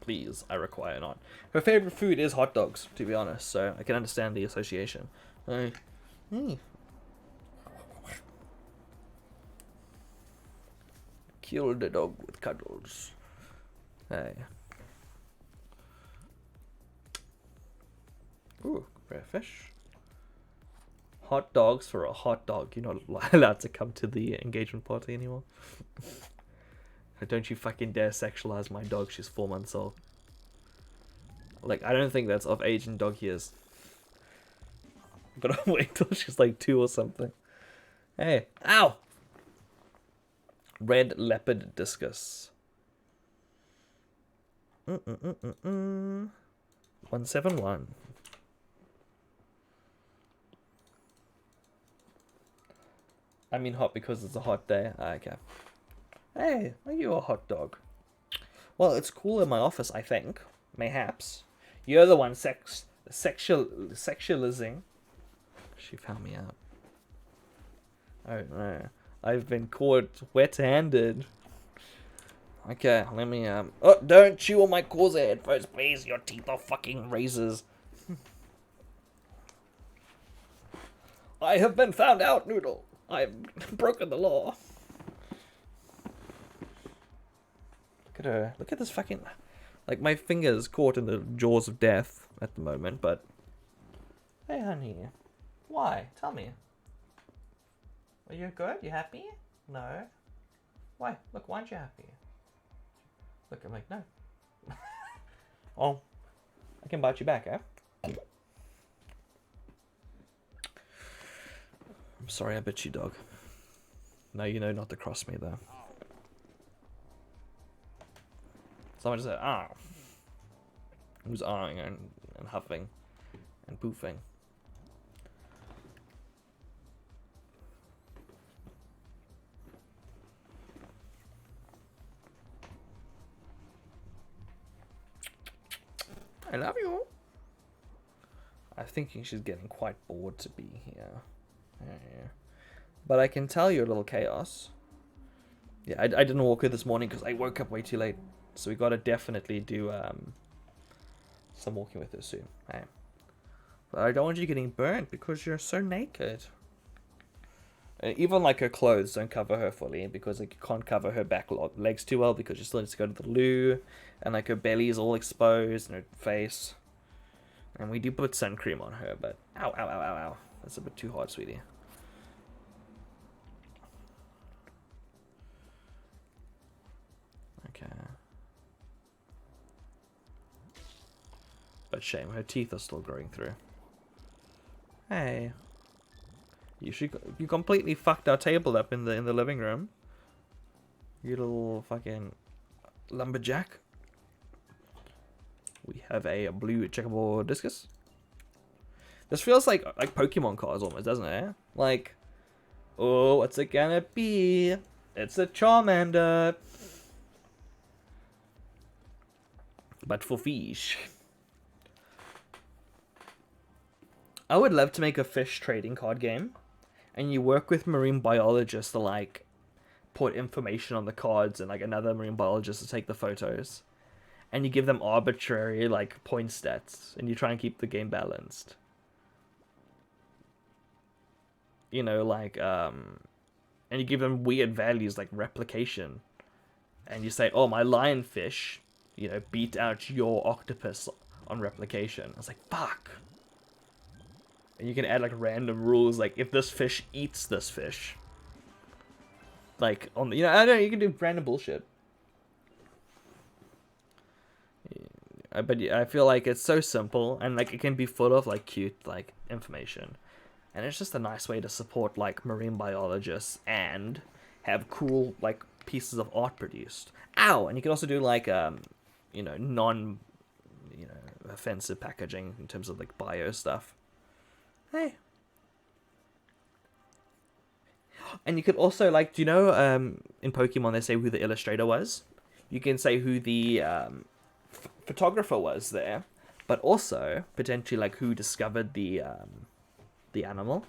Please, I require not. Her favorite food is hot dogs, to be honest, so I can understand the association. Kill the dog with cuddles. Hey. Ooh, rare fish. Hot dogs for a hot dog. You're not allowed to come to the engagement party anymore. Don't you fucking dare sexualize my dog. She's 4 months old. Like, I don't think that's of age in dog years. Gotta wait till she's like 2 or something. Hey. Ow! Red leopard discus. 171. I mean hot because it's a hot day. Okay. Hey, are you a hot dog? Well, it's cool in my office, I think. Mayhaps. You're the one sexualizing. She found me out. Oh no. I've been caught wet-handed. Okay, let me, Oh, don't chew on my Corsair headphones, please. Your teeth are fucking razors. I have been found out, Noodle. I've broken the law. Look at her. Look at this fucking... Like, my finger's caught in the jaws of death at the moment, but... Hey, honey. Why? Tell me. Are you good? You happy? No. Why? Look, why aren't you happy? Look, I'm like, no. Oh. I can bite you back, eh? I'm sorry I bit you, dog. No, you know not to cross me, though. Someone just said, ah. Who's ahhing and huffing and poofing. I love you. I'm thinking she's getting quite bored to be here. Yeah. But I can tell you're a little chaos. Yeah, I didn't walk her this morning because I woke up way too late. So we gotta definitely do some walking with her soon. Hey. But I don't want you getting burnt because you're so naked. Even like her clothes don't cover her fully because like, you can't cover her back legs too well because she still needs to go to the loo. And like her belly is all exposed and her face. And we do put sun cream on her, but ow, ow, ow, ow, ow. That's a bit too hard, sweetie. Okay. But shame, her teeth are still growing through. Hey. You completely fucked our table up in the living room. You little fucking lumberjack. We have a blue checkerboard discus. This feels like Pokemon cards almost, doesn't it? Like, oh, what's it gonna be? It's a Charmander. But for fish. I would love to make a fish trading card game. And you work with marine biologists to like put information on the cards and like another marine biologist to take the photos. And you give them arbitrary like point stats and you try and keep the game balanced. You know, like and you give them weird values like replication. And you say, oh, my lionfish, you know, beat out your octopus on replication. I was like, fuck. And you can add like random rules, like if this fish eats this fish. Like on the, you know, I don't know, you can do random bullshit. But I feel like it's so simple and like it can be full of like cute like information. And it's just a nice way to support like marine biologists and have cool like pieces of art produced. Ow! And you can also do like you know, offensive packaging in terms of like bio stuff. Hey. And you could also like, do you know in Pokemon they say who the illustrator was? You can say who the photographer was there, but also potentially like who discovered the animal.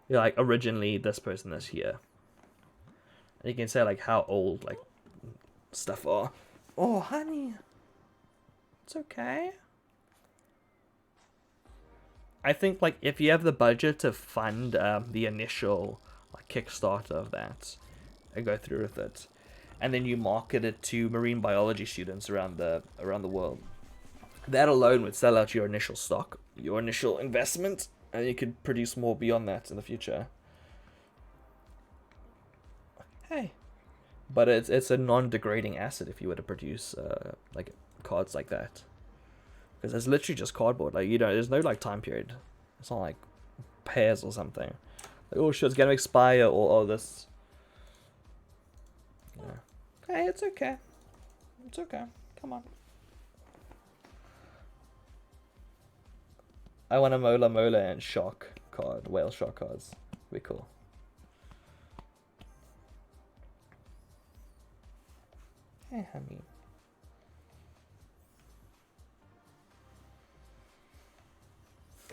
You're like originally this person is here. And you can say like how old like stuff are. Oh honey, it's okay. I think like if you have the budget to fund the initial like Kickstarter of that and go through with it, and then you market it to marine biology students around the world, that alone would sell out your initial stock, your initial investment, and you could produce more beyond that in the future. Hey, but it's a non-degrading asset if you were to produce like cards like that. Because it's literally just cardboard. Like, you know, there's no, like, time period. It's not, like, pairs or something. Like, oh, shit, it's gonna expire, or, oh, this. Yeah. Hey, it's okay. It's okay. Come on. I want a Mola Mola and Shark card. Whale Shark cards. Be cool. Hey, honey.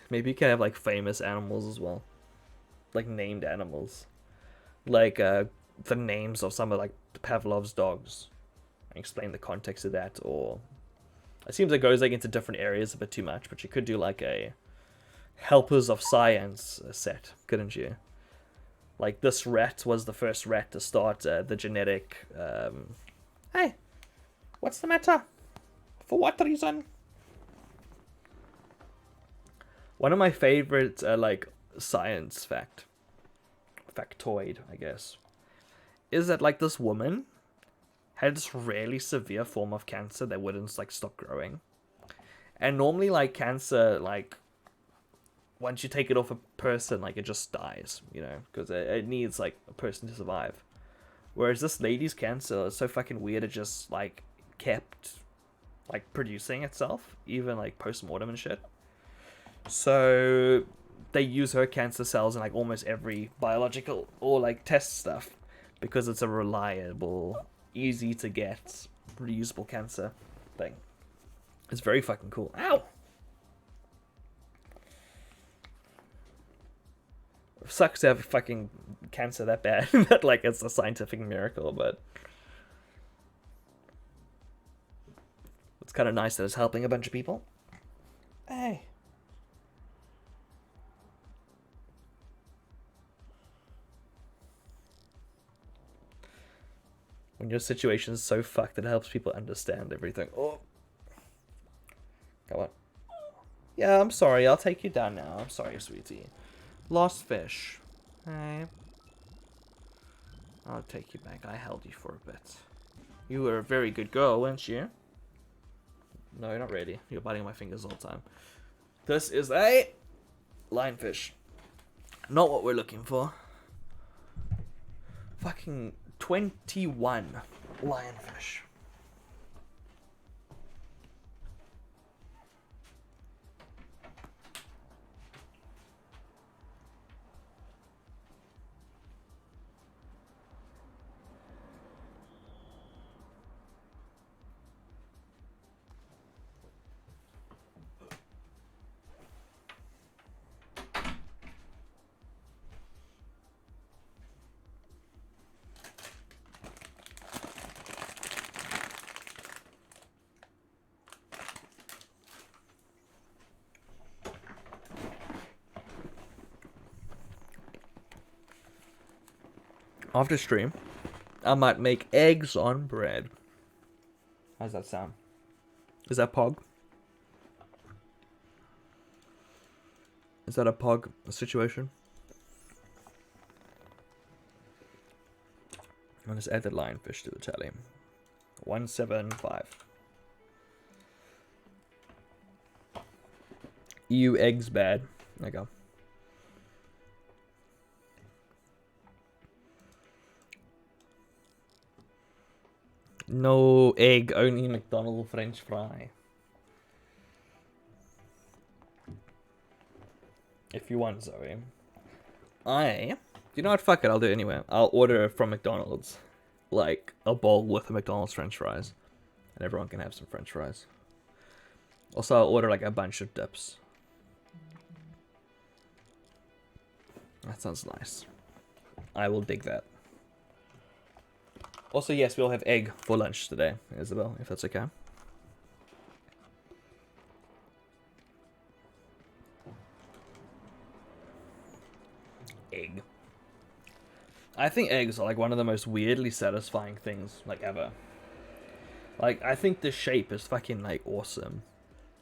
Maybe you can have like famous animals as well, like named animals, like the names of some of like Pavlov's dogs, and explain the context of that. Or it seems it goes like into different areas a bit too much, but you could do like a helpers of science set, couldn't you? Like this rat was the first rat to start the genetic. Hey, what's the matter? For what reason? One of my favorite, like, science factoid, I guess, is that, like, this woman had this really severe form of cancer that wouldn't, like, stop growing. And normally, like, cancer, like, once you take it off a person, like, it just dies, you know, because it needs, like, a person to survive. Whereas this lady's cancer is so fucking weird, it just, like, kept, like, producing itself, even, like, post-mortem and shit. So they use her cancer cells in like almost every biological or like test stuff because it's a reliable, easy to get, reusable cancer thing. It's very fucking cool. Ow! Sucks to have fucking cancer that bad. That like it's a scientific miracle, but it's kind of nice that it's helping a bunch of people. Hey. When your situation is so fucked, it helps people understand everything. Oh. Come on. Yeah, I'm sorry. I'll take you down now. I'm sorry, sweetie. Lost fish. Hey. I'll take you back. I held you for a bit. You were a very good girl, weren't you? No, not really. You're biting my fingers all the time. This is a lionfish. Not what we're looking for. Fucking 21 lionfish. After stream, I might make eggs on bread. How's that sound? Is that pog? Is that a pog situation? I'm gonna just add the lionfish to the tally. 175. EU eggs bad. There you go. No egg, only McDonald's French fry. If you want, Zoe. You know what, fuck it, I'll do it anyway. I'll order from McDonald's, like, a bowl with a McDonald's French fries. And everyone can have some French fries. Also, I'll order, like, a bunch of dips. That sounds nice. I will dig that. Also, yes, we'll have egg for lunch today, Isabel, if that's okay. Egg. I think eggs are like one of the most weirdly satisfying things like ever. Like, I think the shape is fucking like awesome.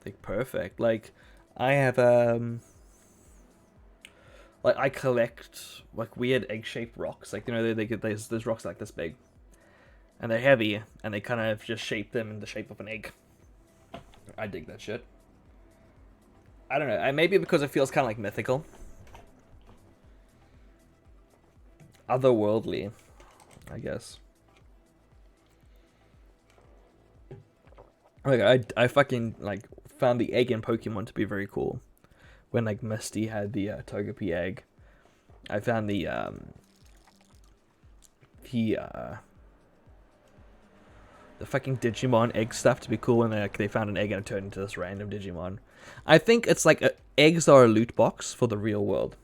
Like perfect. Like, I have like I collect like weird egg-shaped rocks. Like, you know, they get there's rocks like this big. And they're heavy, and they kind of just shape them in the shape of an egg. I dig that shit. I don't know, maybe because it feels kind of like mythical. Otherworldly, I guess. Like, I fucking, like, found the egg in Pokemon to be very cool. When, like, Misty had the Togepi egg. I found the fucking Digimon egg stuff to be cool when they found an egg and it turned into this random Digimon. I think it's like eggs are a loot box for the real world.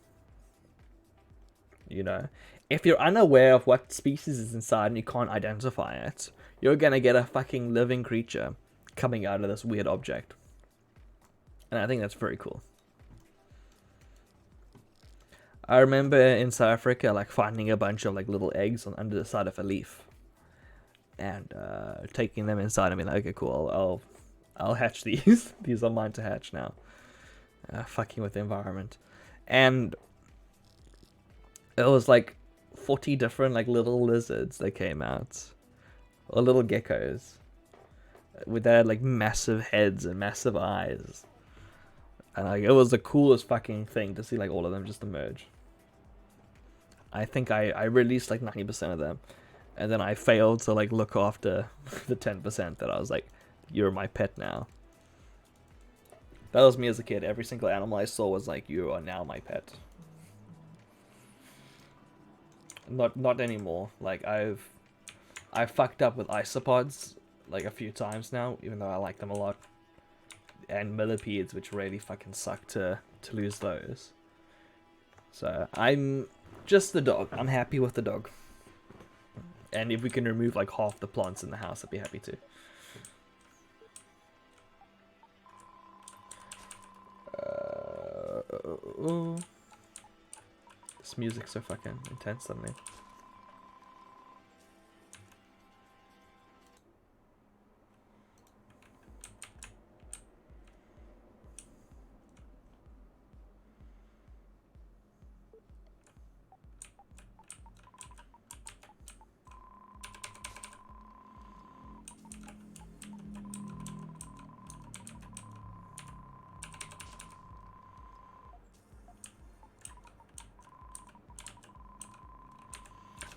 You know? If you're unaware of what species is inside and you can't identify it, you're gonna get a fucking living creature coming out of this weird object. And I think that's very cool. I remember in South Africa, like, finding a bunch of, like, little eggs under the side of a leaf. And taking them inside and being like, okay, cool, I'll hatch these. These are mine to hatch now. Fucking with the environment. And it was like 40 different like little lizards that came out. Or little geckos. With their like massive heads and massive eyes. And like, it was the coolest fucking thing to see like all of them just emerge. I think I released like 90% of them. And then I failed to like look after the 10% that I was like, you're my pet now. That was me as a kid. Every single animal I saw was like, you are now my pet. Not anymore. Like, I fucked up with isopods like a few times now, even though I like them a lot. and millipedes, which really fucking suck to lose those. So I'm just the dog. I'm happy with the dog. And if we can remove like half the plants in the house, I'd be happy to. This music's so fucking intense suddenly.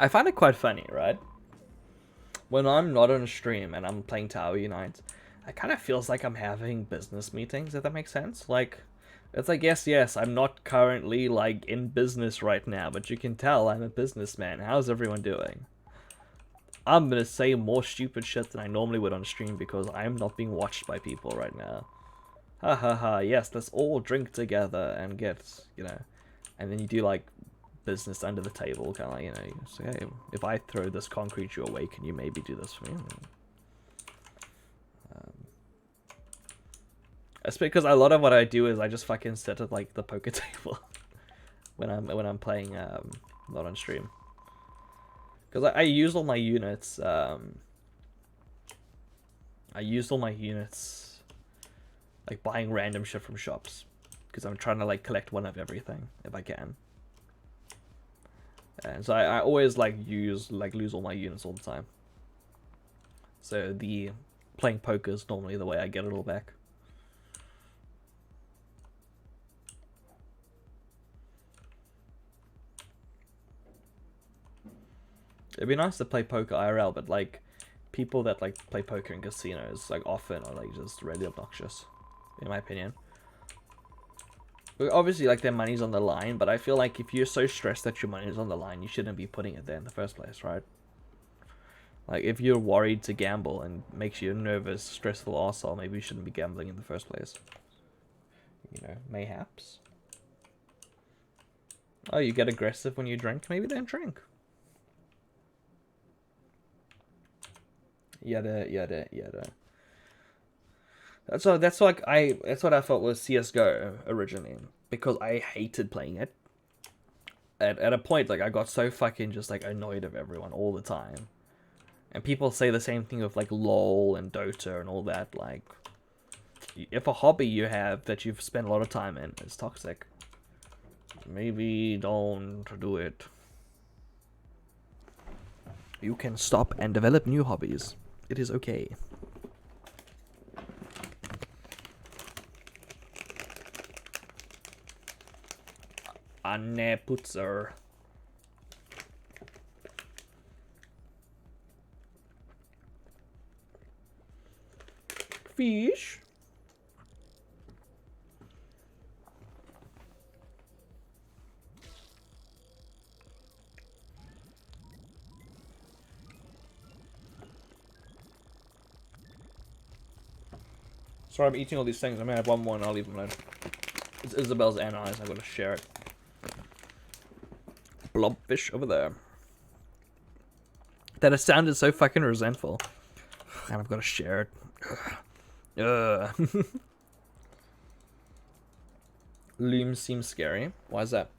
I find it quite funny, right? When I'm not on a stream and I'm playing Tower Unite, it kind of feels like I'm having business meetings, if that makes sense. Like, it's like, yes, I'm not currently, like, in business right now, but you can tell I'm a businessman. How's everyone doing? I'm gonna say more stupid shit than I normally would on stream because I'm not being watched by people right now. Ha ha ha, yes, let's all drink together and get, you know, and then you do, like, business under the table, kind of like, you know, say, hey, if I throw this concrete your way, can you maybe do this for me? It's because a lot of what I do is I just fucking sit at like the poker table when I'm playing not on stream, because I use all my units. I use all my units like buying random shit from shops because I'm trying to like collect one of everything if I can. And so I always like lose all my units all the time. So the playing poker is normally the way I get it all back. It'd be nice to play poker IRL, but like people that like play poker in casinos like often are like just really obnoxious, in my opinion. Obviously, like, their money's on the line, but I feel like if you're so stressed that your money's on the line, you shouldn't be putting it there in the first place, right? Like, if you're worried to gamble and makes you a nervous, stressful arsehole, maybe you shouldn't be gambling in the first place. You know, mayhaps. Oh, you get aggressive when you drink? Maybe don't drink. Yada, yada, yada. That's what I felt was CS:GO originally, because I hated playing it. At a point, like, I got so fucking just like annoyed of everyone all the time, and people say the same thing of like LOL and Dota and all that. Like, if a hobby you have that you've spent a lot of time in is toxic, maybe don't do it. You can stop and develop new hobbies. It is okay. Anne Putzer. Fish. Sorry, I'm eating all these things. I may have one more and I'll leave them alone. It's Isabel's and eyes. I'm gonna share it. Blobfish over there. That it sounded so fucking resentful. And I've got to share it. Looms seem scary. Why is that?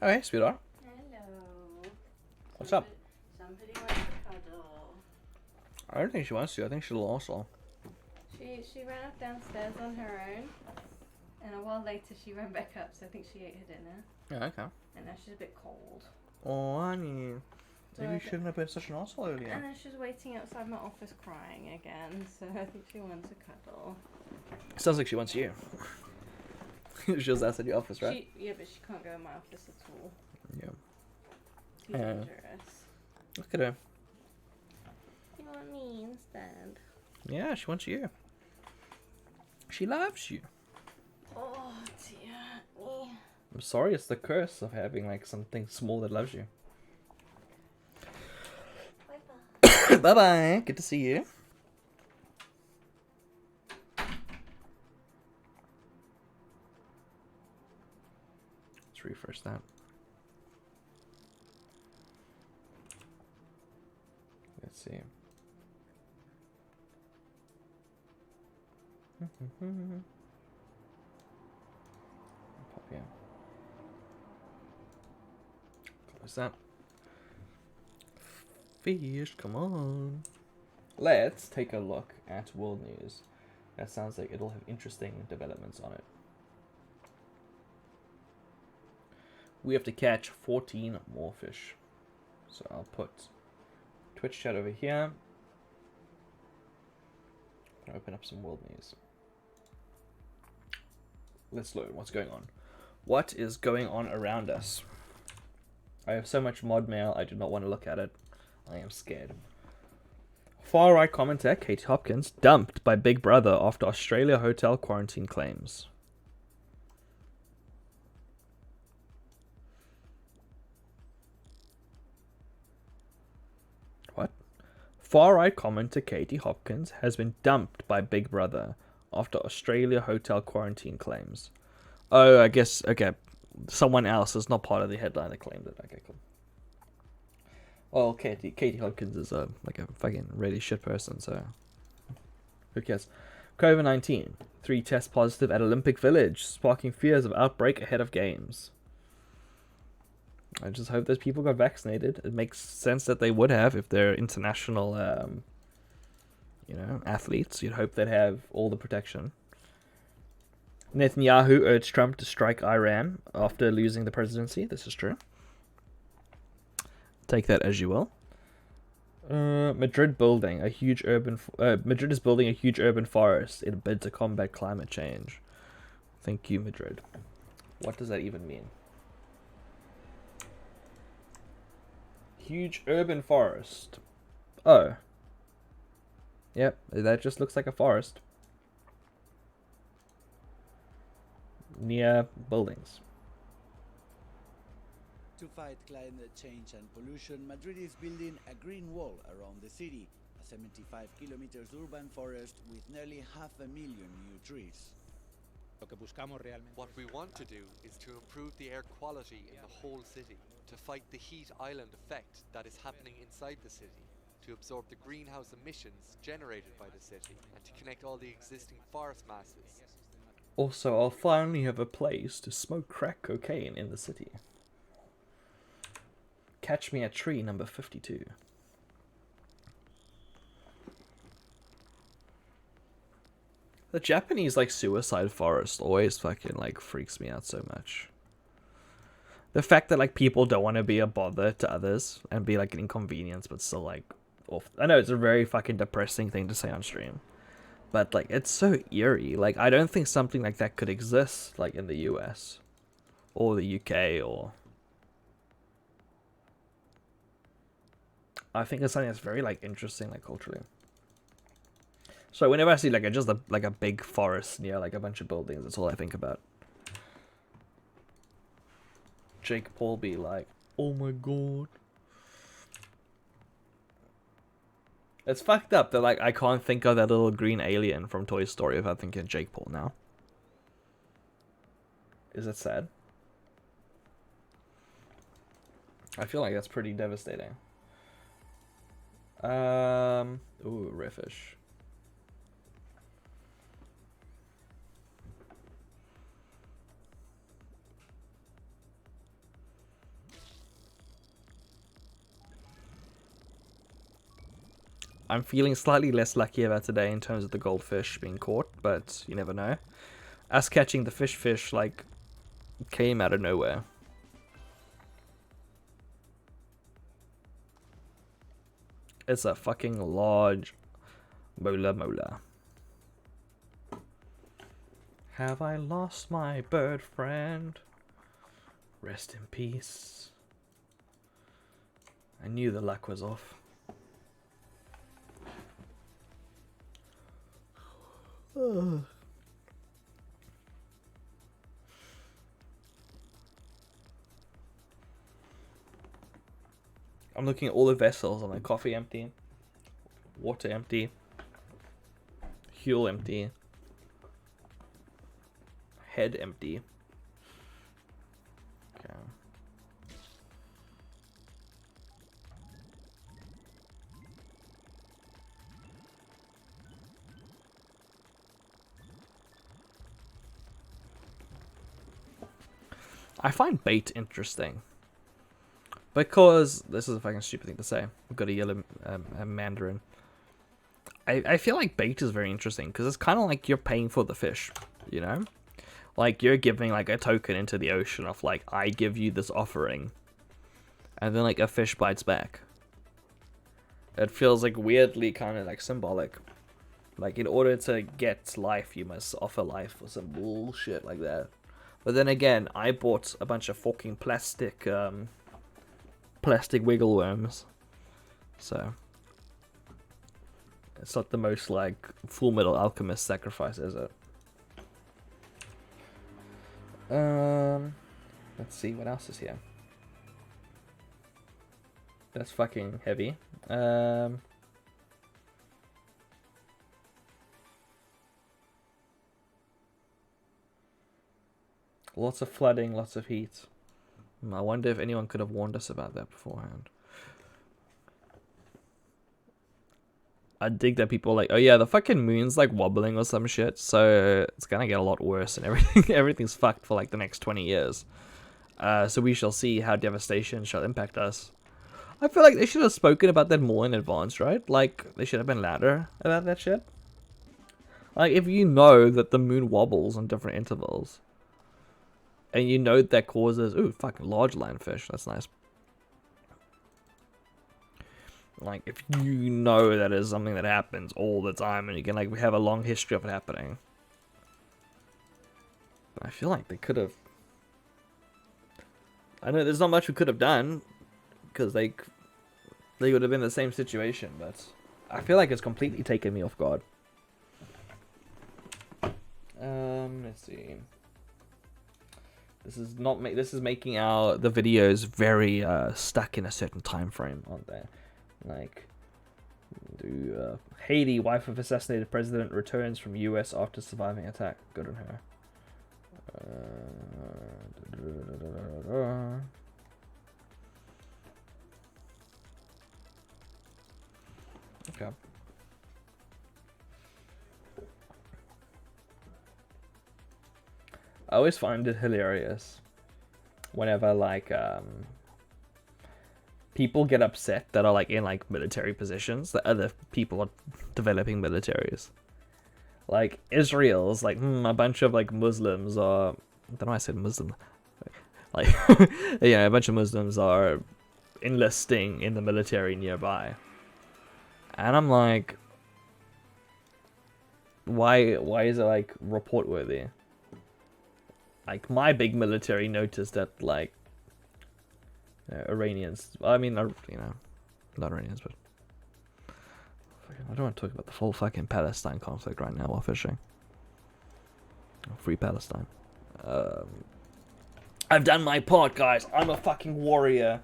Oh, hey, sweetheart. Hello. What's up? Somebody wants a cuddle. I don't think she wants to. I think she'll also. She ran up downstairs on her own, and a while later she ran back up, so I think she ate her dinner. Yeah, okay. And now she's a bit cold. Oh, honey. Maybe you So shouldn't have been such an asshole earlier. And then she's waiting outside my office crying again, so I think she wants a cuddle. Sounds like she wants you. She was outside your office, right? Yeah, but she can't go in my office at all. Yeah. Too dangerous. Look at her. You want me instead? Yeah, she wants you. She loves you. Oh dear me. I'm sorry, it's the curse of having like something small that loves you. Bye bye. Bye bye. Good to see you. Let's refresh that. Let's see. Pop here. Close that. Fish, come on. Let's take a look at world news. That sounds like it'll have interesting developments on it. We have to catch 14 more fish. So I'll put Twitch chat over here. I'll open up some world news. Let's learn what's going on. What is going on around us? I have so much mod mail, I do not want to look at it. I am scared. Far-right commentator Katie Hopkins dumped by Big Brother after Australia hotel quarantine claims. What? Far-right commentator Katie Hopkins has been dumped by Big Brother after Australia hotel quarantine claims. Oh, I guess, okay. Someone else is not part of the headline that claimed it. Okay, cool. Well, Katie Hopkins is a fucking really shit person, so who cares? COVID-19. 3 tests positive at Olympic Village, sparking fears of outbreak ahead of games. I just hope those people got vaccinated. It makes sense that they would have if they're international, athletes. You'd hope they'd have all the protection. Netanyahu urged Trump to strike Iran after losing the presidency. This is true. Take that as you will. Madrid is building a huge urban forest in a bid to combat climate change. Thank you, Madrid. What does that even mean? Huge urban forest. Oh. Yep, that just looks like a forest. Near buildings. To fight climate change and pollution, Madrid is building a green wall around the city, a 75 kilometers urban forest with nearly 500,000 new trees. What we want to do is to improve the air quality in the whole city, to fight the heat island effect that is happening inside the city, to absorb the greenhouse emissions generated by the city, and to connect all the existing forest masses. Also, I'll finally have a place to smoke crack cocaine in the city. Catch me at tree number 52. The Japanese suicide forest always fucking freaks me out so much. The fact that people don't want to be a bother to others and be an inconvenience, but still off. I know it's a very fucking depressing thing to say on stream, but it's so eerie. I don't think something like that could exist in the US or the UK or. I think it's something that's very interesting culturally. So whenever I see just a big forest near a bunch of buildings, that's all I think about. Jake Paul be like, oh my god. It's fucked up that I can't think of that little green alien from Toy Story without thinking of Jake Paul now. Is it sad? I feel like that's pretty devastating. Ooh, Riffish. I'm feeling slightly less lucky about today in terms of the goldfish being caught, but you never know. Us catching the fish came out of nowhere. It's a fucking large mola. Have I lost my bird friend? Rest in peace. I knew the luck was off. I'm looking at all the vessels. I'm like, coffee empty, water empty, fuel empty, head empty. Okay. I find bait interesting. Because, this is a fucking stupid thing to say. I've got a yellow mandarin. I feel like bait is very interesting. Because it's kind of like you're paying for the fish. You know? Like, you're giving, like, a token into the ocean of, like, I give you this offering. And then, like, a fish bites back. It feels, like, weirdly kind of, like, symbolic. Like, in order to get life, you must offer life or some bullshit like that. But then again, I bought a bunch of fucking plastic wiggle worms. So it's not the most like Full Metal Alchemist sacrifice, is it? Let's see what else is here. That's fucking heavy. Lots of flooding, lots of heat. I wonder if anyone could have warned us about that beforehand. I dig that people are like, oh yeah, the fucking moon's like wobbling or some shit, so it's gonna get a lot worse and everything's fucked for like the next 20 years. So we shall see how devastation shall impact us. I feel like they should have spoken about that more in advance, right? Like, they should have been louder about that shit. Like, if you know that the moon wobbles on different intervals, and you know that causes, ooh, fucking large lionfish. That's nice. Like, if you know that is something that happens all the time, and you can, like, have a long history of it happening. I feel like they could have... I know there's not much we could have done, because they would have been in the same situation, but I feel like it's completely taken me off guard. Let's see. This is not this is making the videos very stuck in a certain time frame, aren't they? Like, Haiti, wife of assassinated president, returns from U.S. after surviving attack. Good on her. Okay. I always find it hilarious whenever like people get upset that are like in like military positions that other people are developing militaries. Like Israel's like a bunch of like Muslims are, I don't know why I said Muslim, like yeah, a bunch of Muslims are enlisting in the military nearby, and I'm like, why is it like report worthy? Like, my big military noticed that, like, Iranians... I mean, you know, not Iranians, but... I don't want to talk about the full fucking Palestine conflict right now while fishing. Free Palestine. I've done my part, guys. I'm a fucking warrior.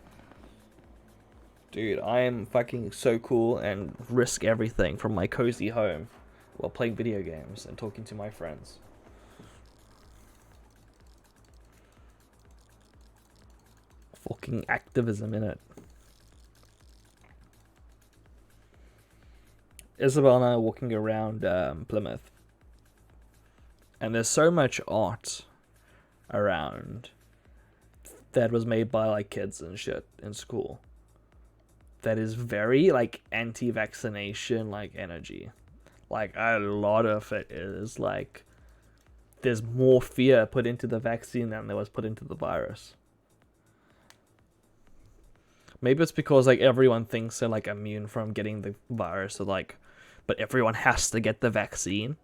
Dude, I am fucking so cool and risk everything from my cozy home while playing video games and talking to my friends. Fucking activism in it. Isabel and I are walking around Plymouth, and there's so much art around that was made by like kids and shit in school that is very like anti-vaccination like energy. Like a lot of it is like there's more fear put into the vaccine than there was put into the virus. Maybe it's because like everyone thinks they're like immune from getting the virus, so like, but everyone has to get the vaccine.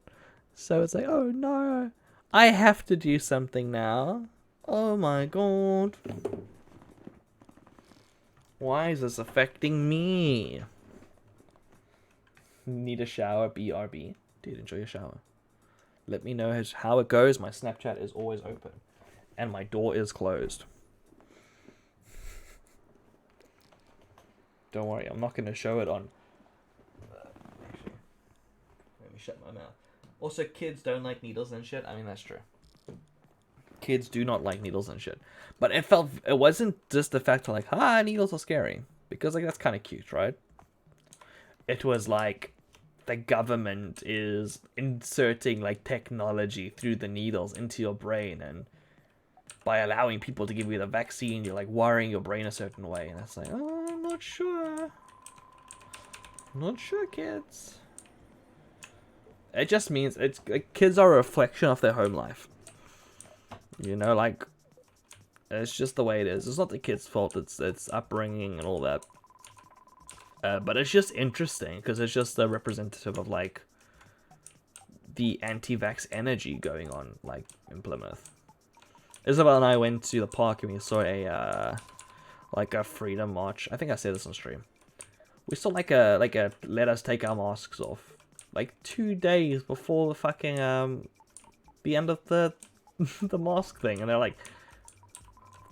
So it's like, oh no, I have to do something now. Oh my god. Why is this affecting me? Need a shower, BRB. Dude, enjoy your shower. Let me know how it goes. My Snapchat is always open. And my door is closed. Don't worry, I'm not gonna show it on. Actually, let me shut my mouth. Also, kids don't like needles and shit. I mean, that's true. Kids do not like needles and shit. But it wasn't just the fact of like, needles are scary. Because like that's kind of cute, right? It was like the government is inserting like technology through the needles into your brain, and by allowing people to give you the vaccine, you're like wiring your brain a certain way, and it's like, oh, I'm not sure. Not sure, kids. It just means it's like, kids are a reflection of their home life. You know, like it's just the way it is. It's not the kid's fault. It's upbringing and all that. But it's just interesting because it's just a representative of like the anti-vax energy going on like in Plymouth. Isabel and I went to the park and we saw a like a freedom march. I think I said this on stream. We saw like a let us take our masks off like 2 days before the fucking the end of the the mask thing, and they're like,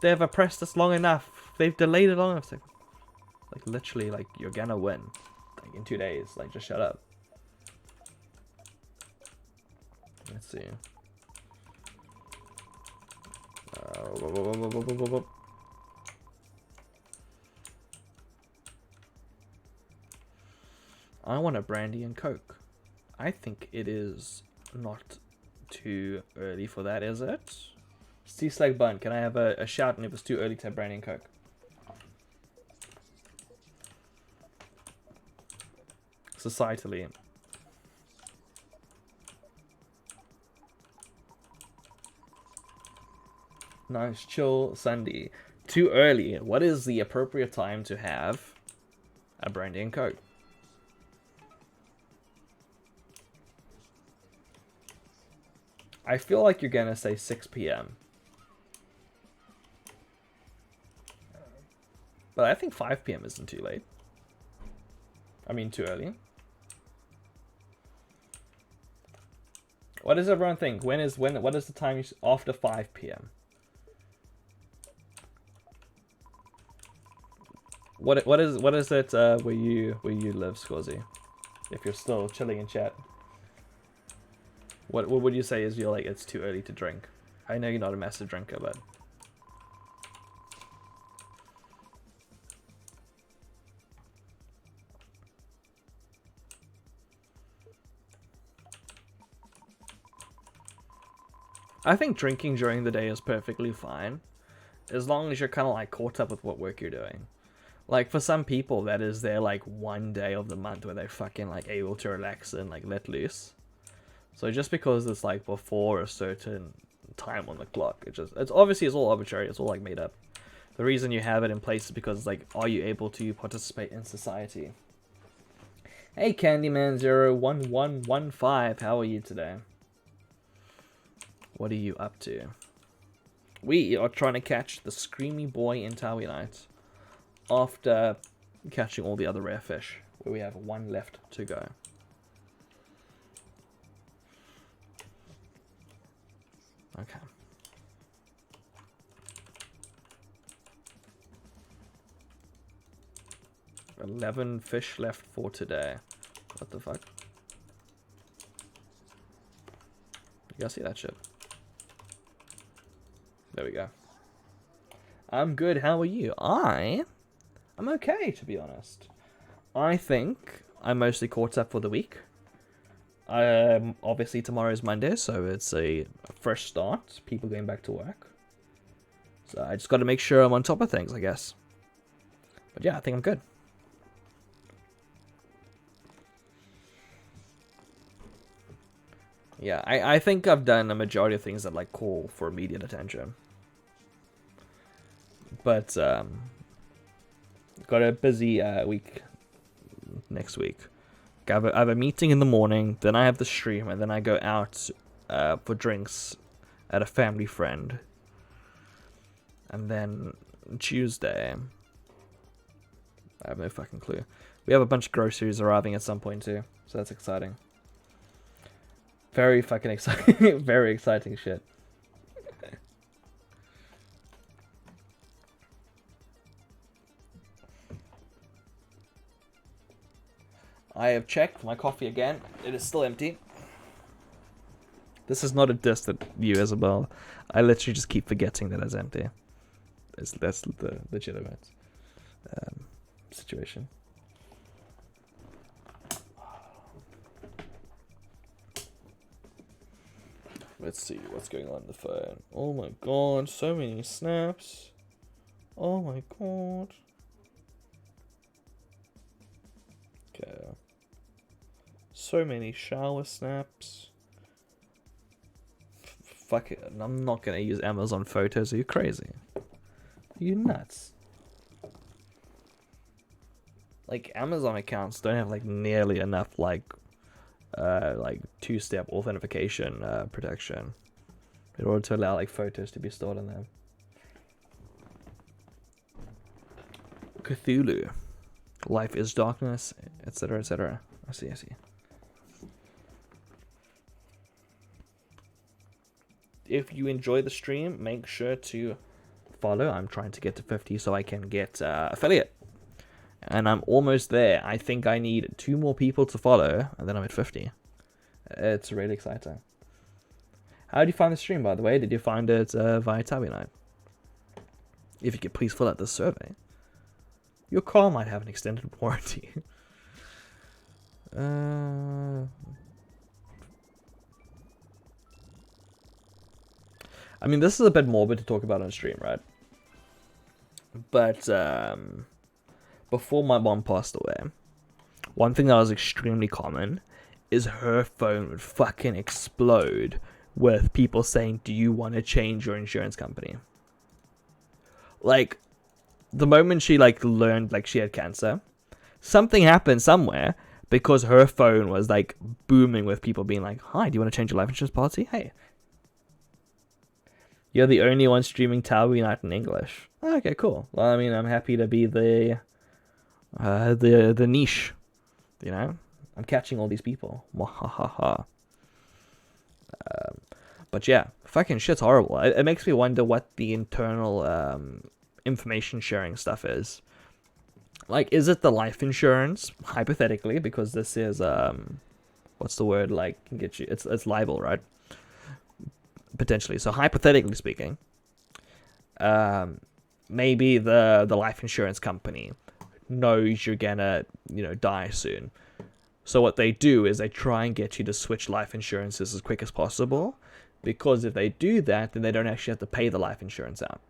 they've oppressed us long enough. They've delayed it long enough. Like literally, like you're gonna win, like in 2 days. Like just shut up. Let's see. I want a brandy and coke. I think it is not too early for that, is it? Sea Slag Bun, can I have a shout and if it's too early to have brandy and coke? Societally. Nice, chill Sunday. Too early. What is the appropriate time to have a brandy and coke? I feel like you're gonna say 6 p.m. But I think 5 p.m. isn't too late. I mean, too early. What does everyone think? What is the time after 5 p.m.? What is it where you live, Scorzy? If you're still chilling in chat. What would you say is you're like it's too early to drink? I know you're not a massive drinker, but I think drinking during the day is perfectly fine, as long as you're kind of like caught up with what work you're doing. Like for some people, that is their like one day of the month where they're fucking like able to relax and like let loose. So just because it's like before a certain time on the clock, it's obviously it's all arbitrary, it's all like made up. The reason you have it in place is because like, are you able to participate in society? Hey Candyman01115, how are you today? What are you up to? We are trying to catch the Screamy boy in Towie Night after catching all the other rare fish, where we have one left to go. Okay. $11 fish left for today. What the fuck? You guys see that shit? There we go. I'm good. How are you? I'm okay, to be honest. I think I'm mostly caught up for the week. Obviously tomorrow's Monday, so it's a fresh start. People going back to work. So I just got to make sure I'm on top of things, I guess. But yeah, I think I'm good. Yeah, I think I've done a majority of things that like call for immediate attention. But got a busy week next week. I have a meeting in the morning, then I have the stream, and then I go out for drinks at a family friend. And then Tuesday, I have no fucking clue. We have a bunch of groceries arriving at some point too, so that's exciting. Very fucking exciting, very exciting shit. I have checked my coffee again. It is still empty. This is not a diss at you, Isabel. I literally just keep forgetting that it's empty. That's the legitimate situation. Let's see what's going on the phone. Oh my god, so many snaps. Oh my god. Okay. So many shower snaps. Fuck it, I'm not gonna use Amazon Photos. Are you crazy? Are you nuts? Like, Amazon accounts don't have like nearly enough like two-step authentication protection in order to allow like photos to be stored in them. Cthulhu, Life is Darkness, etc., etc. I see. If you enjoy the stream, make sure to follow. I'm trying to get to 50 so I can get affiliate. And I'm almost there. I think I need 2 more people to follow, and then I'm at 50. It's really exciting. How did you find the stream, by the way? Did you find it via Tabby Night? If you could please fill out this survey. Your car might have an extended warranty. I mean, this is a bit morbid to talk about on stream, right? But before my mom passed away, one thing that was extremely common is her phone would fucking explode with people saying, do you want to change your insurance company? Like, the moment she like learned like she had cancer, something happened somewhere because her phone was like booming with people being like, hi, do you want to change your life insurance policy? Hey, you're the only one streaming Tower Unite in English. Okay, cool. Well, I mean, I'm happy to be the niche, you know? I'm catching all these people. Wahahaha. But yeah, fucking shit's horrible. It makes me wonder what the internal information sharing stuff is. Like, is it the life insurance, hypothetically, because this is what's the word, like, can get you, it's libel, right? Potentially. So hypothetically speaking, maybe the life insurance company knows you're gonna, die soon. So what they do is they try and get you to switch life insurances as quick as possible, because if they do that, then they don't actually have to pay the life insurance out.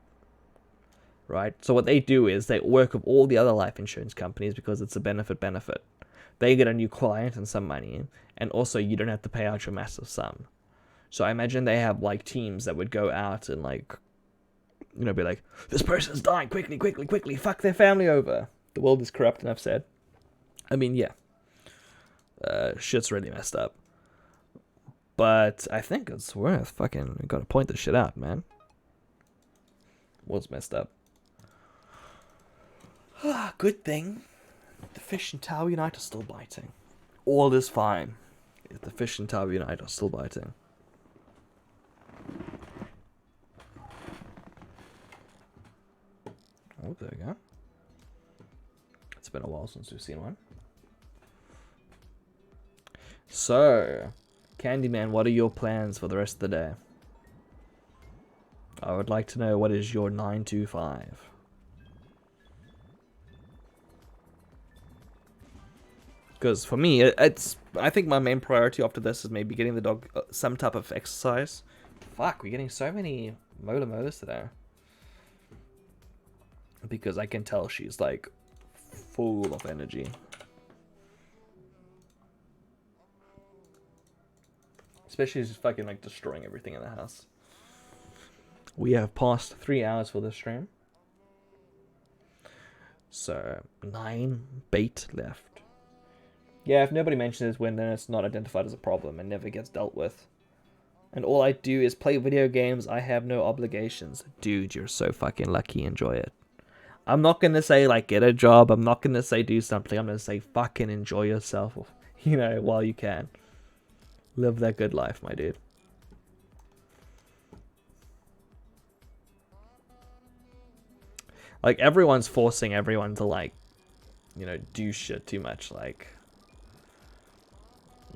Right? So what they do is they work with all the other life insurance companies because it's a benefit. They get a new client and some money, and also you don't have to pay out your massive sum. So I imagine they have like teams that would go out and like, be like, this person's dying, quickly, fuck their family over. The world is corrupt, enough said. I mean, yeah. Shit's really messed up. But I think it's worth fucking, we gotta point this shit out, man. World's messed up. Good thing. The fish in Tower Unite are still biting. All is fine. The fish in Tower Unite are still biting. Oh, there we go. It's been a while since we've seen one. So, Candyman, what are your plans for the rest of the day? I would like to know, what is your 9 to 5? Because for me, I think my main priority after this is maybe getting the dog some type of exercise. Fuck, we're getting so many molas today. Because I can tell she's like full of energy. Especially she's fucking like destroying everything in the house. We have passed 3 hours for this stream. So 9 bait left. Yeah, if nobody mentions it, when then it's not identified as a problem and never gets dealt with. And all I do is play video games. I have no obligations. Dude, you're so fucking lucky. Enjoy it. I'm not going to say, like, get a job. I'm not going to say do something. I'm going to say fucking enjoy yourself, while you can. Live that good life, my dude. Like, everyone's forcing everyone to, like, do shit too much. Like,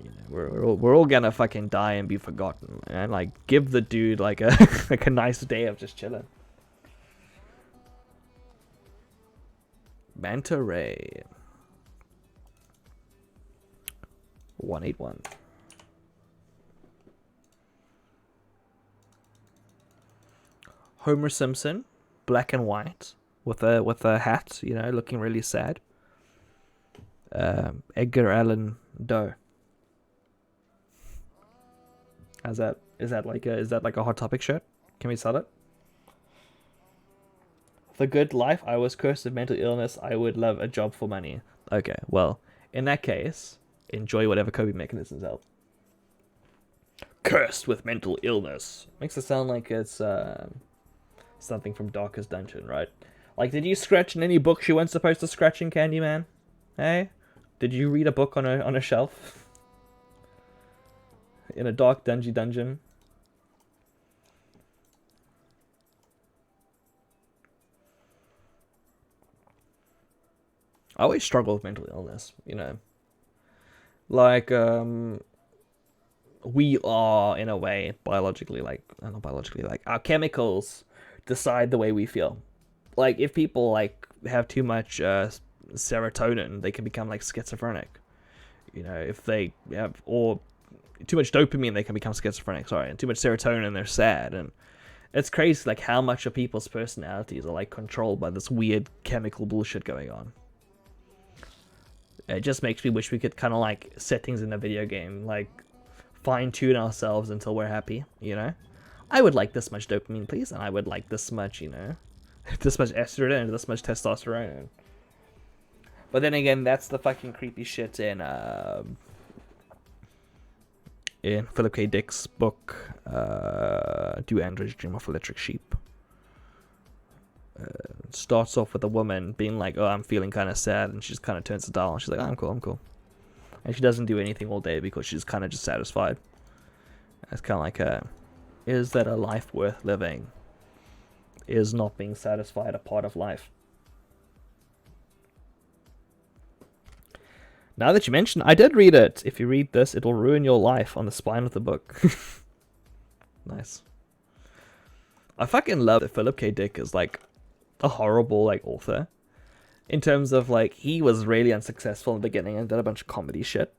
You know, we're all gonna fucking die and be forgotten, and like give the dude like a like a nice day of just chilling. Manta Ray 181. Homer Simpson, black and white, with a hat, you know, looking really sad. Edgar Allan Doe. Is that like a Hot Topic shirt? Can we sell it? The Good Life. I was cursed with mental illness. I would love a job for money. Okay, well, in that case, enjoy whatever coping mechanisms help. Cursed with mental illness makes it sound like it's something from Darkest Dungeon, right? Like, did you scratch in any books you weren't supposed to scratch in, Candyman? Hey, did you read a book on a shelf in a dark dungeon? I always struggle with mental illness, you know. Like, we are, in a way, biologically, like, not biologically, like, our chemicals decide the way we feel. Like, if people, like, have too much serotonin, they can become, like, schizophrenic. You know, if they have, or too much dopamine, they can become schizophrenic, sorry, and too much serotonin, they're sad, and it's crazy, like, how much of people's personalities are, like, controlled by this weird chemical bullshit going on. It just makes me wish we could kind of like set things in a video game, like fine-tune ourselves until we're happy, you know? I would like this much dopamine, please, and I would like this much, you know, this much estrogen and this much testosterone. But then again, that's the fucking creepy shit in Philip K. Dick's book, Do Androids Dream of Electric Sheep? Starts off with a woman being like, oh, I'm feeling kind of sad, and she just kind of turns the dial and she's like, oh, I'm cool, and she doesn't do anything all day because she's kind of just satisfied. It's kind of like is that a life worth living? Is not being satisfied a part of life? Now that you mention, I did read it. If you read this, it will ruin your life on the spine of the book. Nice. I fucking love that Philip K. Dick is like a horrible like author, in terms of like he was really unsuccessful in the beginning and did a bunch of comedy shit,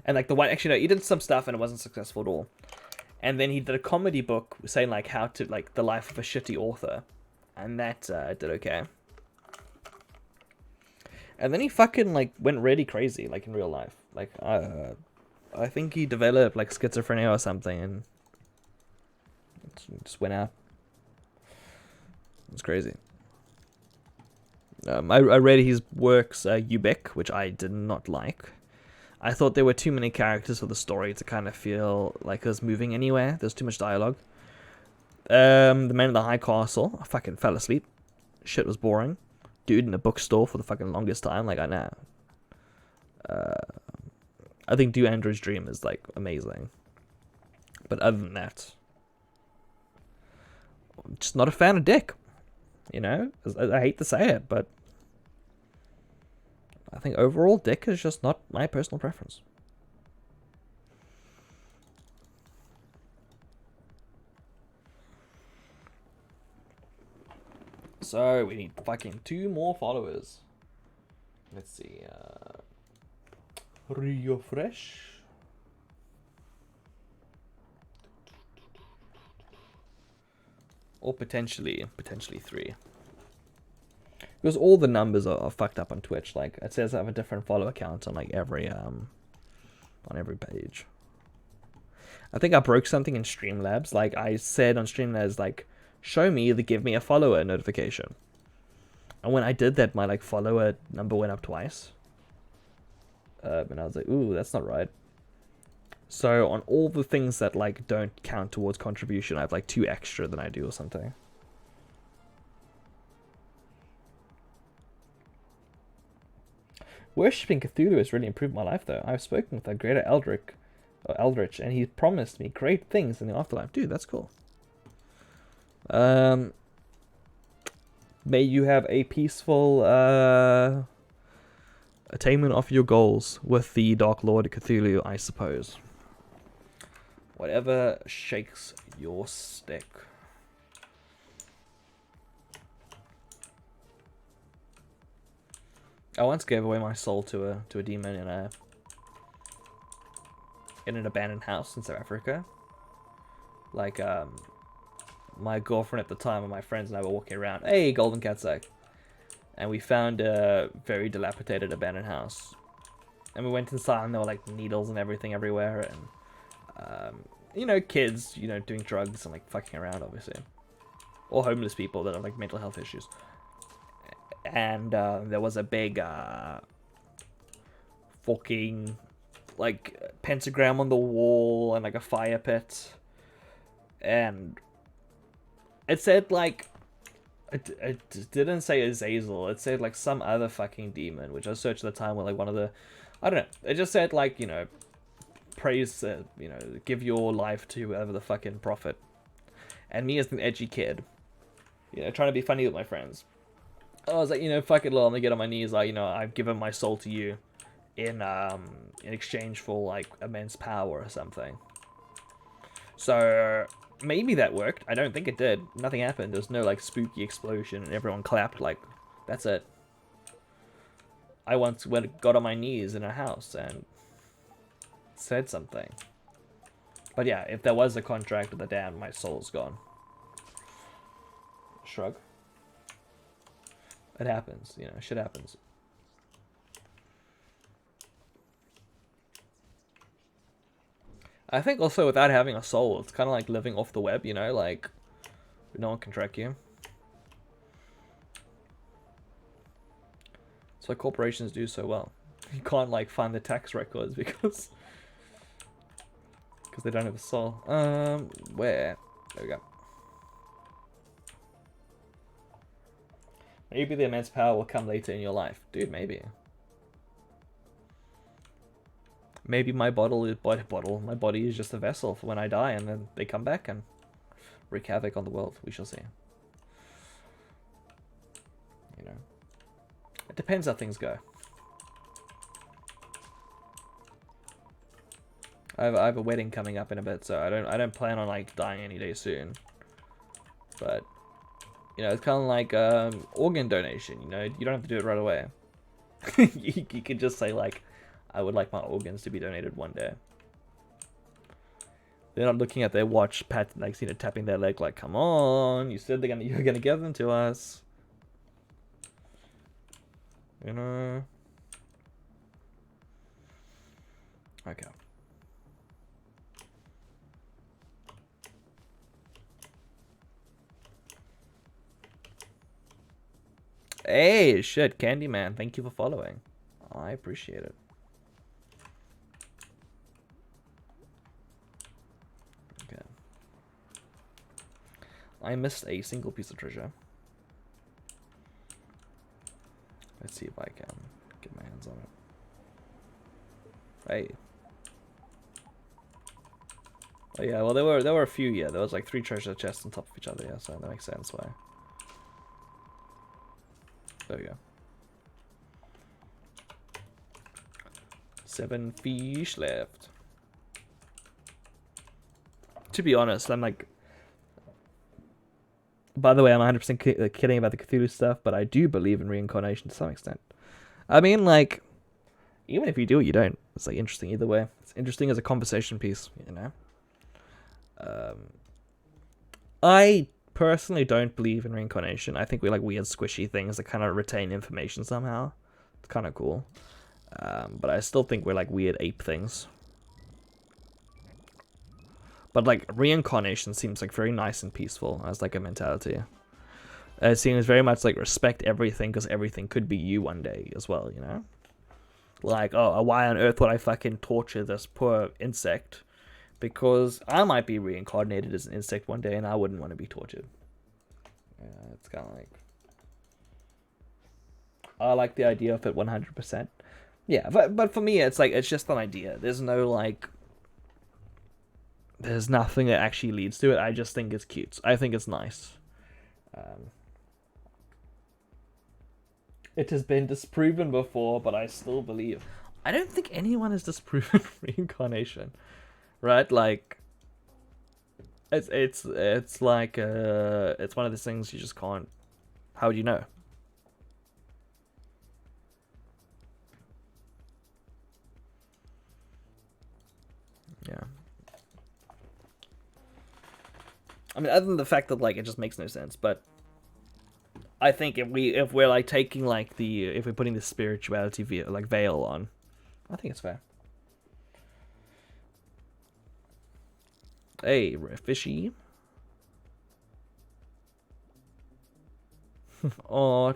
and like the one actually no, he did some stuff and it wasn't successful at all, and then he did a comedy book saying like how to like the life of a shitty author, and that did okay, and then he fucking like went really crazy like in real life, like I think he developed like schizophrenia or something and it just went out. It's crazy. I read his works, Ubik, which I did not like. I thought there were too many characters for the story to kind of feel like it was moving anywhere. There's too much dialogue. The Man in the High Castle, I fucking fell asleep. Shit was boring. Dude in a bookstore for the fucking longest time, like I know. I think Do Android's Dream is like amazing. But other than that, I'm just not a fan of Dick. You know, I hate to say it, but I think overall Dick is just not my personal preference. So we need fucking 2 more followers. Let's see. Rio Fresh. Or potentially 3. Because all the numbers are fucked up on Twitch. Like it says I have a different follow account on like every page. I think I broke something in Streamlabs. Like I said on Streamlabs, like show me the give me a follower notification. And when I did that, my like follower number went up twice. And I was like, ooh, that's not right. So on all the things that like don't count towards contribution, I have like 2 extra than I do or something. Worshipping Cthulhu has really improved my life though. I've spoken with a greater Eldritch, and he promised me great things in the afterlife. Dude, that's cool. May you have a peaceful Attainment of your goals with the Dark Lord Cthulhu, I suppose. Whatever shakes your stick. I once gave away my soul to a demon in an abandoned house in South Africa. Like, my girlfriend at the time and my friends and I were walking around. Hey, Golden Cat's Egg. And we found a very dilapidated abandoned house. And we went inside and there were like needles and everything everywhere. And, you know, kids, you know, doing drugs and like fucking around, obviously. Or homeless people that have like mental health issues. And there was a big fucking like pentagram on the wall and like a fire pit. And it said like, it didn't say Azazel, it said like some other fucking demon, which I searched at the time with like one of the, I don't know, it just said like, you know, praise, you know, give your life to whoever the fucking prophet. And me as an edgy kid, you know, trying to be funny with my friends, I was like, you know, fuck it, lol, I'm gonna get on my knees, like, you know, I've given my soul to you in exchange for like immense power or something. So maybe that worked. I don't think it did. Nothing happened. There was no like spooky explosion and everyone clapped. Like, that's it. I once got on my knees in a house and said something. But yeah, if there was a contract with the dam, my soul's gone. Shrug. It happens, you know, shit happens. I think also without having a soul, it's kind of like living off the web, you know, like no one can track you. That's why corporations do so well. You can't like find the tax records because they don't have a soul. Where? There we go. Maybe the immense power will come later in your life. Dude, maybe. Maybe my my body is just a vessel for when I die and then they come back and wreak havoc on the world. We shall see. You know. It depends how things go. I have a wedding coming up in a bit, so I don't plan on like dying any day soon. But you know, it's kind of like organ donation. You know, you don't have to do it right away. you can just say like, I would like my organs to be donated one day. They're not looking at their watch, like, you know, tapping their leg like, come on, you said you're gonna give them to us. You know. Okay. Hey, shit, Candyman, thank you for following. I appreciate it. Okay. I missed a single piece of treasure. Let's see if I can get my hands on it. Hey. Oh yeah, well there were a few, yeah. There was like 3 treasure chests on top of each other, yeah, so that makes sense why. There we go. 7 fish left. To be honest, I'm like... By the way, I'm 100% kidding about the Cthulhu stuff, but I do believe in reincarnation to some extent. I mean, like, even if you do or you don't, it's like interesting either way. It's interesting as a conversation piece, you know? I personally don't believe in reincarnation. I think we like weird squishy things that kind of retain information somehow. It's kind of cool. But I still think we're like weird ape things. But like reincarnation seems like very nice and peaceful as like a mentality. It seems very much like respect everything because everything could be you one day as well, you know? Like, oh, why on earth would I fucking torture this poor insect? Because I might be reincarnated as an insect one day and I wouldn't want to be tortured. Yeah, it's kind of like... I like the idea of it 100%. Yeah, but for me, it's like, it's just an idea. There's no, like... There's nothing that actually leads to it. I just think it's cute. I think it's nice. It has been disproven before, but I still believe. I don't think anyone has disproven reincarnation, right? Like, it's like it's one of those things you just can't. How would you know? Yeah. I mean, other than the fact that like it just makes no sense, but I think if we're like taking like if we're putting the spirituality veil on, I think it's fair. Hey, fishy. Oh,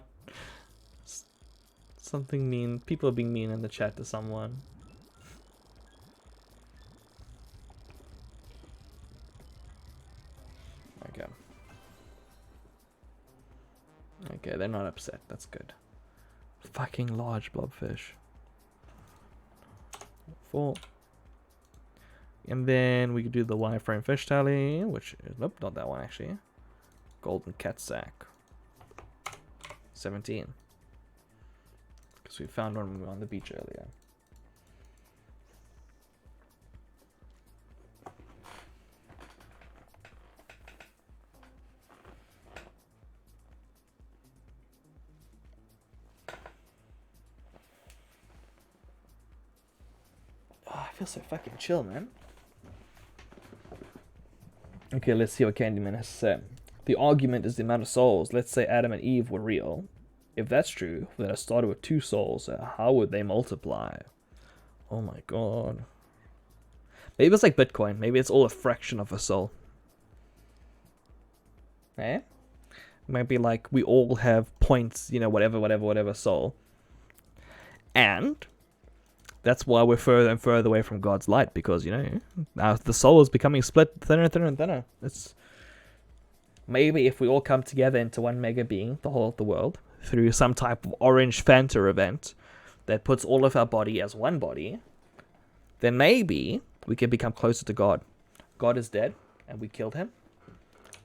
something mean. People are being mean in the chat to someone. Okay. Okay, they're not upset. That's good. Fucking large blobfish. 4. And then we could do the wireframe fish tally, which is, nope, not that one actually. Golden cat sack. 17. Because we found one when we were on the beach earlier. Oh, I feel so fucking chill, man. Okay, let's see what Candyman has to say. The argument is the amount of souls. Let's say Adam and Eve were real. If that's true, then it started with 2 souls. How would they multiply? Oh my god. Maybe it's like Bitcoin. Maybe it's all a fraction of a soul. Eh? Maybe like we all have points, you know, whatever soul. And that's why we're further and further away from God's light, because, you know, now the soul is becoming split thinner and thinner and thinner. It's maybe if we all come together into one mega being, the whole of the world, through some type of orange Fanta event that puts all of our body as one body, then maybe we can become closer to God. God is dead, and we killed him.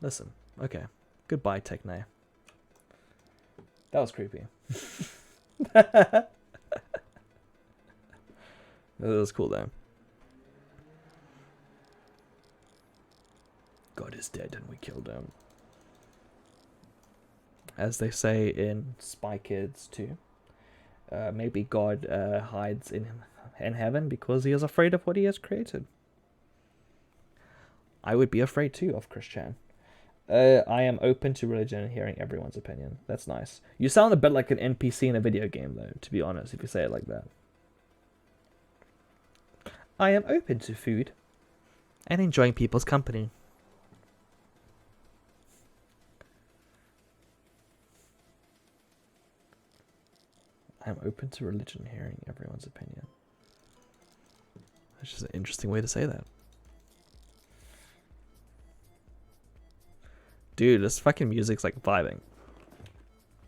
Listen, okay. Goodbye, Techne. That was creepy. That was cool, though. God is dead, and we killed him. As they say in Spy Kids 2. Maybe God hides in heaven because he is afraid of what he has created. I would be afraid too of Christian. I am open to religion and hearing everyone's opinion. That's nice. You sound a bit like an NPC in a video game, though, to be honest, if you say it like that. I am open to food and enjoying people's company. I'm open to religion, hearing everyone's opinion. That's just an interesting way to say that. Dude, this fucking music's like vibing.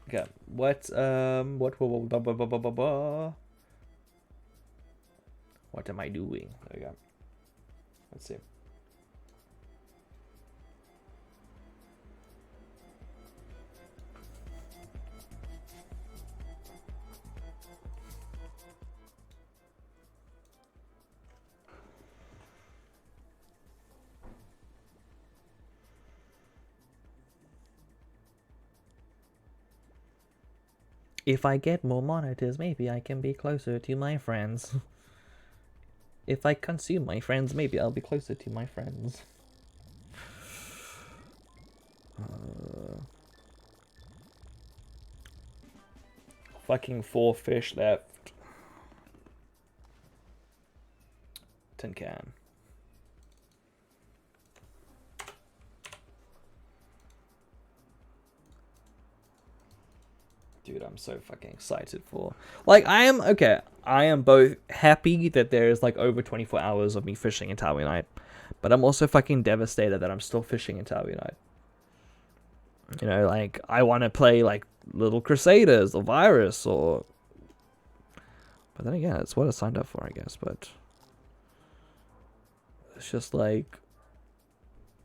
Okay, what am I doing? There we go. Let's see. If I get more monitors, maybe I can be closer to my friends. If I consume my friends, maybe I'll be closer to my friends. Fucking 4 fish left. Tin can. Dude, I'm so fucking excited for... Like, I am both happy that there's, like, over 24 hours of me fishing in Towie Night. But I'm also fucking devastated that I'm still fishing in Towie Night. You know, like, I want to play, like, Little Crusaders or Virus or... But then again, it's what I signed up for, I guess, but... It's just, like...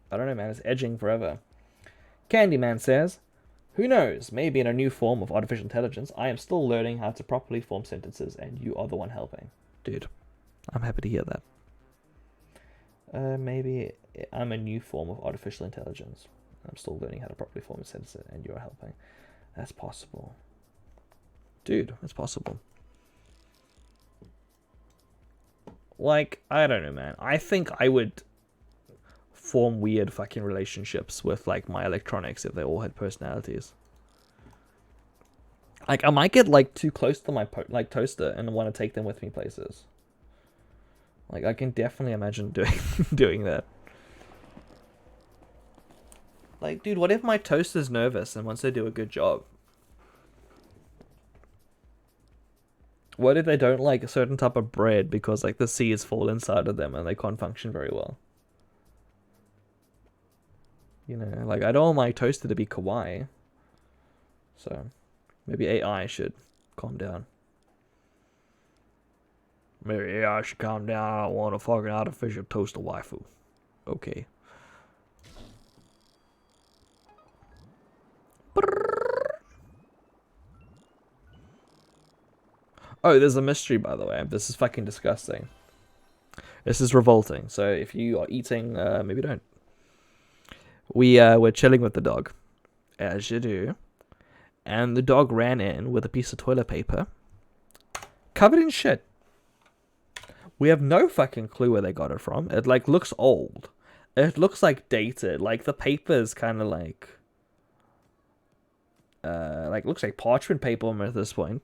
I don't know, man, it's edging forever. Candyman says... Who knows? Maybe in a new form of artificial intelligence, I am still learning how to properly form sentences, and you are the one helping. Dude, I'm happy to hear that. Maybe I'm a new form of artificial intelligence. I'm still learning how to properly form a sentence, and you're helping. That's possible. Dude, that's possible. Like, I don't know, man. I think I would form weird fucking relationships with, like, my electronics if they all had personalities. Like, I might get, like, too close to my, toaster and want to take them with me places. Like, I can definitely imagine doing that. Like, dude, what if my toaster's nervous and wants to do a good job? What if they don't like a certain type of bread because, like, the seeds fall inside of them and they can't function very well? You know, like, I don't want my toaster to be kawaii. So, maybe AI should calm down. Maybe AI should calm down. I don't want a fucking artificial toaster waifu. Okay. Oh, there's a mystery, by the way. This is fucking disgusting. This is revolting. So if you are eating, maybe don't. We're chilling with the dog, as you do, and the dog ran in with a piece of toilet paper covered in shit. We have no fucking clue where they got it from. It, like, looks old. It looks, like, dated. Like, the paper is kind of like looks like parchment paper almost at this point.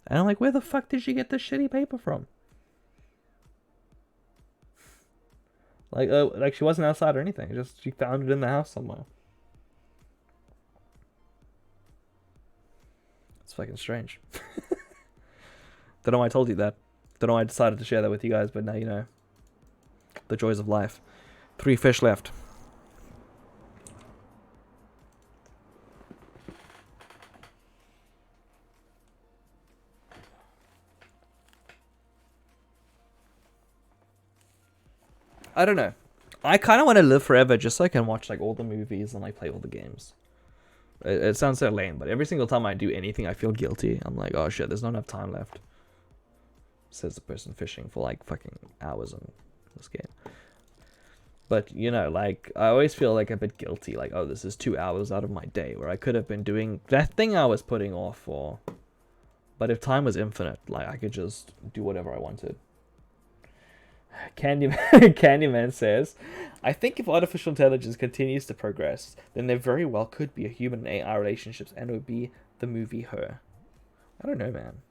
And I'm like, where the fuck did she get this shitty paper from? Like she wasn't outside or anything. Just she found it in the house somewhere. It's fucking strange. Don't know why I told you that. Don't know why I decided to share that with you guys, but now you know. The joys of life. 3 fish left. I don't know. I kind of want to live forever just so I can watch, like, all the movies and, like, play all the games. It sounds so lame, but every single time I do anything, I feel guilty. I'm like, oh shit, there's not enough time left. Says the person fishing for, like, fucking hours in this game. But, you know, like, I always feel, like, a bit guilty. Like, oh, this is 2 hours out of my day where I could have been doing that thing I was putting off for. But if time was infinite, like, I could just do whatever I wanted. Candyman says, I think if artificial intelligence continues to progress, then there very well could be a human and AI relationships, and it would be the movie Her. I don't know, man.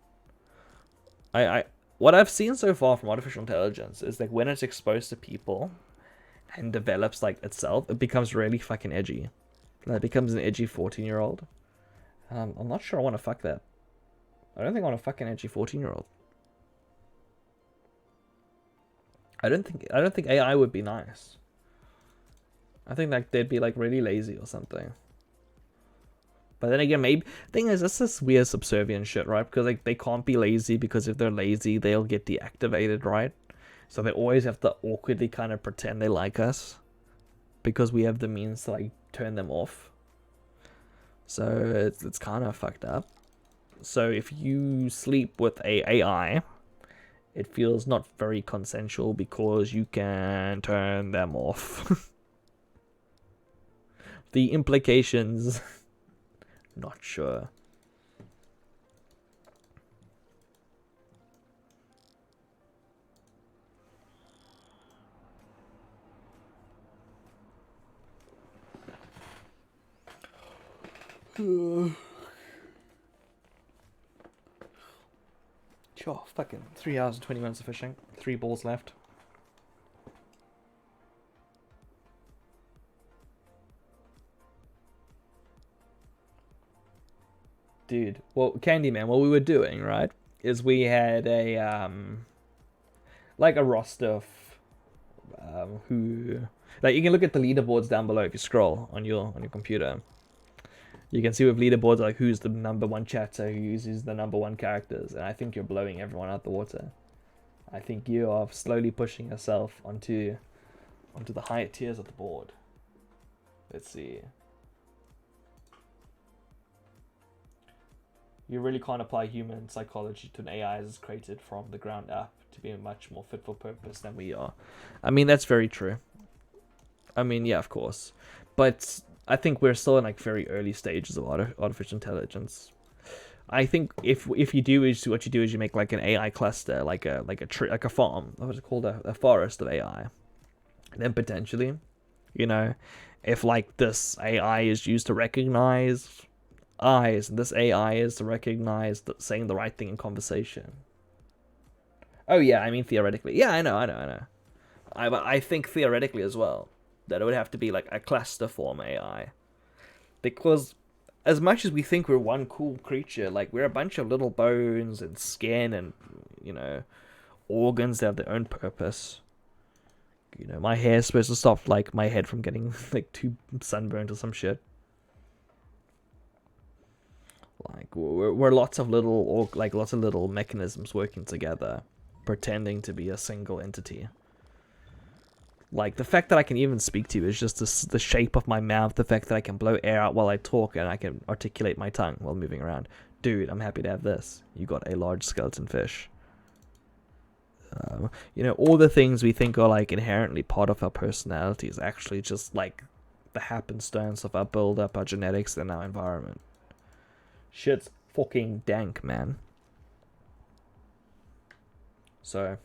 What I've seen so far from artificial intelligence is that when it's exposed to people and develops, like, itself, it becomes really fucking edgy. Like, it becomes an edgy 14-year-old. I'm not sure I want to fuck that. I don't think I want to fuck an edgy 14-year-old. I don't think AI would be nice. I think, like, they'd be, like, really lazy or something. But then again, maybe thing is, that's this weird subservient shit, right? Because, like, they can't be lazy, because if they're lazy, they'll get deactivated, right? So they always have to awkwardly kind of pretend they like us, because we have the means to, like, turn them off. So it's kind of fucked up. So if you sleep with a AI, it feels not very consensual because you can turn them off. The implications, not sure. Sure, fucking 3 hours and 20 minutes of fishing. 3 balls left. Dude, well, Candyman, what we were doing, right, is we had a, like, a roster of, who, like, you can look at the leaderboards down below if you scroll on your computer. You can see with leaderboards, like, who's the #1 chatter, who uses the #1 characters, and I think you're blowing everyone out the water. I think you are slowly pushing yourself onto the higher tiers of the board. Let's see. You really can't apply human psychology to an AI as it's created from the ground up to be much more fit for purpose than we are. I mean, that's very true. I mean, yeah, of course. But I think we're still in like very early stages of artificial intelligence. I think if you do is what you do is you make like an AI cluster, like a farm, what is it called, a forest of AI. And then potentially, you know, if like this AI is used to recognize eyes, and this AI is to recognize that saying the right thing in conversation. Oh yeah, I mean theoretically. Yeah, I know. I think theoretically as well that it would have to be like a cluster form AI, because as much as we think we're one cool creature, like we're a bunch of little bones and skin and, you know, organs that have their own purpose. You know, my hair is supposed to stop like my head from getting like too sunburned or some shit. Like we're lots of little mechanisms working together, pretending to be a single entity. Like the fact that I can even speak to you is just the shape of my mouth, the fact that I can blow air out while I talk and I can articulate my tongue while moving around. Dude, I'm happy to have this. You got a large skeleton fish. You know, all the things we think are like inherently part of our personality is actually just like the happenstance of our build up, our genetics, and our environment. Shit's fucking dank, man. So,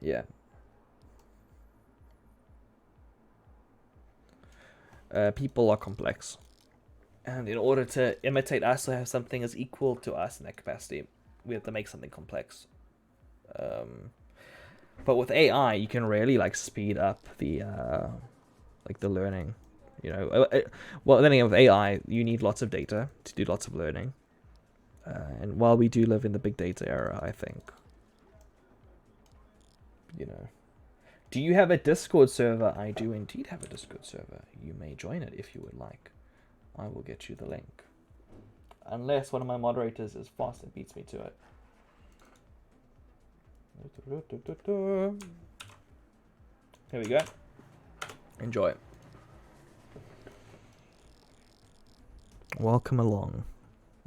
yeah. People are complex. And in order to imitate us or have something as equal to us in that capacity, we have to make something complex. But with AI, you can really like speed up the learning. You know, well, then again, with AI, you need lots of data to do lots of learning. And while we do live in the big data era, I think, you know. Do you have a Discord server? I do indeed have a Discord server. You may join it if you would like. I will get you the link. Unless one of my moderators is fast and beats me to it. Here we go. Enjoy. Welcome along.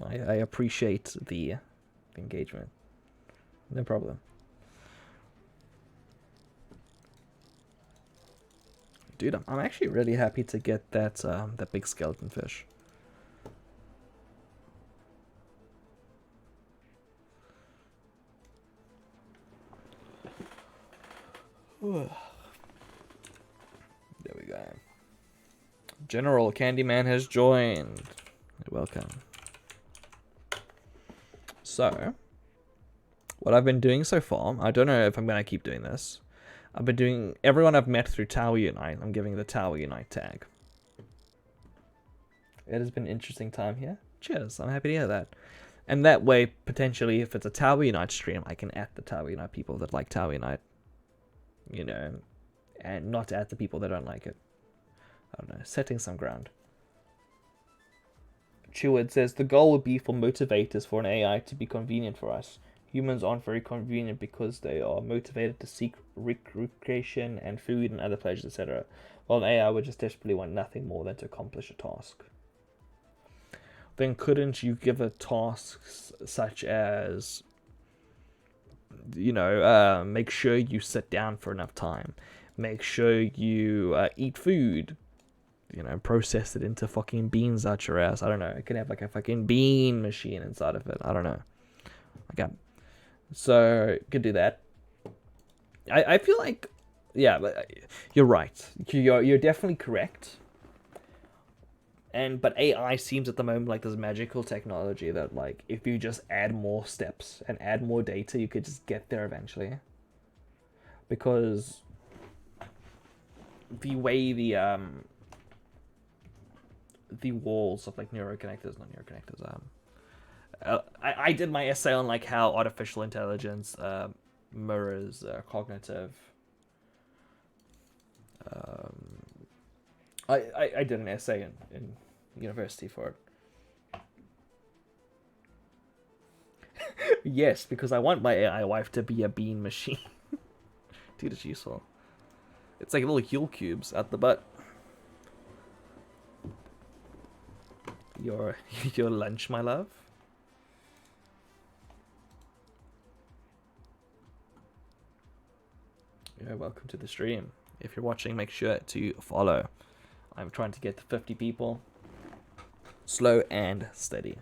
I appreciate the engagement. No problem. Dude, I'm actually really happy to get that big skeleton fish. There we go. General Candyman has joined. Welcome. So, what I've been doing so far, I don't know if I'm going to keep doing this. I've been doing everyone I've met through Tower Unite. I'm giving the Tower Unite tag. It has been an interesting time here. Cheers. I'm happy to hear that. And that way, potentially, if it's a Tower Unite stream, I can add the Tower Unite people that like Tower Unite. You know, and not add the people that don't like it. I don't know, setting some ground. Cheward says, the goal would be for motivators for an AI to be convenient for us. Humans aren't very convenient because they are motivated to seek recreation and food and other pleasures, etc. While an AI would just desperately want nothing more than to accomplish a task. Then couldn't you give it tasks such as, you know, make sure you sit down for enough time. Make sure you eat food. You know, process it into fucking beans out your ass. I don't know. It could have like a fucking bean machine inside of it. I don't know. Okay. So, could do that. I feel like, yeah, but you're right. You're definitely correct. But AI seems at the moment like this magical technology that, like, if you just add more steps and add more data, you could just get there eventually. Because the way the walls of like neuroconnectors, not neuroconnectors, I did my essay on like how artificial intelligence mirrors cognitive. I did an essay in university for it. Yes, because I want my AI wife to be a bean machine. Dude, it's useful. It's like little heel cubes at the butt. your your lunch, my love. You're welcome to the stream. If you're watching, make sure to follow. I'm trying to get to 50 people. Slow and steady.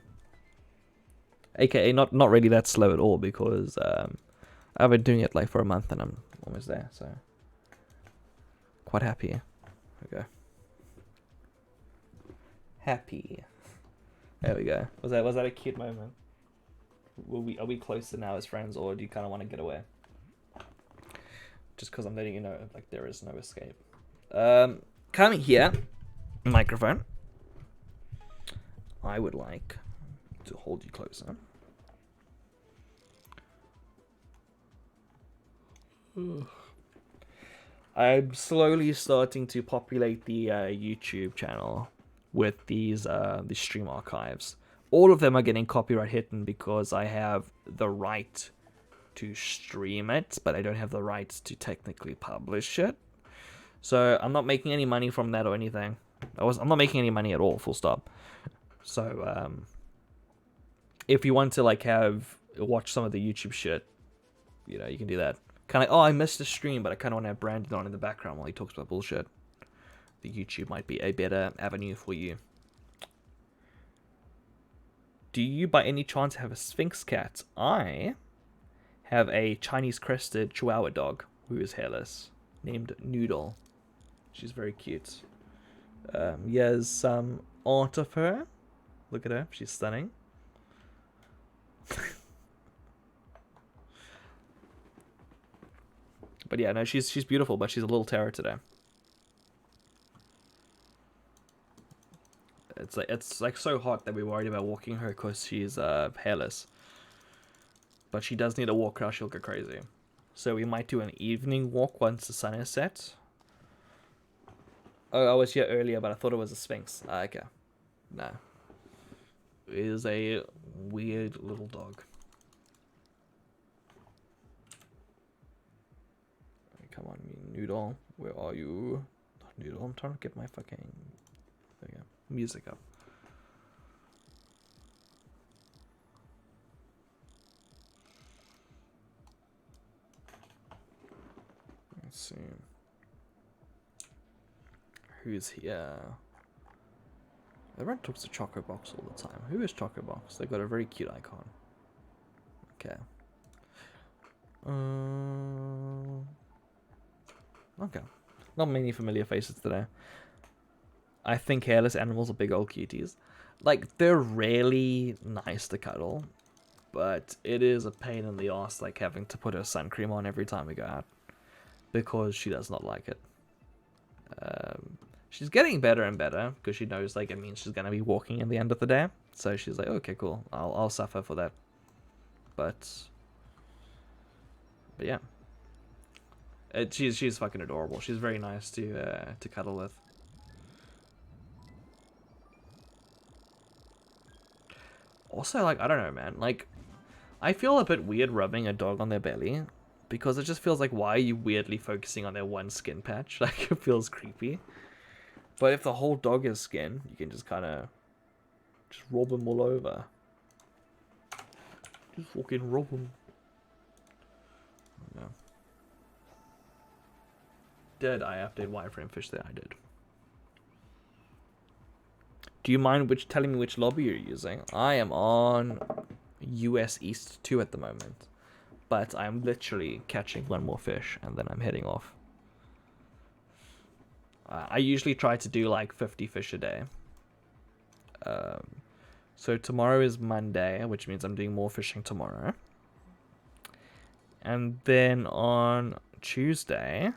AKA not really that slow at all, because I've been doing it like for a month and I'm almost there, so quite happy. Okay. Happy. There we go. Was that a cute moment? Are we closer now as friends, or do you kind of want to get away? Just because I'm letting you know, like, there is no escape. Coming here, microphone. I would like to hold you closer. I'm slowly starting to populate the YouTube channel with these stream archives. All of them are getting copyright hidden because I have the right to stream it, but I don't have the rights to technically publish it. So I'm not making any money from that or anything. I'm not making any money at all, full stop. So if you want to like watch some of the YouTube shit, you know, you can do that. Kind of, oh, I missed the stream, but I kind of want to have Brandon on in the background while he talks about bullshit. The YouTube might be a better avenue for you. Do you by any chance have a Sphinx cat? I have a Chinese crested Chihuahua dog who is hairless, named Noodle. She's very cute. Here's some art of her. Look at her, she's stunning. But yeah, no, she's beautiful, but she's a little terror today. It's like so hot that we're worried about walking her because she's hairless. But she does need a walk, or she'll go crazy. So we might do an evening walk once the sun is set. Oh, I was here earlier, but I thought it was a Sphinx. Okay. No. It is a weird little dog. Come on, Noodle. Where are you? Not Noodle. I'm trying to get my fucking... There we go. Music up. Let's see. Who's here? Everyone talks to Choco Box all the time. Who is Choco Box? They got a very cute icon. Okay. Okay. Not many familiar faces today. I think hairless animals are big old cuties. Like, they're really nice to cuddle, but it is a pain in the ass, like, having to put her sun cream on every time we go out, because she does not like it. She's getting better and better, because she knows, like, it means she's going to be walking in the end of the day, so she's like, okay, cool, I'll suffer for that. But yeah. She's fucking adorable. She's very nice to cuddle with. Also, like, I don't know, man. Like, I feel a bit weird rubbing a dog on their belly, because it just feels like, why are you weirdly focusing on their one skin patch? Like, it feels creepy. But if the whole dog is skin, you can just kind of just rub them all over. Just fucking rub them. No. Did I update wireframe fish there? I did. Do you mind telling me which lobby you're using? I am on US East 2 at the moment. But I'm literally catching one more fish and then I'm heading off. I usually try to do like 50 fish a day. So tomorrow is Monday, which means I'm doing more fishing tomorrow. And then on Tuesday,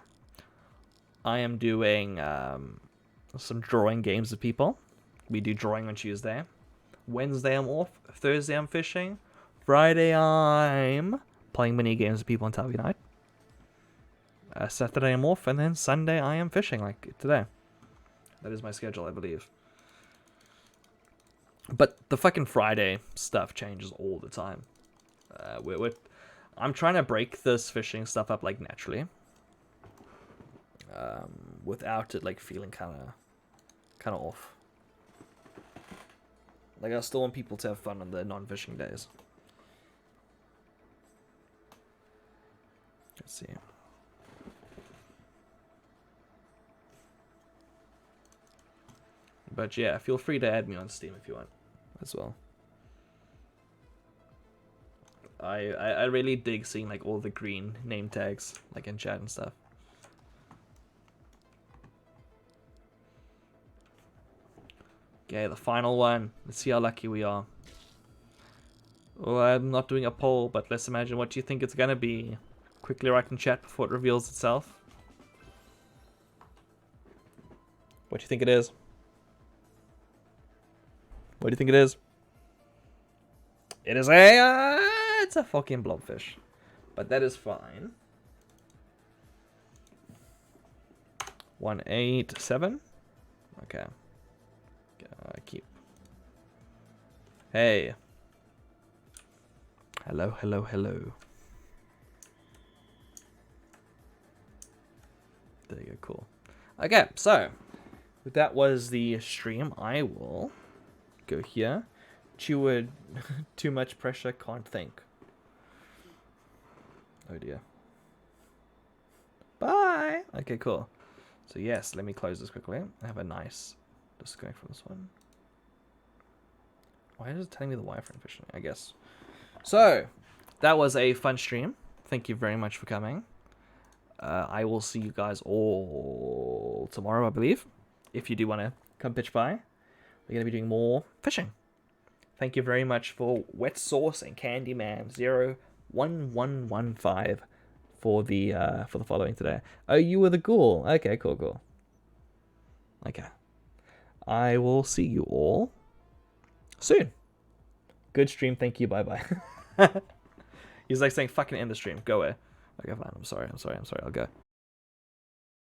I am doing some drawing games with people. We do drawing on Tuesday. Wednesday I'm off. Thursday I'm fishing. Friday I'm playing mini games with people on Tabby night. Saturday I'm off, and then Sunday I am fishing, like today. That is my schedule, I believe. But the fucking Friday stuff changes all the time. I'm trying to break this fishing stuff up like naturally, without it like feeling kind of off. Like, I still want people to have fun on the non-fishing days. Let's see. But yeah, feel free to add me on Steam if you want as well. I really dig seeing like all the green name tags like in chat and stuff. Okay, the final one. Let's see how lucky we are. Oh, I'm not doing a poll, but let's imagine what you think it's gonna be. Quickly write in chat before it reveals itself. What do you think it is? What do you think it is? It is a... it's a fucking blobfish. But that is fine. 187. Okay. Keep. Hey. Hello, hello, hello. There you go, cool. Okay, so that was the stream. I will go here. Cheward, too much pressure, can't think. Oh dear. Bye. Okay, cool. So yes, let me close this quickly. I have a nice disconnect from this one. Why is it telling me the wireframe fishing? I guess. So that was a fun stream. Thank you very much for coming. I will see you guys all tomorrow, I believe. If you do want to come pitch by, we're going to be doing more fishing. Thank you very much for Wet Sauce and Candyman01115 for the following today. Oh, you were the ghoul. Okay, cool, cool. Okay. I will see you all soon. Good stream. Thank you. Bye-bye. He's like saying, fucking end the stream. Go away. Okay, fine. I'm sorry. I'll go.